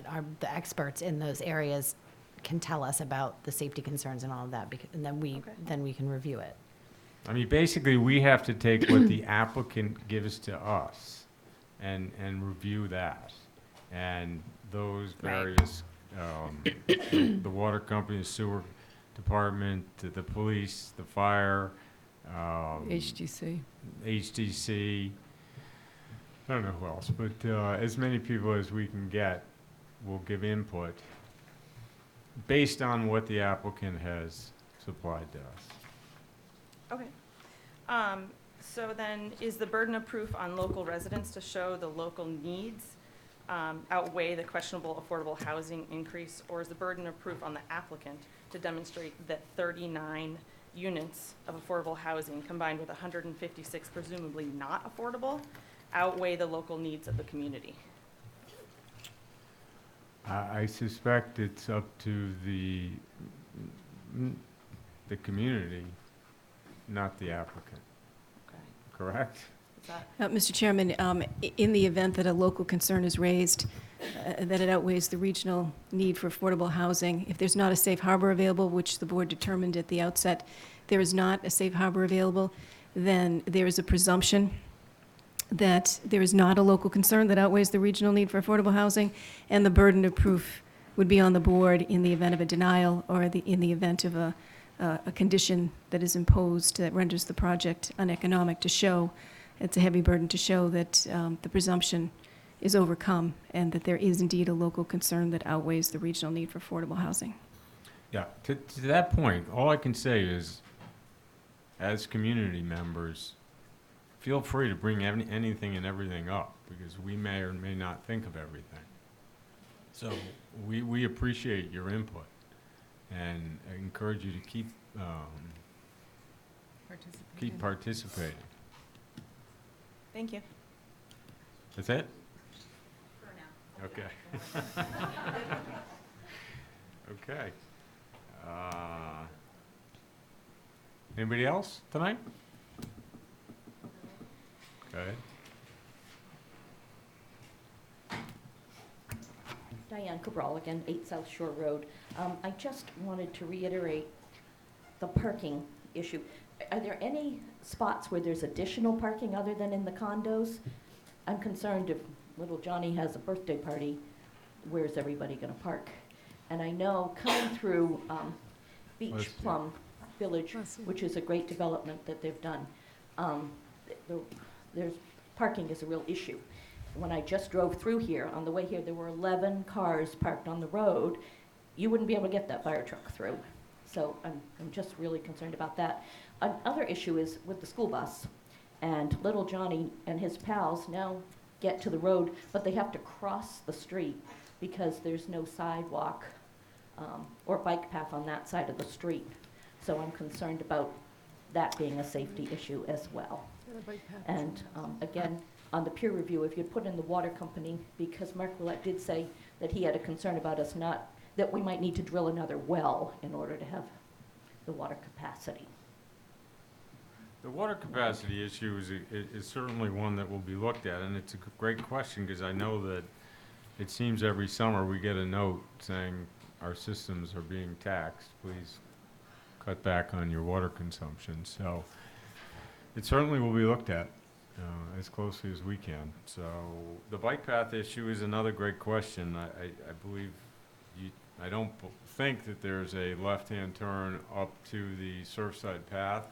are the experts in those areas can tell us about the safety concerns and all of that, and then we can review it. I mean, basically, we have to take what the applicant gives to us and review that. And those various, the water company, the sewer department, the police, the fire, HDC. HDC, I don't know who else, but as many people as we can get will give input based on what the applicant has supplied to us. Okay. So then, is the burden of proof on local residents to show the local needs outweigh the questionable affordable housing increase, or is the burden of proof on the applicant to demonstrate that 39 units of affordable housing combined with 156 presumably not affordable outweigh the local needs of the community? I suspect it's up to the community, not the applicant. Okay. Correct? Is that Mr. Chairman, in the event that a local concern is raised, that it outweighs the regional need for affordable housing, if there's not a safe harbor available, which the board determined at the outset there is not a safe harbor available, then there is a presumption that there is not a local concern that outweighs the regional need for affordable housing, and the burden of proof would be on the board in the event of a denial or in the event of a condition that is imposed that renders the project uneconomic to show. It's a heavy burden to show that the presumption is overcome, and that there is indeed a local concern that outweighs the regional need for affordable housing. Yeah, to that point, all I can say is, as community members, feel free to bring anything and everything up, because we may or may not think of everything. So we appreciate your input, and I encourage you to keep participating. Thank you. That's it? For now. Okay. Okay. Anybody else tonight? Okay. Diane Cabral again, 8 South Shore Road. I just wanted to reiterate the parking issue. Are there any spots where there's additional parking other than in the condos? I'm concerned if little Johnny has a birthday party, where's everybody gonna park? And I know coming through Beach Plum Village, which is a great development that they've done, there's parking is a real issue. When I just drove through here, on the way here, there were 11 cars parked on the road. You wouldn't be able to get that fire truck through. So I'm just really concerned about that. Another issue is with the school bus. And little Johnny and his pals now get to the road, but they have to cross the street because there's no sidewalk or bike path on that side of the street. So I'm concerned about that being a safety issue as well. And again, on the peer review, if you put in the water company, because Mark Willett did say that he had a concern about us not, that we might need to drill another well in order to have the water capacity. The water capacity issue is certainly one that will be looked at, and it's a great question, because I know that it seems every summer we get a note saying our systems are being taxed. Please cut back on your water consumption. So it certainly will be looked at as closely as we can. So the bike path issue is another great question. I believe I don't think that there's a left-hand turn up to the Surfside path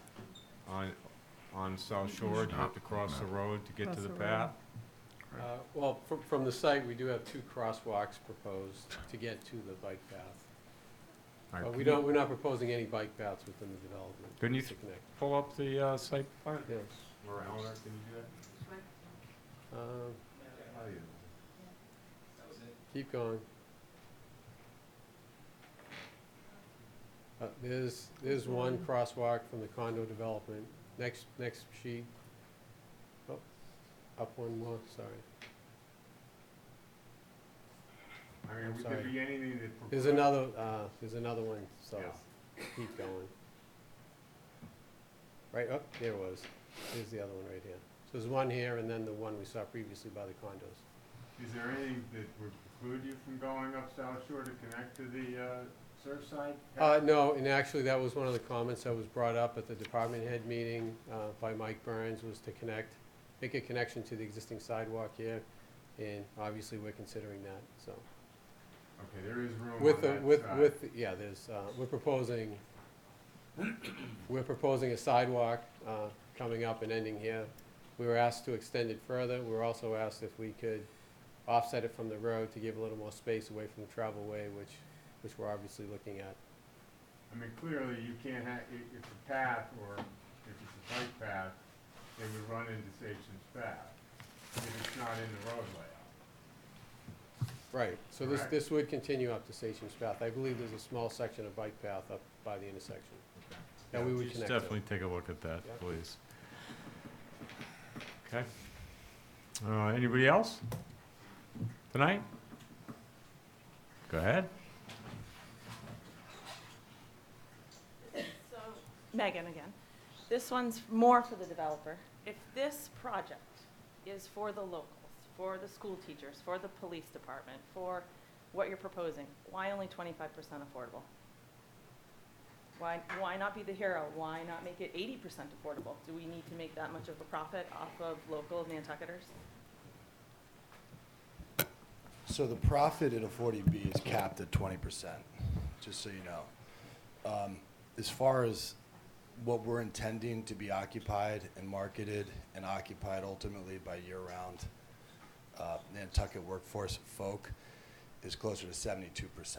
on South Shore. You have to cross the road to get to the path. Well, from the site, we do have 2 crosswalks proposed to get to the bike path. All right, We're not proposing any bike paths within the development. Couldn't you to connect. pull up the site plan? Yes. Or Eleanor, can you do that? Keep going. There's one crosswalk from the condo development. Next sheet. Oh, up one more, sorry. I mean, I'm we sorry. could be anything that. There's another one, so keep going. Right, oh, there it was. Here's the other one right here. So there's one here, and then the one we saw previously by the condos. Is there anything that would preclude you from going up South Shore to connect to the Surfside? No, and actually, that was one of the comments that was brought up at the department head meeting by Mike Burns, was to make a connection to the existing sidewalk here, and obviously, we're considering that, so. Okay, there is room on that side. Yeah, there's, we're proposing a sidewalk coming up and ending here. We were asked to extend it further. We were also asked if we could offset it from the road to give a little more space away from the travel way, which we're obviously looking at. I mean, clearly, you can't have, if it's a path or if it's a bike path, they would run into Sachem's path if it's not in the road layout. Right, so Correct. this would continue up to Sachem's path. I believe there's a small section of bike path up by the intersection. Okay. Yeah, we would just connect them. definitely take a look at that, Yeah. please. Okay. Anybody else tonight? Go ahead. So, Megan again. This one's more for the developer. If this project is for the locals, for the school teachers, for the police department, for what you're proposing, why only 25% affordable? Why not be the hero? Why not make it 80% affordable? Do we need to make that much of a profit off of local Nantucketers? So the profit in a 40B is capped at 20%, just so you know. As far as what we're intending to be occupied and marketed and occupied ultimately by year-round Nantucket workforce of folk is closer to 72%.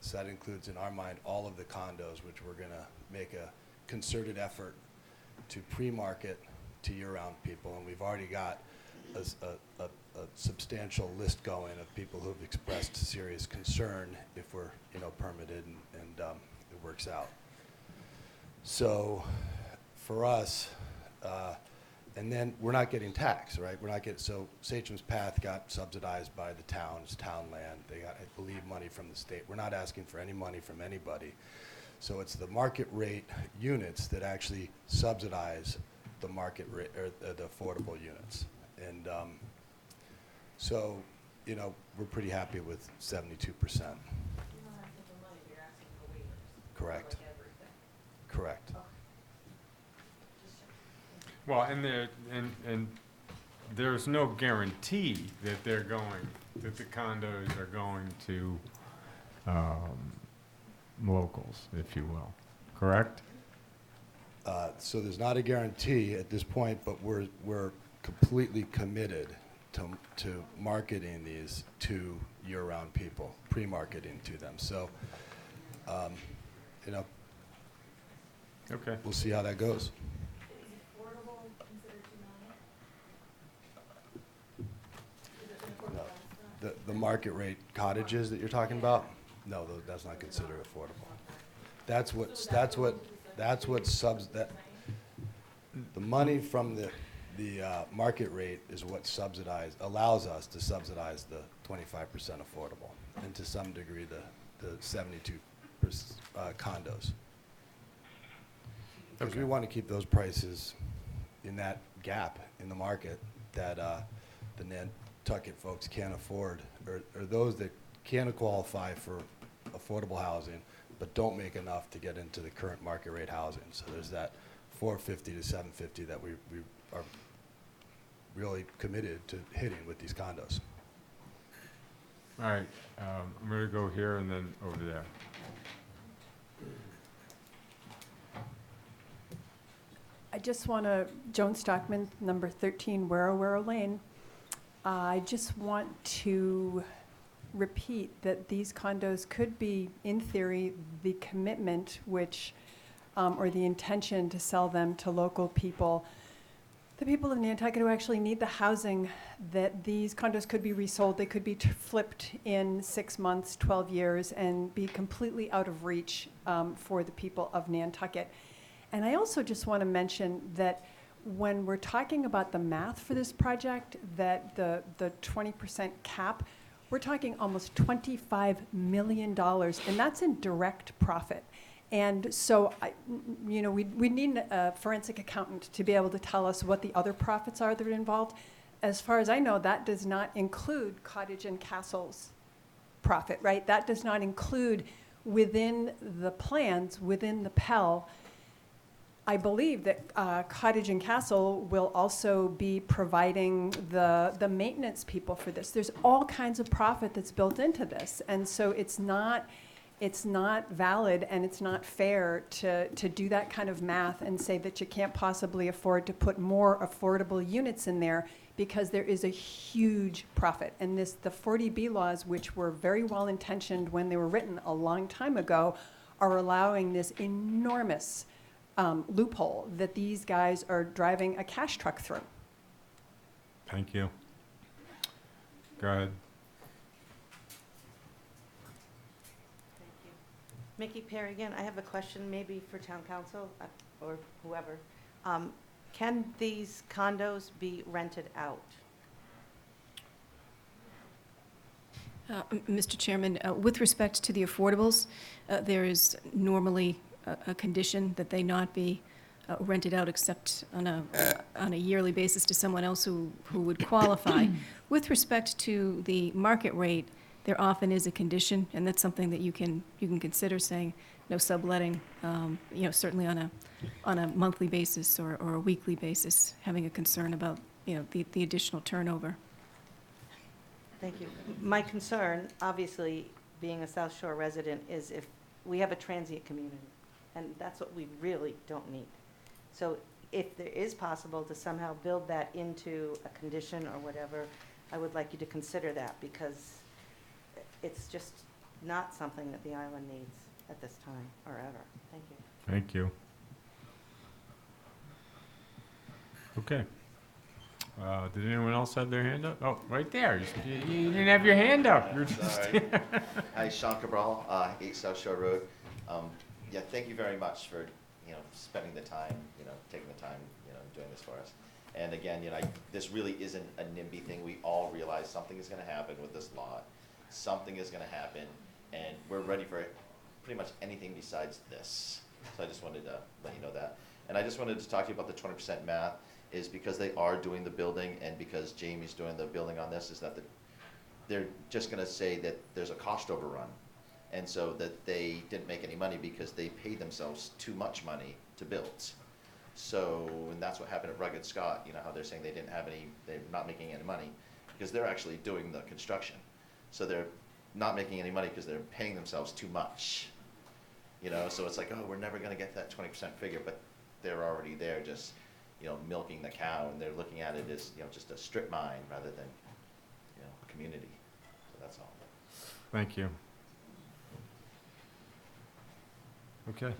So that includes, in our mind, all of the condos, which we're going to make a concerted effort to pre-market to year-round people. And we've already got a substantial list going of people who have expressed serious concern if we're, permitted and it works out. So for us, and then we're not getting taxed, right? We're not getting, so Satcham's Path got subsidized by the town, it's town land. They got, I believe, money from the state. We're not asking for any money from anybody. So it's the market rate units that actually subsidize the market rate, or the affordable units. And so, we're pretty happy with 72%. Correct. Correct. Well, and there's no guarantee that that the condos are going to locals, if you will, correct? So there's not a guarantee at this point, but we're completely committed to marketing these to year-round people, pre-marketing to them. So, Okay. we'll see how that goes. No, the market rate cottages that you're talking about, no, that's not considered affordable. The money from the market rate is what allows us to subsidize the 25% affordable, and to some degree the 72% condos. Because we want to keep those prices in that gap in the market that the Nantucket folks can't afford, or those that can qualify for affordable housing but don't make enough to get into the current market rate housing. So there's that $450 to $750 that we are really committed to hitting with these condos. All right, I'm going to go here and then over there. I just want to, Joan Stockman, number 13, Warrow Lane. I just want to repeat that these condos could be, in theory, the commitment which, or the intention to sell them to local people. The people of Nantucket who actually need the housing, that these condos could be resold, they could be flipped in 6 months, 12 years, and be completely out of reach for the people of Nantucket. And I also just want to mention that when we're talking about the math for this project, that the 20% cap, we're talking almost $25 million, and that's in direct profit. And so, we need a forensic accountant to be able to tell us what the other profits are that are involved. As far as I know, that does not include Cottage and Castle's profit, right? That does not include within the plans, within the Pell. I believe that Cottage and Castle will also be providing the maintenance people for this. There's all kinds of profit that's built into this, and so it's not valid and it's not fair to do that kind of math and say that you can't possibly afford to put more affordable units in there, because there is a huge profit. And the 40B laws, which were very well intentioned when they were written a long time ago, are allowing this enormous loophole that these guys are driving a cash truck through. Thank you. Go ahead. Mickey Perry again. I have a question maybe for town council or whoever. Can these condos be rented out? Mr. Chairman, with respect to the affordables, there is normally a condition that they not be rented out except on a yearly basis to someone else who would qualify. With respect to the market rate, there often is a condition, and that's something that you can consider, saying no subletting, certainly on a monthly basis or a weekly basis, having a concern about the additional turnover. Thank you. My concern, obviously, being a South Shore resident, is if we have a transient community, and that's what we really don't need. So if there is possible to somehow build that into a condition or whatever, I would like you to consider that, because it's just not something that the island needs at this time or ever. Thank you. Thank you. Okay. Did anyone else have their hand up? Oh, right there. You didn't have your hand up. You're just Sorry. Hi, Sean Cabral, 8 South Shore Road. Yeah, thank you very much for, spending the time, taking the time, doing this for us. And again, this really isn't a NIMBY thing. We all realize something is gonna happen with this lot. Something is gonna happen, and we're ready for pretty much anything besides this. So I just wanted to let you know that. And I just wanted to talk to you about the 20% math, is because they are doing the building, and because Jamie's doing the building on this, is that they're just gonna say that there's a cost overrun. And so that they didn't make any money because they paid themselves too much money to build. So, and that's what happened at Rugged Scott, how they're saying they're not making any money, because they're actually doing the construction. So they're not making any money because they're paying themselves too much. So it's like, oh, we're never gonna get that 20% figure, but they're already there just, milking the cow, and they're looking at it as, just a strip mine rather than, community. So that's all. Thank you. Okay.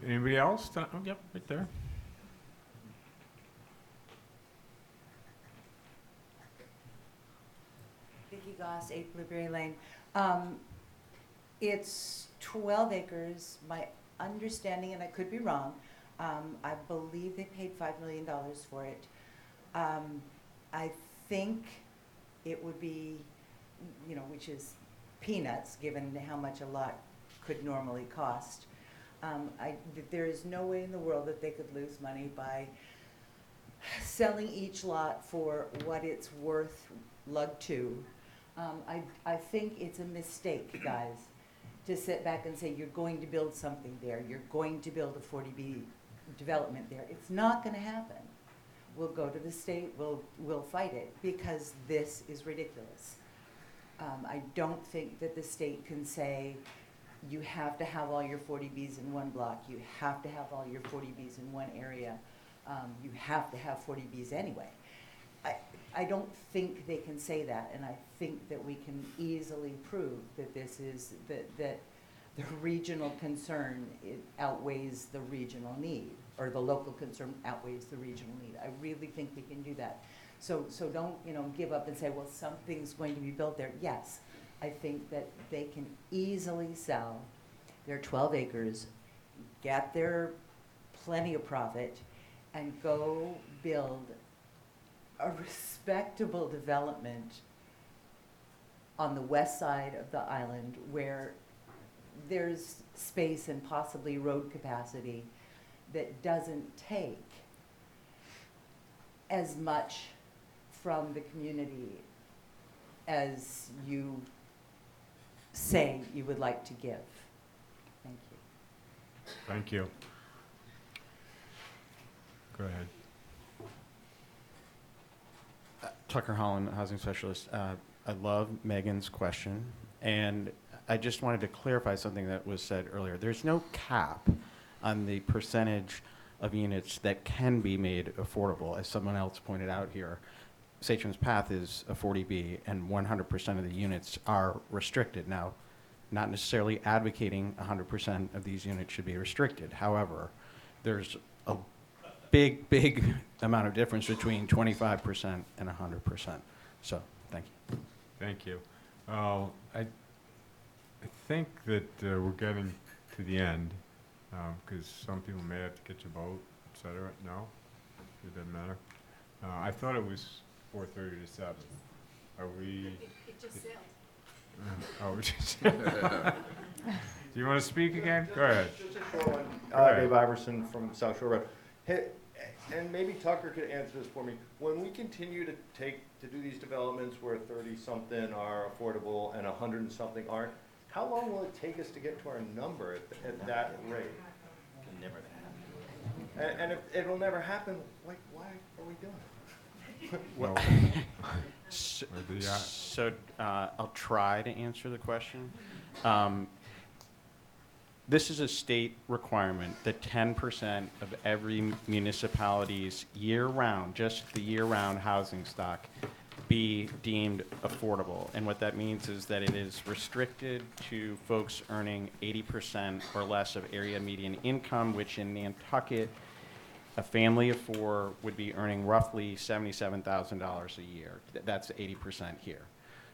Anybody else? Oh, yep, right there. Vicki Goss, 8 Blueberry Lane. It's 12 acres. My understanding, and I could be wrong, I believe they paid $5 million for it. I think it would be, which is peanuts given how much a lot could normally cost. There is no way in the world that they could lose money by selling each lot for what it's worth, lug 2. I think it's a mistake, guys, to sit back and say you're going to build something there, you're going to build a 40B development there. It's not going to happen. We'll go to the state, we'll fight it, because this is ridiculous. I don't think that the state can say you have to have all your 40Bs in one block, you have to have all your 40Bs in one area, you have to have 40Bs anyway. I don't think they can say that, and I think that we can easily prove that this is, that the regional concern outweighs the regional need, or the local concern outweighs the regional need. I really think we can do that. So don't, give up and say, well, something's going to be built there. Yes, I think that they can easily sell their 12 acres, get their plenty of profit, and go build a respectable development on the west side of the island where there's space and possibly road capacity that doesn't take as much from the community as you say you would like to give. Thank you. Thank you. Go ahead. Tucker Holland, housing specialist. I love Megan's question, and I just wanted to clarify something that was said earlier. There's no cap on the percentage of units that can be made affordable. As someone else pointed out here, Satcham's Path is a 40B, and 100% of the units are restricted. Now, not necessarily advocating 100% of these units should be restricted. However, there's a big amount of difference between 25% and 100%. So, thank you. Thank you. I think that we're getting to the end, because some people may have to catch a boat, et cetera. No? It doesn't matter? I thought it was 4:30 to 7. Are we? It just sailed. Oh, it just Do you want to speak again? Go ahead. Just a short one. Go ahead. Dave Iverson from South Shore Road. Hey, and maybe Tucker could answer this for me. When we continue to do these developments where 30-something are affordable and 100-something aren't, how long will it take us to get to our number at that rate? Can never happen. And if it'll never happen, like, why are we doing it? Well, so I'll try to answer the question. This is a state requirement that 10% of every municipality's year-round, just the year-round housing stock, be deemed affordable. And what that means is that it is restricted to folks earning 80% or less of area median income, which in Nantucket, a family of four would be earning roughly $77,000 a year. That's 80% here.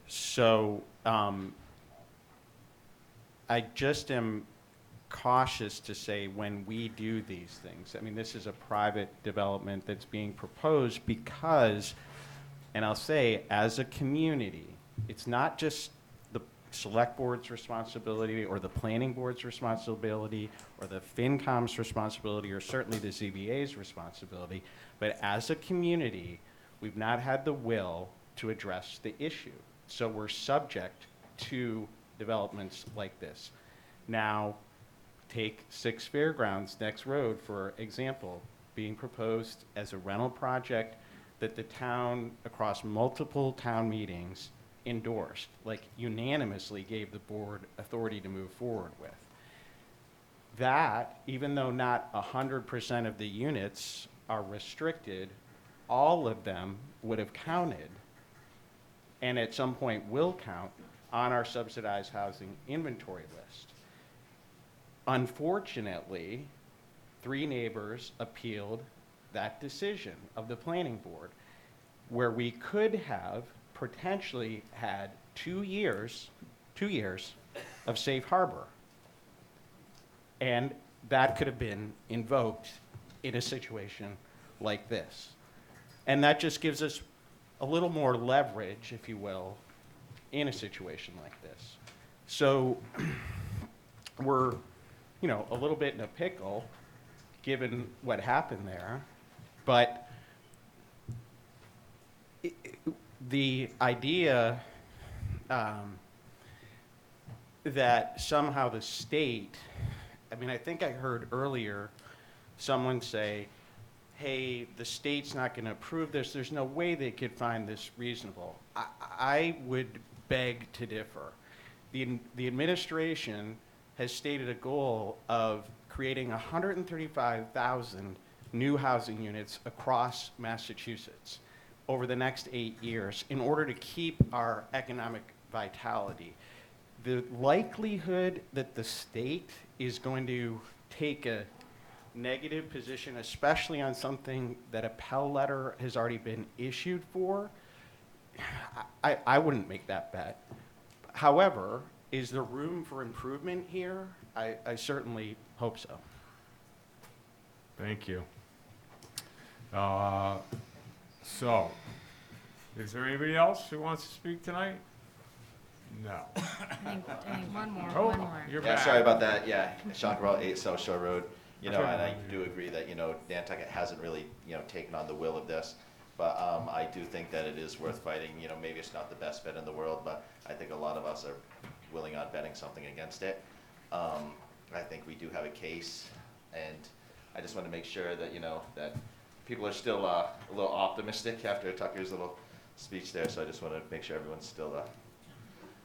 So I just am cautious to say when we do these things. I mean, this is a private development that's being proposed because, and I'll say, as a community, it's not just the select board's responsibility or the planning board's responsibility or the FinCom's responsibility or certainly the ZBA's responsibility, but as a community, we've not had the will to address the issue. So we're subject to developments like this. Now, take Six Fairgrounds next road, for example, being proposed as a rental project that the town, across multiple town meetings, endorsed, like unanimously gave the board authority to move forward with. That, even though not 100% of the units are restricted, all of them would have counted, and at some point will count, on our subsidized housing inventory list. Unfortunately, 3 neighbors appealed that decision of the planning board, where we could have potentially had 2 years of safe harbor. And that could have been invoked in a situation like this. And that just gives us a little more leverage, if you will, in a situation like this. So we're, a little bit in a pickle, given what happened there, but the idea that somehow the state, I think I heard earlier someone say, hey, the state's not going to approve this, there's no way they could find this reasonable. I would beg to differ. The administration has stated a goal of creating 135,000 new housing units across Massachusetts over the next 8 years in order to keep our economic vitality. The likelihood that the state is going to take a negative position, especially on something that a Pell letter has already been issued for, I wouldn't make that bet. However, is there room for improvement here? I certainly hope so. Thank you. So, is there anybody else who wants to speak tonight? No. One more, Oh, one more. you're Yeah, back. sorry about that, yeah, Sean Cabral, 8 South Shore Road, and I do agree that, Nantucket hasn't really, taken on the will of this, but, I do think that it is worth fighting, maybe it's not the best bet in the world, but I think a lot of us are willing on betting something against it. I think we do have a case, and I just want to make sure that, that people are still, a little optimistic after Tucker's little speech there, so I just want to make sure everyone's still,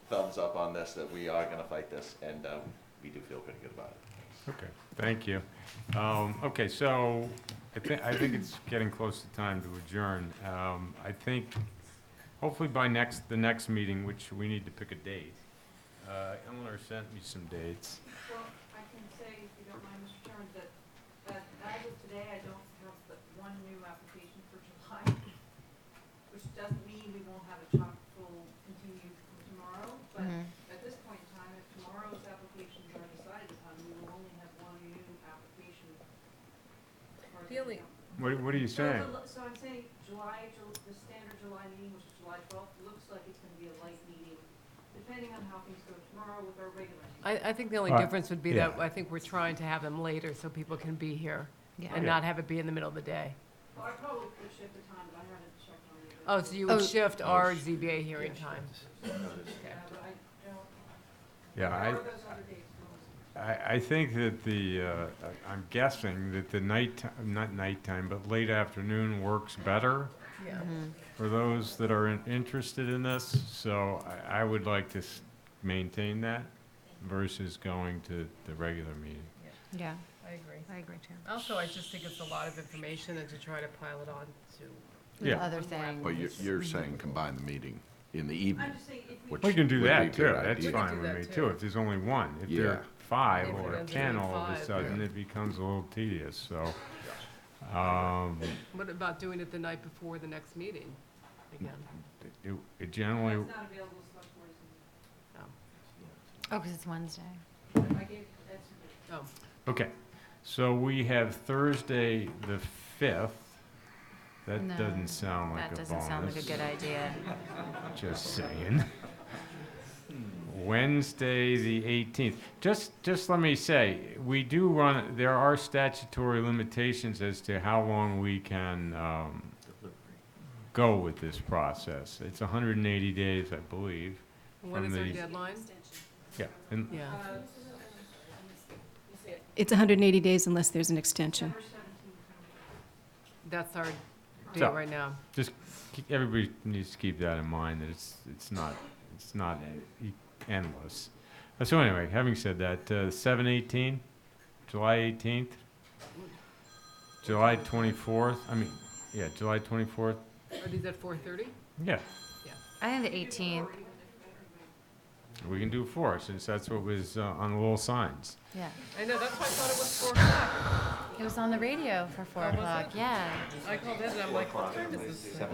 thumbs up on this, that we are going to fight this, and we do feel pretty good about it. Okay, thank you. Okay, so I think it's getting close to time to adjourn. I think hopefully by the next meeting, which we need to pick a date. Eleanor sent me some dates. Well, I can say, if you don't mind, Mr. Chairman, that as of today, I don't have but one new application for July, which doesn't mean we won't have a chock full continued from tomorrow, but at this point in time, if tomorrow's applications are decided upon, we will only have one new application. As far as The only- I know. What are you saying? So I'm saying the standard July meeting, which is July 12th, looks like it's going to be a light meeting, depending on how things go tomorrow with our regular meeting. I think the only difference would be that I think we're trying to have them later so people can be here and not have it be in the middle of the day. Well, I probably could shift the time, but I haven't checked on the. Oh, so you would shift our ZBA hearing time. But I don't. Yeah, What are those other dates? I think that I'm guessing that the not nighttime, but late afternoon works better Yeah. for those that are interested in this. So I would like to maintain that versus going to the regular meeting. Yeah, I agree. I agree too. Also, I just think it's a lot of information and to try to pile it on to with Yeah. other things. But you're saying combine the meeting in the evening. I'm just saying, if we. which We can do would be a that too, good that's idea. fine do with that me too. too, if there's only one. If there Yeah. are 5 If it or ends up 10 being all of a 5, sudden, yeah. it becomes a little tedious, so. What about doing it the night before the next meeting again? It generally, That's not available to select boards. Oh, because it's Wednesday. I gave, that's. Oh, okay, so we have Thursday, the 5th. That No, doesn't sound like a That bonus. doesn't sound like a good idea. Just saying. Wednesday, the 18th. Just let me say, we do run, there are statutory limitations as to how long we can go with this process. It's 180 days, I believe. when from is our the- deadline? Yeah, and Yeah. It's 180 days unless there's an extension. That's our date So- right now. just, everybody needs to keep that in mind, that it's not endless. So anyway, having said that, 7/18, July 18th, July 24th, July 24th, Are these at 4:30? yeah, I think the 18th, we can do 4, since that's what was on the little signs. yeah. I know, that's why I thought it was 4 o'clock. It was on the radio for 4 Oh, was o'clock, it? yeah. I called in and I'm like, what time is this? Yeah,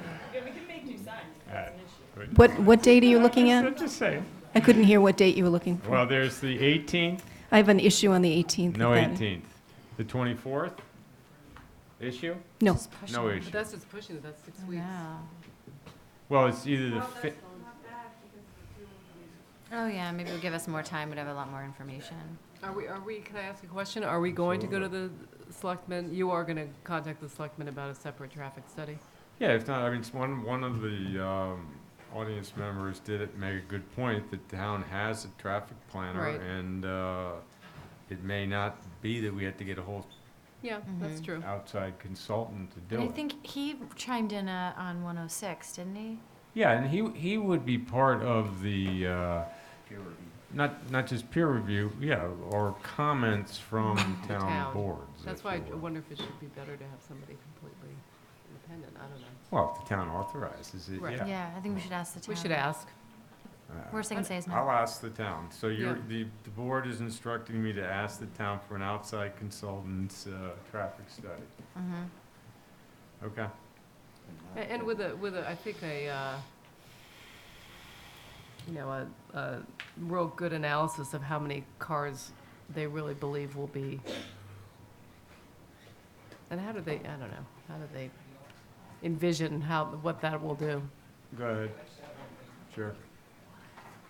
we can make 2 signs, that's an issue. What date are you looking I'm at? just saying. I couldn't hear what date you were looking for. Well, there's the 18th, I have an issue on the 18th. no with that. 18th. The 24th, issue? No. Just push No it. issue. But that's just pushing it, that's 6 I weeks. know. Well, it's either the Well, fi- that's not bad because the 2 of them. Oh, yeah, maybe it'll give us more time, we'd have a lot more information. Are we, can I ask a question? Are we going to go to the selectmen? You are gonna contact the selectmen about a separate traffic study? Yeah, if not, I mean, it's one of the audience members did make a good point, that the town has a traffic planner, Right. and it may not be that we have to get a whole Yeah, that's Mhm. true. outside consultant to do And I it. think he chimed in on 106, didn't he? Yeah, and he would be part of the, not just peer review, yeah, or comments from The town boards. That's if why you I will. wonder if it should be better to have somebody completely independent, I don't know. Well, if the town authorizes it, Right. yeah. Yeah, I think we should ask the town. We should ask. Worst they can say is no. I'll ask the town. So Yeah. the board is instructing me to ask the town for an outside consultant's traffic study. Mm-hmm. Okay. And with a, I think a real good analysis of how many cars they really believe will be. And how do they, I don't know, how do they envision what that will do? Go ahead. Sure.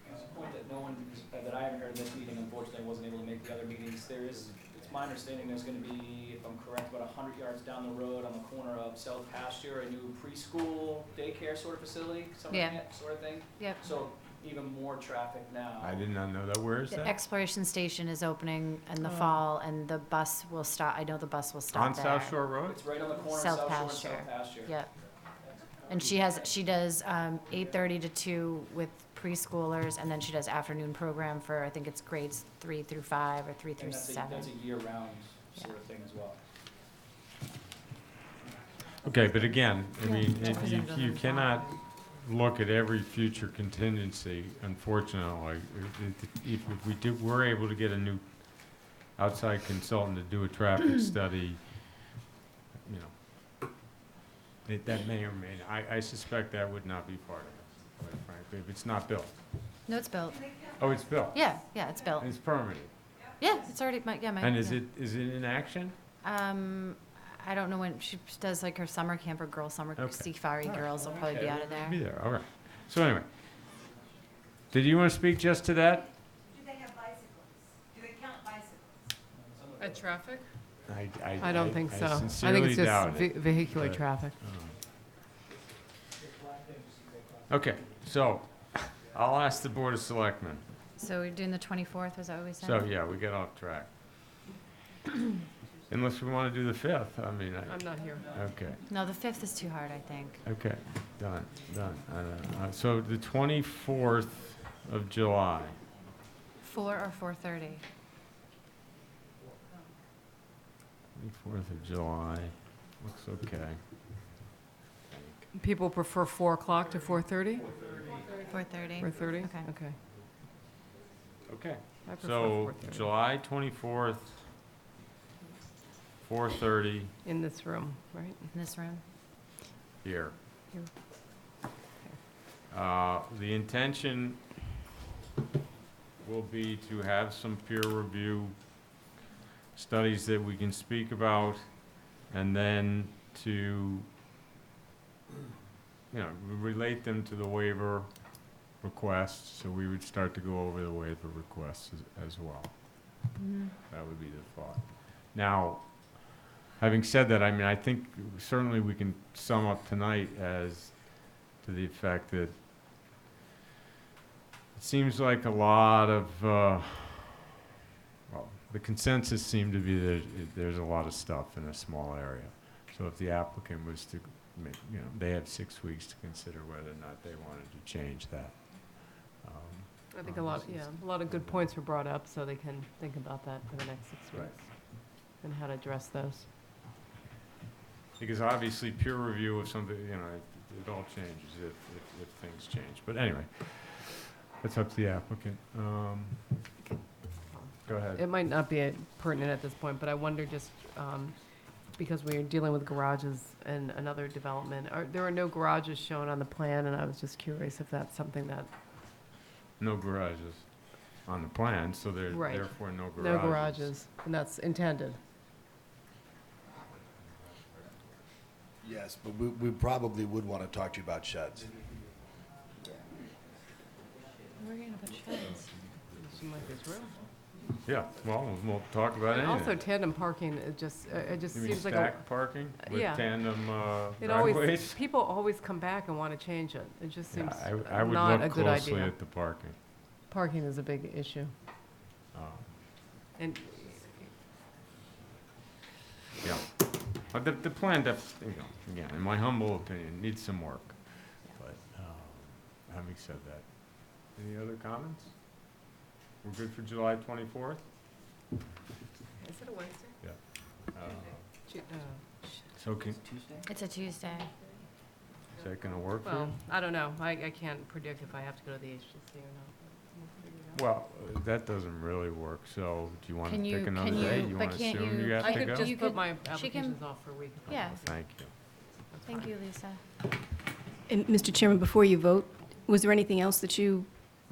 There's a point that no one, that I haven't heard in this meeting, unfortunately, wasn't able to make the other meetings. It's my understanding there's gonna be, if I'm correct, about 100 yards down the road on the corner of South Pasture, a new preschool daycare sort of facility, summer Yeah. camp sort of thing. Yep. So even more traffic now. I did not know that. Where is The that? exploration station is opening in the fall, and the bus will stop, I know the bus will stop On there. South Shore Road? It's right on the corner of South South Shore and Pasture. South Pasture. Yep. And she does 8:30 to 2 with preschoolers, and then she does afternoon program for, I think it's grades 3 through 5 or 3 through And 7. that's a year-round sort of thing as well. Okay, but again, I Yeah, mean, just 'cause you it doesn't you cannot fall. look at every future contingency, unfortunately. If we're able to get a new outside consultant to do a traffic study, you know, that may or may, I suspect that would not be part of it, quite frankly, if it's not built. No, it's built. Oh, it's built? Yeah, it's built. It's permitted? Yeah, it's already, And is it in action? I don't know when, she does like her summer camp, her girl summer, Okay. safari girls will probably be out of there. Be there, all right. So anyway, did you want to speak just to that? Do they have bicycles? Do they count bicycles? At traffic? I I don't think so. I think sincerely it's just doubt it, vehicular but, traffic. Okay, so I'll ask the Board of Selectmen. So we're doing the 24th, was that what we said? So, yeah, we get off track. Unless we want to do the 5th, I mean, I'm not here. okay, No, the 5th is too hard, I think. okay, done. So the 24th of July. 4 or 4:30? 24th of July, looks okay. People prefer 4 o'clock to 4:30? 4:30. 4:30? Okay. Okay. Okay. I prefer So 4:30. July 24th, 4:30 In this room, right? In this room. here. Here. The intention will be to have some peer review studies that we can speak about, and then to, relate them to the waiver requests, so we would start to go over the waiver requests as well. That would be the thought. Now, having said that, I mean, I think certainly we can sum up tonight as to the effect that it seems like a lot of, the consensus seemed to be that there's a lot of stuff in a small area. So if the applicant was to make, they have 6 weeks to consider whether or not they wanted to change that. I think a lot of good points were brought up, so they can think about that for the next 6 weeks. Right. And how to address those. Because obviously peer review of something, it all changes if things change. But anyway, that's up to the applicant. Go ahead. It might not be pertinent at this point, but I wonder just, because we're dealing with garages and another development, there are no garages shown on the plan, and I was just curious if that's something that. No garages on the plan, so there's Right. therefore no garages. No garages, and that's intended. Yes, but we probably would want to talk to you about sheds. We're gonna put sheds. Seem like it's real. Yeah, well, we'll talk about And anything. also tandem parking, it just You mean seems like stacked parking with yeah. tandem It driveways? always, people always come back and want to change it. It just Yeah, seems I would not a look good closely idea. at the parking. Parking is a big issue. And Yeah, but the plan, again, in my humble opinion, needs some work. But having said that, any other comments? We're good for July 24th? is it a Wednesday? Yeah. Ju- So can, It's a Tuesday. is that gonna work for you? Well, I don't know. I can't predict if I have to go to the HDC or not. We'll figure it out. Well, that doesn't really work, so do you want to Can pick you- another can day? you- You but want to can't assume you- you have I to could go? just You put could- my she can- applications off for a week. if I Yeah. want. Thank you. Thank you, Lisa. And Mr. Chairman, before you vote, was there anything else that you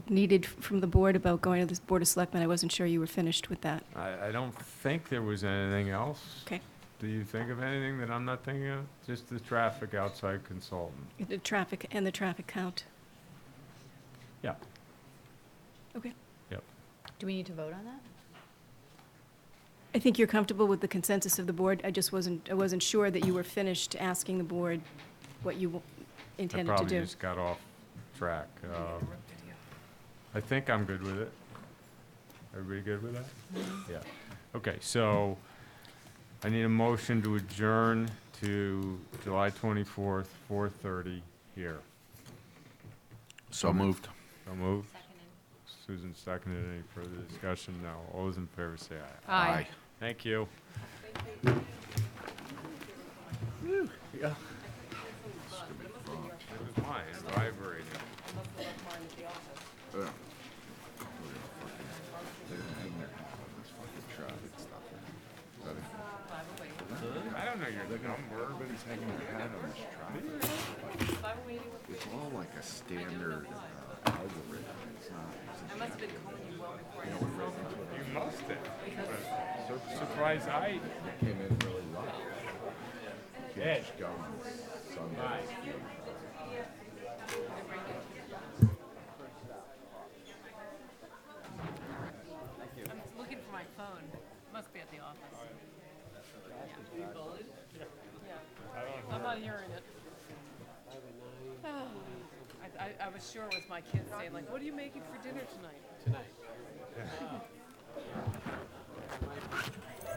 needed from the board about going to the Board of Selectmen? I wasn't sure you were finished with that. I don't think there was anything else. Okay. Do you think of anything that I'm not thinking of? Just the traffic outside consultant. The traffic and the traffic count. Yeah. Okay. Yep. Do we need to vote on that? I think you're comfortable with the consensus of the board. I wasn't sure that you were finished asking the board what you I intended to probably do. just got off track. I think I'm good with it. Everybody good with that? Mm-hmm. Yeah. Okay, so I need a motion to adjourn to July 24th, 4:30 here. So moved. So moved? Susan seconded. Any further discussion? No. All those in favor say aye. Aye. Thank you. Yeah. It was mine, it vibrated. I don't know your number. Everybody's hanging their hat on this traffic. It's all like a standard algorithm. It's not. I must have been calling you well before I You must have. Surprised I. Came in really low. Ed. Kids going Sunday. Hi. I'm looking for my phone. Must be at the office. Yeah. I'm not hearing it. I was sure it was my kids saying, like, what are you making for dinner tonight?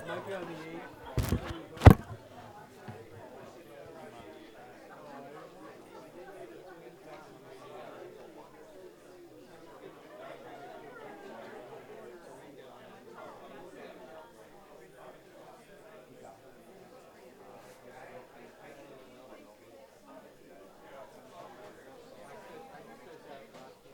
Might be on the 8th.